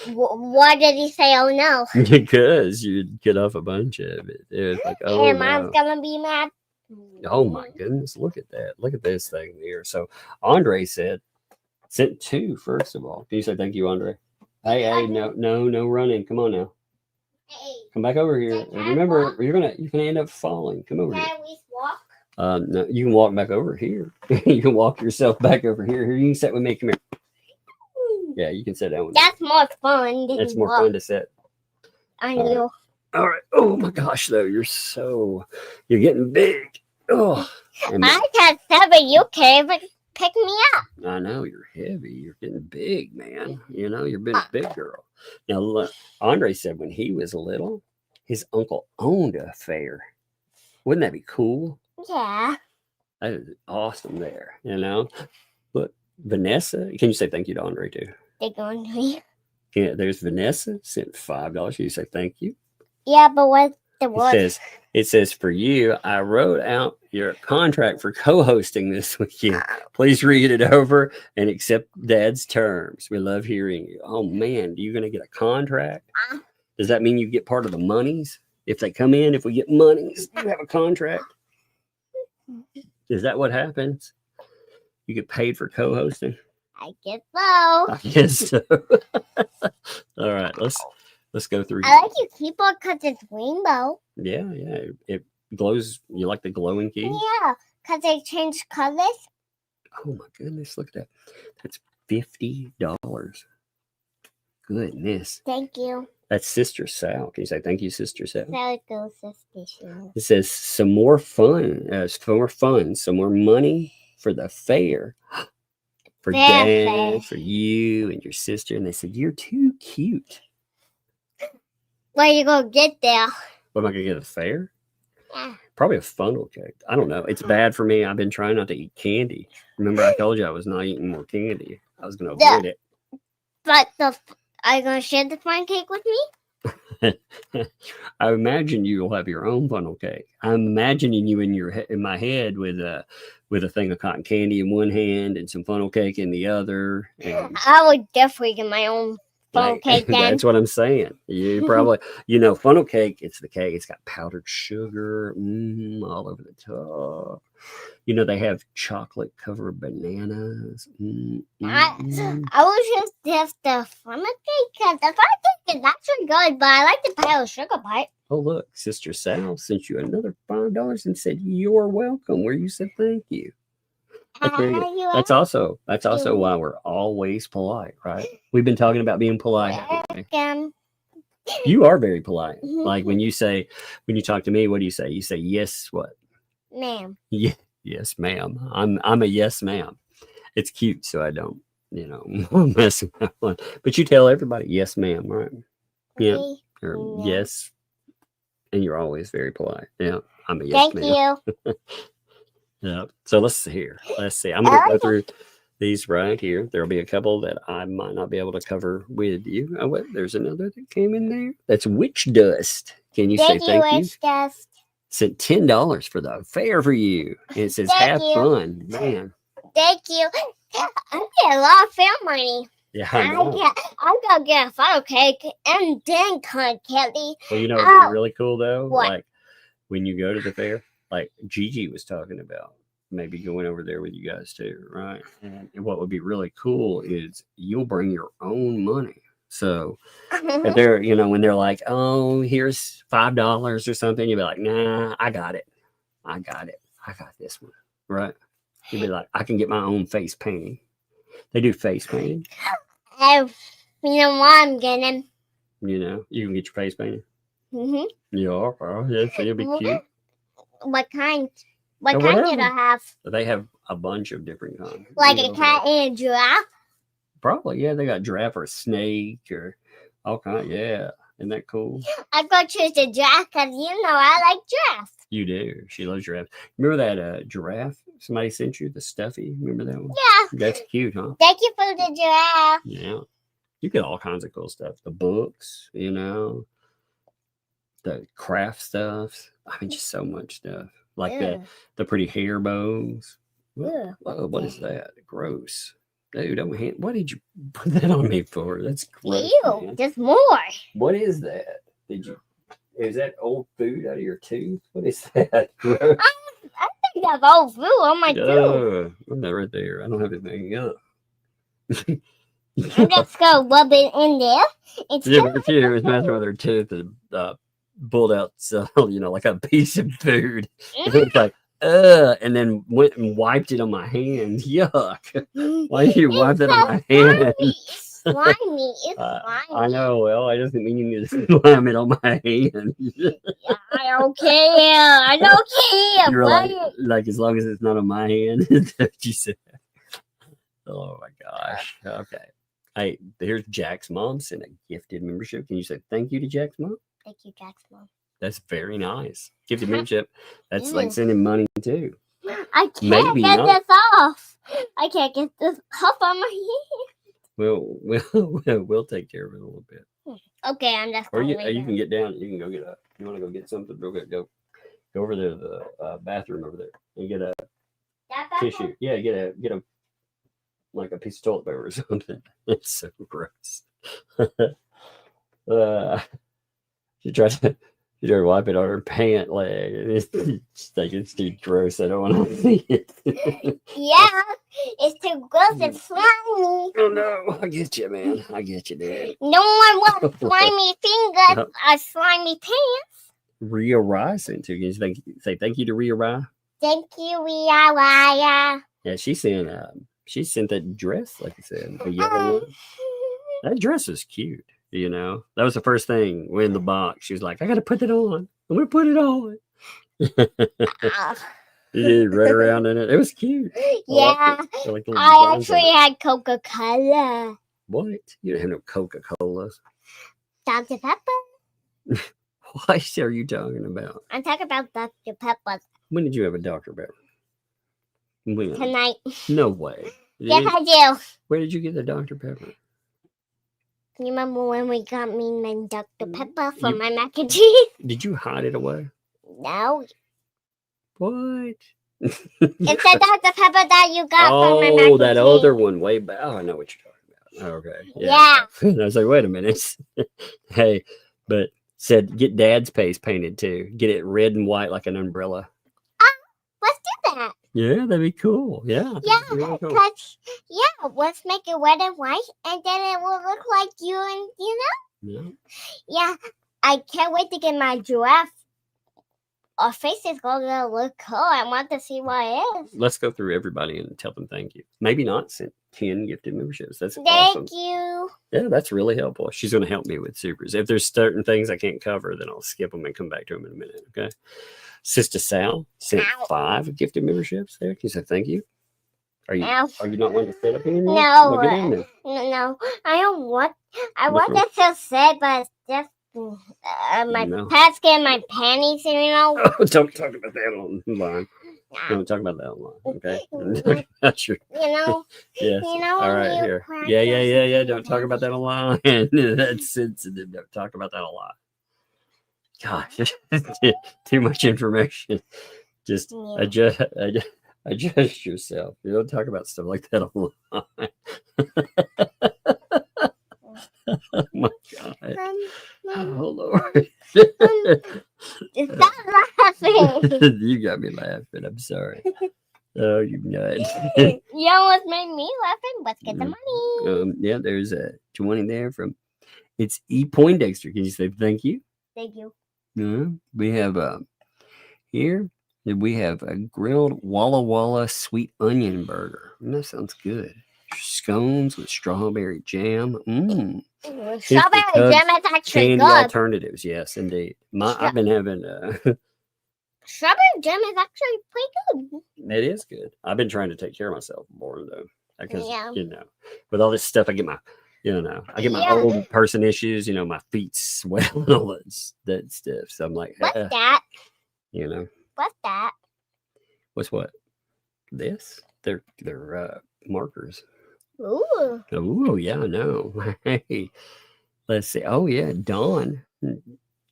Why did he say, oh no? Because you'd get off a bunch of it. It was like, oh And Mom's no. gonna be mad. Oh my goodness, look at that. Look at this thing here. So Andre sent 2, first of all. Can you say thank you, Andre? Hey, no running. Come on now. Hey, Come back over here. And remember, you're gonna end up falling. Come over here. can we walk? No, you can walk back over here. You can walk yourself back over here. Here, you can sit with me. Come here. Yeah, you can sit down with me. That's more fun than It's more walk. fun to sit. I know. All right. Oh my gosh, though, you're getting big. Oh, and I got 7. You can't even pick me up. I know you're heavy. You're getting big, man. You're been a big girl. Now, look, Andre said when he was little, his uncle owned a fair. Wouldn't that be cool? Yeah. That is awesome there. Look, Vanessa, can you say thank you to Andre too? They're going to me. Yeah, there's Vanessa sent $5. You say thank you. Yeah, but what's the word? It says for you, I wrote out your contract for co-hosting this weekend. Please read it over and accept Dad's terms. We love hearing you. Oh man, you gonna get a contract? Does that mean you get part of the monies? If they come in, if we get monies, you have a contract. Is that what happens? You get paid for co-hosting? I guess so. I guess so. All right, let's go through. I like your keyboard because it's rainbow. Yeah, it glows. You like the glowing key? Yeah, because they change colors. Oh my goodness, look at that. That's $50. Goodness. Thank you. That's Sister Sal. Can you say thank you, Sister Sal? Very good, Sister. It says some more fun, some more money for the fair. For Fair. Dad, for you and your sister. And they said, you're too cute. Where you gonna get there? What am I going to get at the fair? Yeah. Probably a funnel cake. I don't know. It's bad for me. I've been trying not to eat candy. Remember, I told you I was not eating more candy. I was going to avoid it. But are you gonna share the fun cake with me? I imagine you'll have your own funnel cake. I'm imagining you in my head with a thing of cotton candy in one hand and some funnel cake in the other. And I would definitely get my own funnel cake then. That's what I'm saying. You probably, funnel cake. It's the cake. It's got powdered sugar all over the top. They have chocolate covered bananas. I was just the funnel cake because the funnel cake is actually good, but I like the powdered sugar part. Oh, look, Sister Sal sent you another $5 and said, you're welcome, where you said thank you. That's very good. That's also why we're always polite, right? We've been talking about being polite. haven't we? You are very polite. Like when you talk to me, what do you say? You say, yes, what? Ma'am. Yeah, yes, ma'am. I'm a yes, ma'am. It's cute, so I don't, mess with that one. But you tell everybody, yes, ma'am, right? Yeah. Or yes. And you're always very polite. Yeah. I'm a yes, ma'am. Thank you. Yeah. So let's see. I'm going to go through these right here. There'll be a couple that I might not be able to cover with you. Oh, wait, there's another that came in there. That's Witch Dust. Can you say thank you? Witch Dust. Sent $10 for the fair for you. And it says, have fun. Man. Thank you. I get a lot of fair money. Yeah, I know. I'm gonna get a funnel cake and then cotton candy. Well, what'd be really cool though? What? Like when you go to the fair, like Gigi was talking about, maybe going over there with you guys too, right? And what would be really cool is you'll bring your own money. So if they're, when they're like, oh, here's $5 or something, you'll be like, nah, I got it. I got this one, right? You'll be like, I can get my own face painting. They do face painting. You know what I'm getting? You can get your face painted. Mm-hmm. Yeah, yes, it'll be cute. What kind? Or What kind did whatever. I have? They have a bunch of different kinds. Like a cat and a giraffe? Probably, yeah. They got giraffe or snake or all kinds. Yeah. Isn't that cool? I'm gonna choose the giraffe because I like giraffes. You do. She loves giraffes. Remember that giraffe somebody sent you, the stuffy? Remember that one? Yeah. That's cute, huh? Thank you for the giraffe. Yeah. You get all kinds of cool stuff. The books, the craft stuff. I mean, just so much stuff. Like the pretty hair bows. Ugh. What is that? Gross. Dude, what did you put that on me for? That's gross. Ew, Man. there's more. What is that? Is that old food out of your tooth? What is that? Gross. I think that's old food on my tooth. I'm not right there. I don't have anything. I'm just gonna rub it in there. Yeah, but she was messing with her tooth and pulled out, like a piece of food. It was like, and then went and wiped it on my hand. Yuck. Why did you wipe that on my hand? Slimy. It's slimy. I know. Well, I just didn't mean you to slime it on my hand. I don't care. I don't care. You're like, as long as it's not on my hand. That's what you said. Oh my gosh. Okay. Hey, here's Jack's mom sent a gifted membership. Can you say thank you to Jack's mom? Thank you, Jack's mom. That's very nice. Gifted membership. That's like sending money too. I can't get this off. I can't get this off on my hand. We'll take care of it a little bit. Okay, I'm just. Or you can get down. You can go get you want to go get something? Real good. Go over there to the bathroom over there and get a tissue. Yeah, get a like a piece of toilet paper or something. It's so gross. She tried to wipe it on her pant leg. It's too gross. I don't want to see it. Yeah, it's too gross and slimy. Oh no, I get you, man. I get you, dude. No one wants slimy fingers or slimy pants. Rhea Rye sent to you. Can you say thank you to Rhea Rye? Thank you, Rhea Rye. Yeah, she sent that dress, like you said, the yellow one. That dress is cute. That was the first thing in the box. She was like, I got to put that on. I'm going to put it on. You did run around in it. It was cute. Yeah. I actually had Coca-Cola. What? You didn't have no Coca-Colas. Dr. Pepper. What are you talking about? I'm talking about Dr. Pepper. When did you have a Dr. Pepper? When? Tonight. No way. Yes, I do. Where did you get the Dr. Pepper? You remember when we got me my Dr. Pepper for my mac and cheese? Did you hide it away? No. What? It's the Dr. Pepper that you got from my mac and cheese. Oh, that other one way back. Oh, I know what you're talking about. Okay. Yeah. I was like, wait a minute. Hey, but said get Dad's face painted too. Get it red and white like an umbrella. Let's do that. Yeah, that'd be cool. Yeah. Yeah, really cool. let's make it red and white, and then it will look like you and Yeah. Yeah, I can't wait to get my giraffe. Our face is going to look cool. I want to see what it is. Let's go through everybody and tell them thank you. Maybe not send 10 gifted memberships. That's awesome. Thank you. Yeah, that's really helpful. She's going to help me with supers. If there's certain things I can't cover, then I'll skip them and come back to them in a minute. Okay. Sister Sal sent 5 gifted memberships there. Can you say thank you? Are you not wanting to sit up anymore? No. Well, get in there. No. I don't want. I want to feel sad, but it's just my pants get my panties. Oh, don't talk about that online. Don't talk about that online. Okay. That's your. Yes. All right. Here. Yeah. Don't talk about that online. That's sensitive. Don't talk about that a lot. Gosh, too much information. Just adjust yourself. You don't talk about stuff like that online. Oh my God. Oh Lord. Stop laughing. You got me laughing. I'm sorry. Oh, you nut. You almost made me laughing. Let's get the money. Yeah, there's a 20 there from it's E. Poindexter. Can you say thank you? Thank you. We have here we have a grilled Walla Walla sweet onion burger. That sounds good. Scones with strawberry jam. Strawberry jam is actually candy good. Alternatives, yes, indeed. I've been having strawberry jam is actually pretty good. It is good. I've been trying to take care of myself more though, because with all this stuff, I get my You know, I get my Yeah. old person issues. You know, my feet swell and all that stuff. So I'm like, What's that? you know, What's that? what's what? This? They're markers. Ooh. Oh yeah, I know. Hey, let's see. Oh yeah, Dawn. Can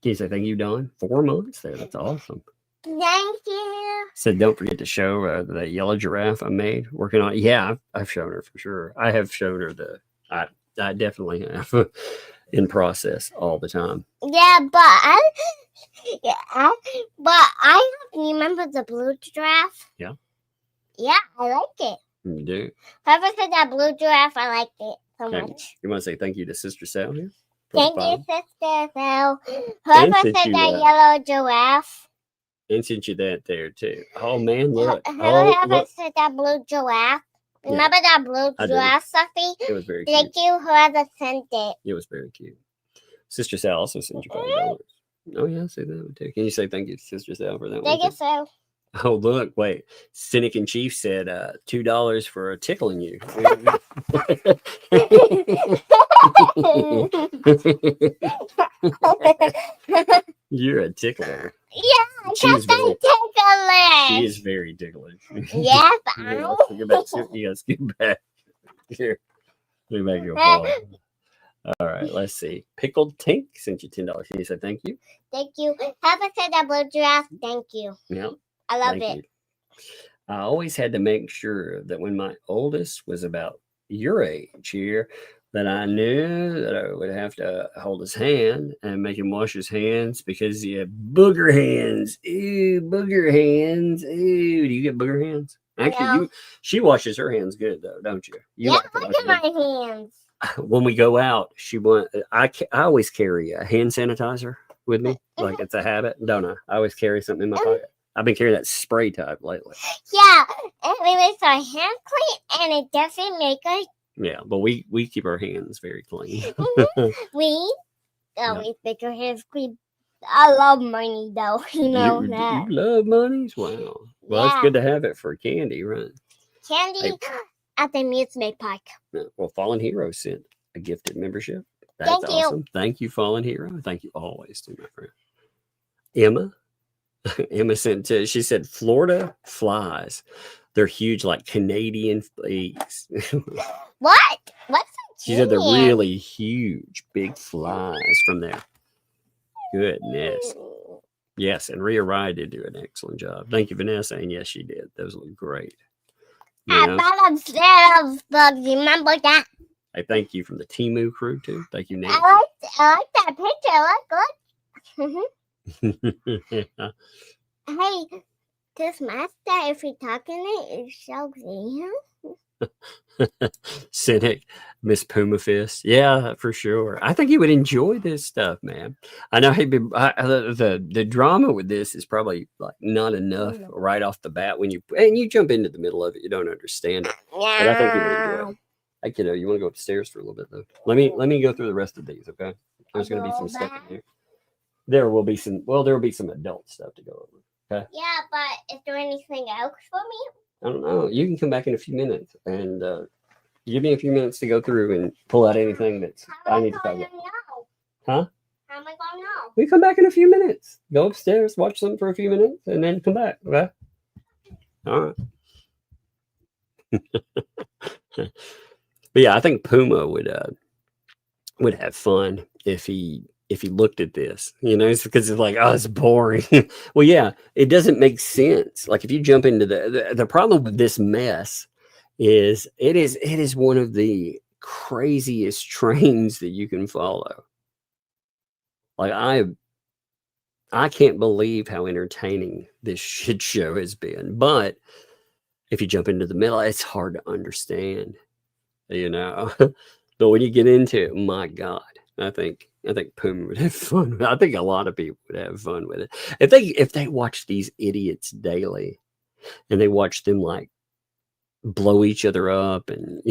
you say thank you, Dawn? 4 months there. That's awesome. Thank you. Said don't forget to show the yellow giraffe I made. Working on it. Yeah, I've shown her for sure. I have shown her I definitely have in process all the time. Yeah, but I remember the blue giraffe. Yeah. Yeah, I like it. You do. Whoever said that blue giraffe, I liked it so Okay. much. You want to say thank you to Sister Sal here? Thank you, Sister Phil. Whoever since said you, that yellow giraffe. And sent you that there too. Oh man, look. Whoever look. said that blue giraffe. Yeah. Remember that blue I do. giraffe, Sophie? It was very cute. Thank you, whoever sent it. It was very cute. Sister Sal also sent you $5. Oh yeah, say that one too. Can you say thank you to Sister Sal for that Thank one? you, Phil. Oh look, wait. Cynic in Chief said $2 for tickling you. You're a tickler. Yeah, She is very, she ticklish. is very ticklish. Yes, Yeah, you gotta scoot back. Here. Scoot back your ball. All right, let's see. Pickled Tink sent you $10. Can you say thank you? Thank you. Whoever said that blue giraffe, thank you. Yeah. I love Thank it. you. I always had to make sure that when my oldest was about your age here, that I knew that I would have to hold his hand and make him wash his hands because he had booger hands. Ooh, booger hands. Ooh, do you get booger hands? Actually, No. she washes her hands good though, don't you? You Yeah, like to look wash at your my hands. when we go out, I always carry a hand sanitizer with me. Like it's a habit, don't I? I always carry something in my pocket. I've been carrying that spray type lately. Yeah, and it makes our hands clean, and it doesn't make us. Yeah, but we keep our hands very clean. We Yeah. always make our hands clean. I love money, though. You know you that. love monies? Wow. Well, it's Yeah. good to have it for candy, right? Candy at the amusement park. Yeah. Well, Fallen Hero sent a gifted membership. That's Thank you. awesome. Thank you, Fallen Hero. Thank you always to my friend. Emma. Emma sent she said Florida flies. They're huge like Canadian fleas. What? What's a She said they're genius? really huge, big flies from there. Goodness. Yes, and Rhea Rye did do an excellent job. Thank you, Vanessa. And yes, she did. Those look great. You I know? bought a set of bugs. Remember that? I thank you from the Timu crew too. Thank you, Nancy. I like that picture. Look. Hey, this master, if we talking it, is so green. Cynic, Miss Puma Fist. Yeah, for sure. I think he would enjoy this stuff, man. I know he'd be the drama with this is probably like not enough right off the bat when you jump into the middle of it, you don't understand it. But I think he would enjoy it. Hey kiddo, you want to go upstairs for a little bit though? Let me go through the rest of these, okay? There's gonna be some stuff in here. There will be some adult stuff to go over. Okay. Yeah, but is there anything else for me? I don't know. You can come back in a few minutes and give me a few minutes to go through and pull out anything that's I need to talk about. Huh? How am I gonna know? We come back in a few minutes. Go upstairs, watch something for a few minutes, and then come back. Okay. All right. But yeah, I think Puma would have fun if he looked at this, it's because it's like, oh, it's boring. Well, yeah, it doesn't make sense. Like if you jump into the problem with this mess is it is one of the craziest trains that you can follow. Like I can't believe how entertaining this shit show has been. But if you jump into the middle, it's hard to understand, But when you get into it, my God, I think Puma would have fun. I think a lot of people would have fun with it. If they watch these idiots daily and they watch them like blow each other up and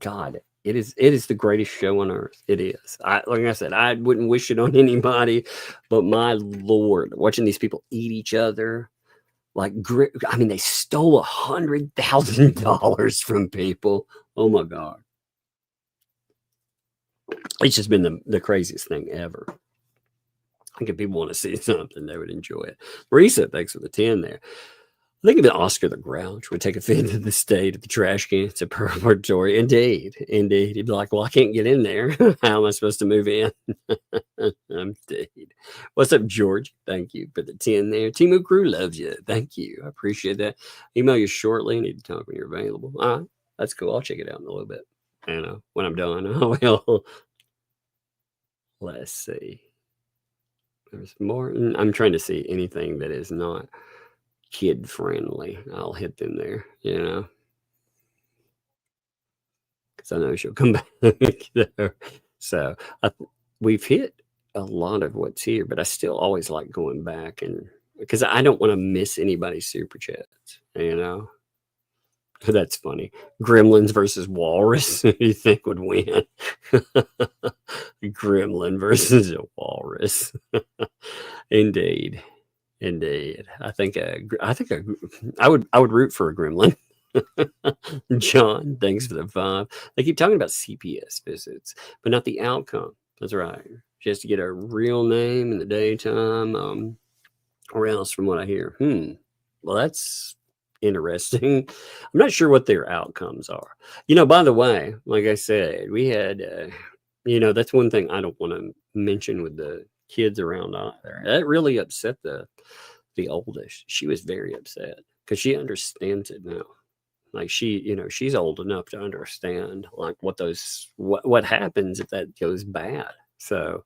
God, it is the greatest show on earth. It is. Like I said, I wouldn't wish it on anybody, but my Lord, watching these people eat each other. They stole $100,000 from people. Oh my God. It's just been the craziest thing ever. I think if people want to see something, they would enjoy it. Marisa, thanks for the 10 there. I think even Oscar the Grouch would take offense to the state of the trash can. It's a purgatory. Indeed. Indeed. He'd be like, well, I can't get in there. How am I supposed to move in? Indeed. What's up, George? Thank you for the 10 there. Timu Crew loves you. Thank you. I appreciate that. Email you shortly. I need to talk when you're available. All right. That's cool. I'll check it out in a little bit. When I'm done, I will. Let's see. There's more. I'm trying to see anything that is not kid friendly. I'll hit them there, because I know she'll come back there. So we've hit a lot of what's here, but I still always like going back, and because I don't want to miss anybody's super chats. That's funny. Gremlins versus Walrus. Who do you think would win? Gremlin versus a Walrus. Indeed. Indeed. I would root for a gremlin. John, thanks for the 5. They keep talking about CPS visits, but not the outcome. That's right. Just to get a real name in the daytime, or else from what I hear. Well, that's interesting. I'm not sure what their outcomes are. By the way, like I said, we had, that's one thing I don't want to mention with the kids around either. That really upset the oldest. She was very upset because she understands it now. Like she's old enough to understand like what happens if that goes bad. So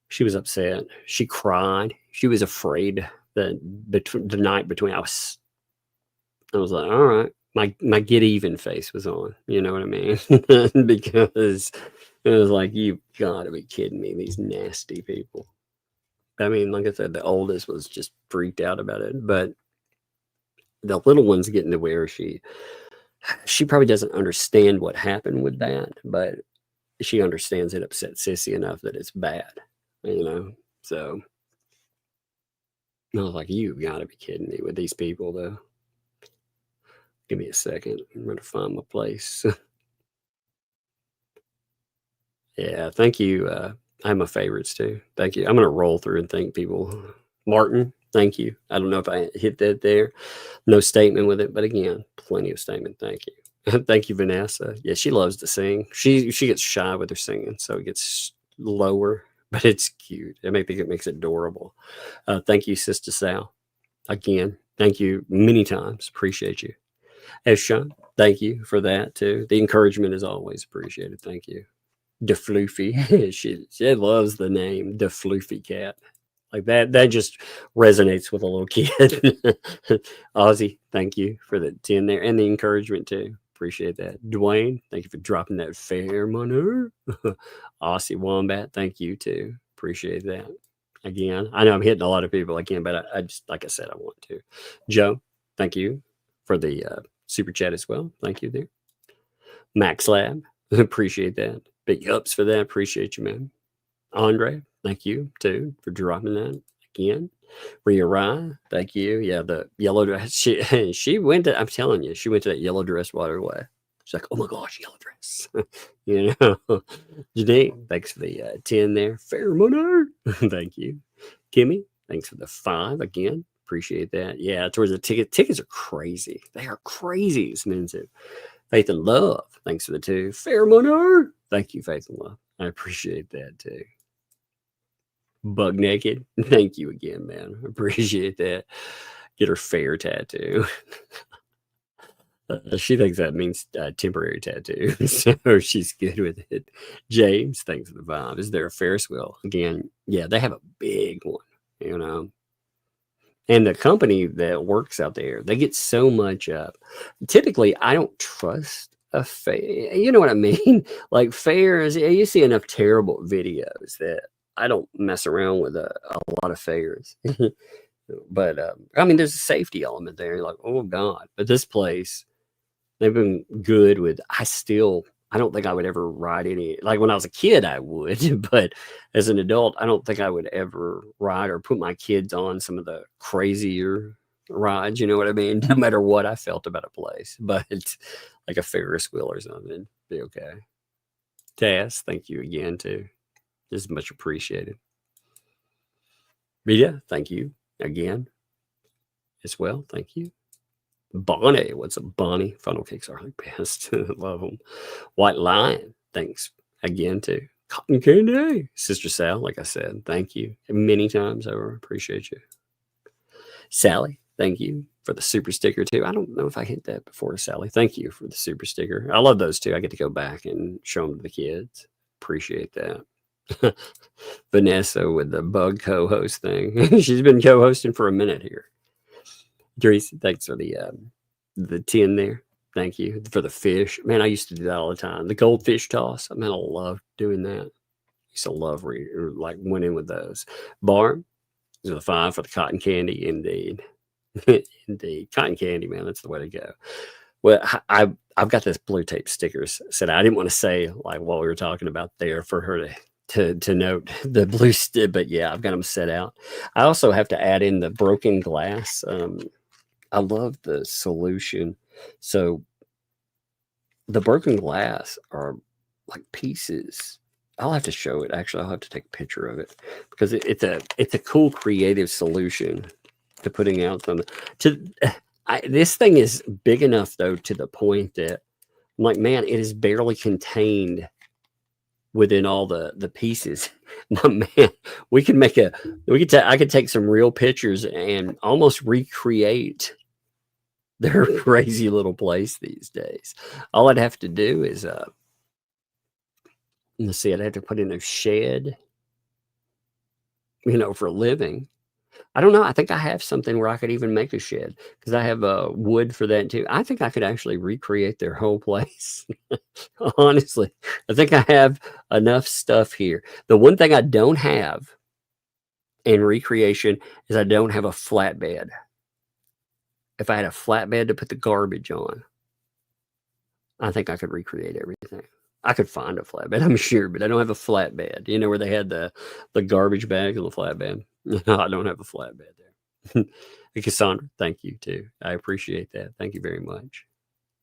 she was upset. She cried. She was afraid that the night between I was like, all right, my get even face was on. You know what I mean? Because it was like, you gotta be kidding me, these nasty people. I mean, like I said, the oldest was just freaked out about it, but the little one's getting to where she probably doesn't understand what happened with that, but she understands it upset Sissy enough that it's bad, So I was like, you gotta be kidding me with these people, though. Give me a second. I'm going to find my place. Yeah, thank you. I have my favorites too. Thank you. I'm going to roll through and thank people. Martin, thank you. I don't know if I hit that there. No statement with it, but again, plenty of statement. Thank you. Thank you, Vanessa. Yeah, she loves to sing. She gets shy with her singing, so it gets lower, but it's cute. I think it makes it adorable. Thank you, Sister Sal. Again, thank you many times. Appreciate you. Hey, Sean, thank you for that too. The encouragement is always appreciated. Thank you. DeFloofy. she loves the name DeFloofy Cat. Like that just resonates with a little kid. Ozzy, thank you for the 10 there and the encouragement too. Appreciate that. Dwayne, thank you for dropping that fair money. Aussie Wombat, thank you too. Appreciate that. Again, I know I'm hitting a lot of people again, but I just, like I said, I want to. Joe, thank you for the super chat as well. Thank you there. Max Lab, appreciate that. Big ups for that. Appreciate you, man. Andre, thank you too for dropping that again. Rhea Rye, thank you. Yeah, the yellow dress. She went to, I'm telling you, she went to that yellow dress waterway. She's like, oh my gosh, yellow dress. Janine, thanks for the 10 there. Fair money. Thank you. Kimmy, thanks for the 5 again. Appreciate that. Yeah, towards the tickets are crazy. They are crazy expensive. Faith and Love, thanks for the 2. Fair money. Thank you, Faith and Love. I appreciate that too. Bug Naked, thank you again, man. Appreciate that. Get her fair tattoo. She thinks that means temporary tattoo, so she's good with it. James, thanks for the 5. Is there a Ferris wheel? Again, yeah, they have a big one, And the company that works out there, they get so much up. Typically, I don't trust a fair. You know what I mean? Like fairs, you see enough terrible videos that I don't mess around with a lot of fairs. But I mean, there's a safety element there. You're like, oh God. But this place, they've been good with. I don't think I would ever ride any. Like when I was a kid, I would, but as an adult, I don't think I would ever ride or put my kids on some of the crazier rides. You know what I mean? No matter what I felt about a place, but like a Ferris wheel or something, be okay. Taz, thank you again, too. This is much appreciated. Rita, thank you again as well. Thank you. Bonnie, what's up, Bonnie? Funnel cakes are the best. Love them. White Lion, thanks again, too. Cotton Candy, Sister Sal, like I said, thank you many times over. Appreciate you. Sally, thank you for the super sticker, too. I don't know if I hit that before, Sally. Thank you for the super sticker. I love those, too. I get to go back and show them to the kids. Appreciate that. Vanessa with the bug co-host thing. She's been co-hosting for a minute here. Teresa, thanks for the 10 there. Thank you for the fish. Man, I used to do that all the time. The goldfish toss. I mean, I love doing that. Used to love winning with those. Barb, the 5 for the cotton candy. Indeed. Indeed. Cotton candy, man. That's the way to go. Well, I've got this blue tape stickers set. I didn't want to say like what we were talking about there for her to note the blue stick, but yeah, I've got them set out. I also have to add in the broken glass. I love the solution. So the broken glass are like pieces. I'll have to show it. Actually, I'll have to take a picture of it because it's a cool creative solution to putting out them. This thing is big enough though to the point that I'm like, man, it is barely contained within all the pieces. But man, I could take some real pictures and almost recreate their crazy little place these days. All I'd have to do is let's see, I'd have to put in a shed, for a living. I don't know. I think I have something where I could even make a shed because I have wood for that too. I think I could actually recreate their whole place. Honestly, I think I have enough stuff here. The one thing I don't have in recreation is I don't have a flatbed. If I had a flatbed to put the garbage on, I think I could recreate everything. I could find a flatbed, I'm sure, but I don't have a flatbed. Where they had the garbage bag on the flatbed? No, I don't have a flatbed there. Cassandra, thank you too. I appreciate that. Thank you very much.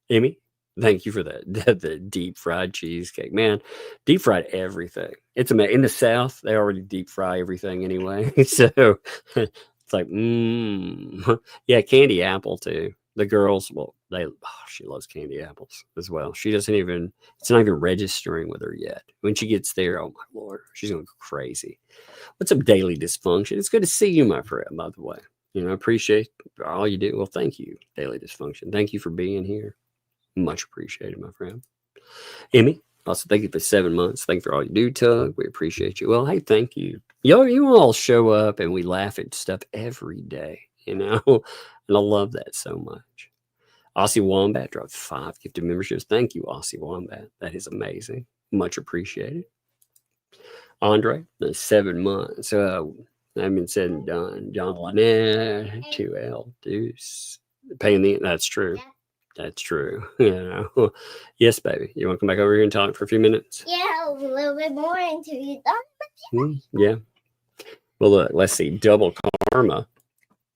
Emmy, thank you for the deep fried cheesecake. Man, deep fried everything. It's amazing. In the South, they already deep fry everything anyway. So it's like, yeah, candy apple too. The girls, well, she loves candy apples as well. It's not even registering with her yet. When she gets there, oh my Lord, she's going to go crazy. What's up, Daily Dysfunction? It's good to see you, my friend, by the way. I appreciate all you do. Well, thank you, Daily Dysfunction. Thank you for being here. Much appreciated, my friend. Emmy, also thank you for 7 months. Thank you for all you do, Tug. We appreciate you. Well, hey, thank you. You all show up and we laugh at stuff every day, and I love that so much. Aussie Wombat dropped 5 gifted memberships. Thank you, Aussie Wombat. That is amazing. Much appreciated. Andre, the 7 months. I've been said and done. John Lynette, 2L, Deuce. That's true. That's true. Yes, baby. You want to come back over here and talk for a few minutes? Yeah, a little bit more until you're done. Yeah. Well, look, let's see. Double Karma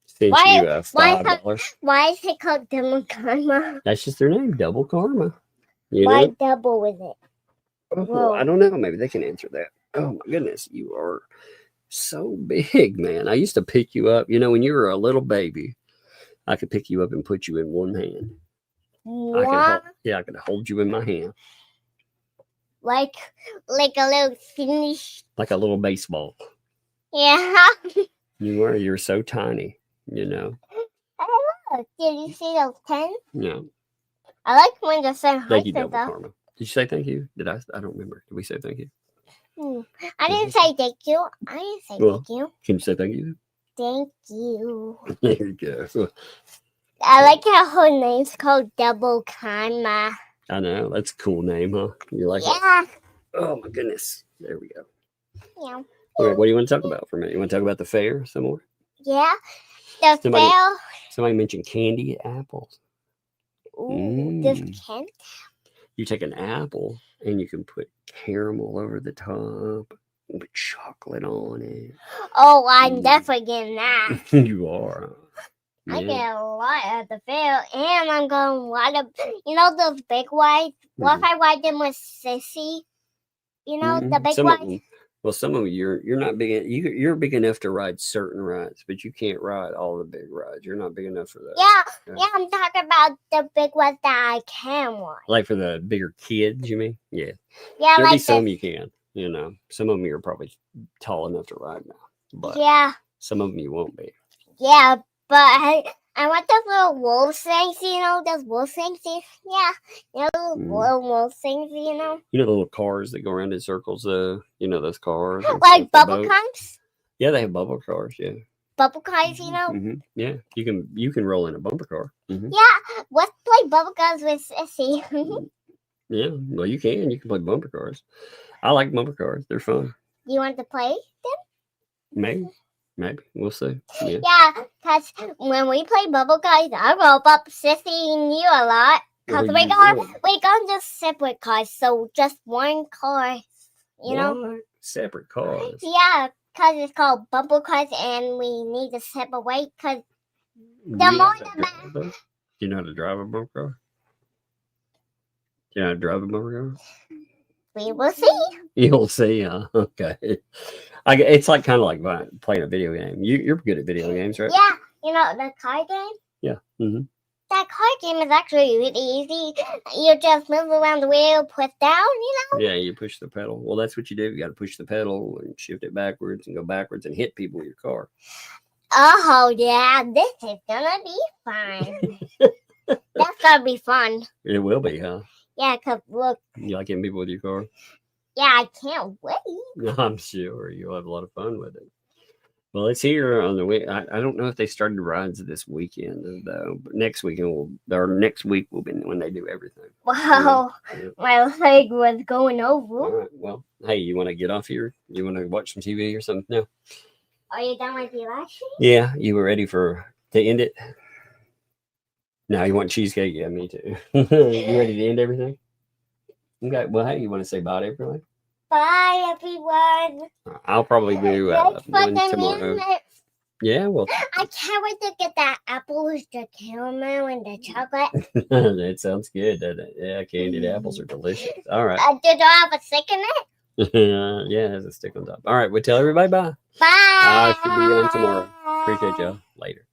sent you $5. Why is it called Double Karma? That's just their name, Double Karma. Why double with it? Oh, I don't know. Maybe they can answer that. Oh my goodness, you are so big, man. I used to pick you up. When you were a little baby, I could pick you up and put you in one hand. What? I could hold you in my hand. Like a little finish. Like a little baseball. Yeah. You were so tiny, I don't know. Did you see those 10? Yeah. I like when the sun Thank you, hides Double Karma. Did you say thank you? Did I? I don't remember. Did we say thank you? I didn't say thank you. Thank you. Can you say thank you? Thank you. There you go. I like how her name's called Double Karma. I know. That's a cool name, huh? You like it? Yeah. Oh, my goodness. There we go. Yeah. All right, what do you want to talk about for a minute? You want to talk about the fair some more? Yeah. The fair. Somebody mentioned candy apples. Ooh, this can't. You take an apple and you can put caramel over the top and put chocolate on it. Oh, I'm definitely getting that. You are. I get a lot at the fair, and I'm going to ride those big rides. What if I ride them with Sissy? You know, the big Some of ones. them. Well, some of them you're not big. You're big enough to ride certain rides, but you can't ride all the big rides. You're not big enough for that. Yeah, I'm talking about the big ones that I can ride. Like for the bigger kids, you mean? Yeah. Yeah, There'll be like some the, you can. You know, some of them you're probably tall enough to ride now, but yeah, some of them you won't be. yeah, but I want those little wolf things, you know, those wolf things. Yeah, you know, little wolf things, you know. You know the little cars that go around in circles. You know those cars. and Like stuff, the bubble boats. cars. Yeah, they have bubble cars. Yeah. Bubble cars, you know. Yeah, you can roll in a bumper car. Yeah, let's play bubble cars with Sissy. Yeah, well, you can play bumper cars. I like bumper cars. They're fun. You want to play? Maybe we'll see. Yeah. Yeah, because when we play bubble cars, I rope up Sissy and you a lot. Because Well, we you got will. just separate cars, so just one car, you know. What? Separate cars. Yeah, because it's called bubble cars, and we need to separate because Do the you know more how to the drive better. those? Do you know how to drive a bumper car? Do you know how to drive a bumper car? We will see. You'll see, huh? Okay. It's like kind of like playing a video game. You're good at video games, right? Yeah, you know, the car game? Yeah. That car game is actually really easy. You just move around the wheel, push down, you know? Yeah, you push the pedal. Well, that's what you do. You got to push the pedal and shift it backwards and go backwards and hit people with your car. Oh, yeah, this is gonna be fun. That's gonna be fun. It will be, huh? Yeah, because look, You like hitting people with your car? yeah, I can't wait. I'm sure you'll have a lot of fun with it. Well, it's here on the way. I don't know if they started rides this weekend though, but next week will be when they do everything. Wow, Yeah. my leg was going over. All right. Well, hey, you want to get off here? You want to watch some TV or something? No. Are you done with your lecture? Yeah, you were ready to end it. No, you want cheesecake? Yeah, me too. You ready to end everything? Okay. Well, hey, you want to say bye to everyone? Bye, everyone. I'll probably do Thanks for one the tomorrow. minute. Yeah, well, I can't wait to get that apples, the caramel, and the chocolate. that sounds good, doesn't it? Yeah, candied apples are delicious. All right. Did I have a stick in it? Yeah, it has a stick on top. All right, we'll tell everybody bye. Bye. I should be on tomorrow. Appreciate y'all. Later.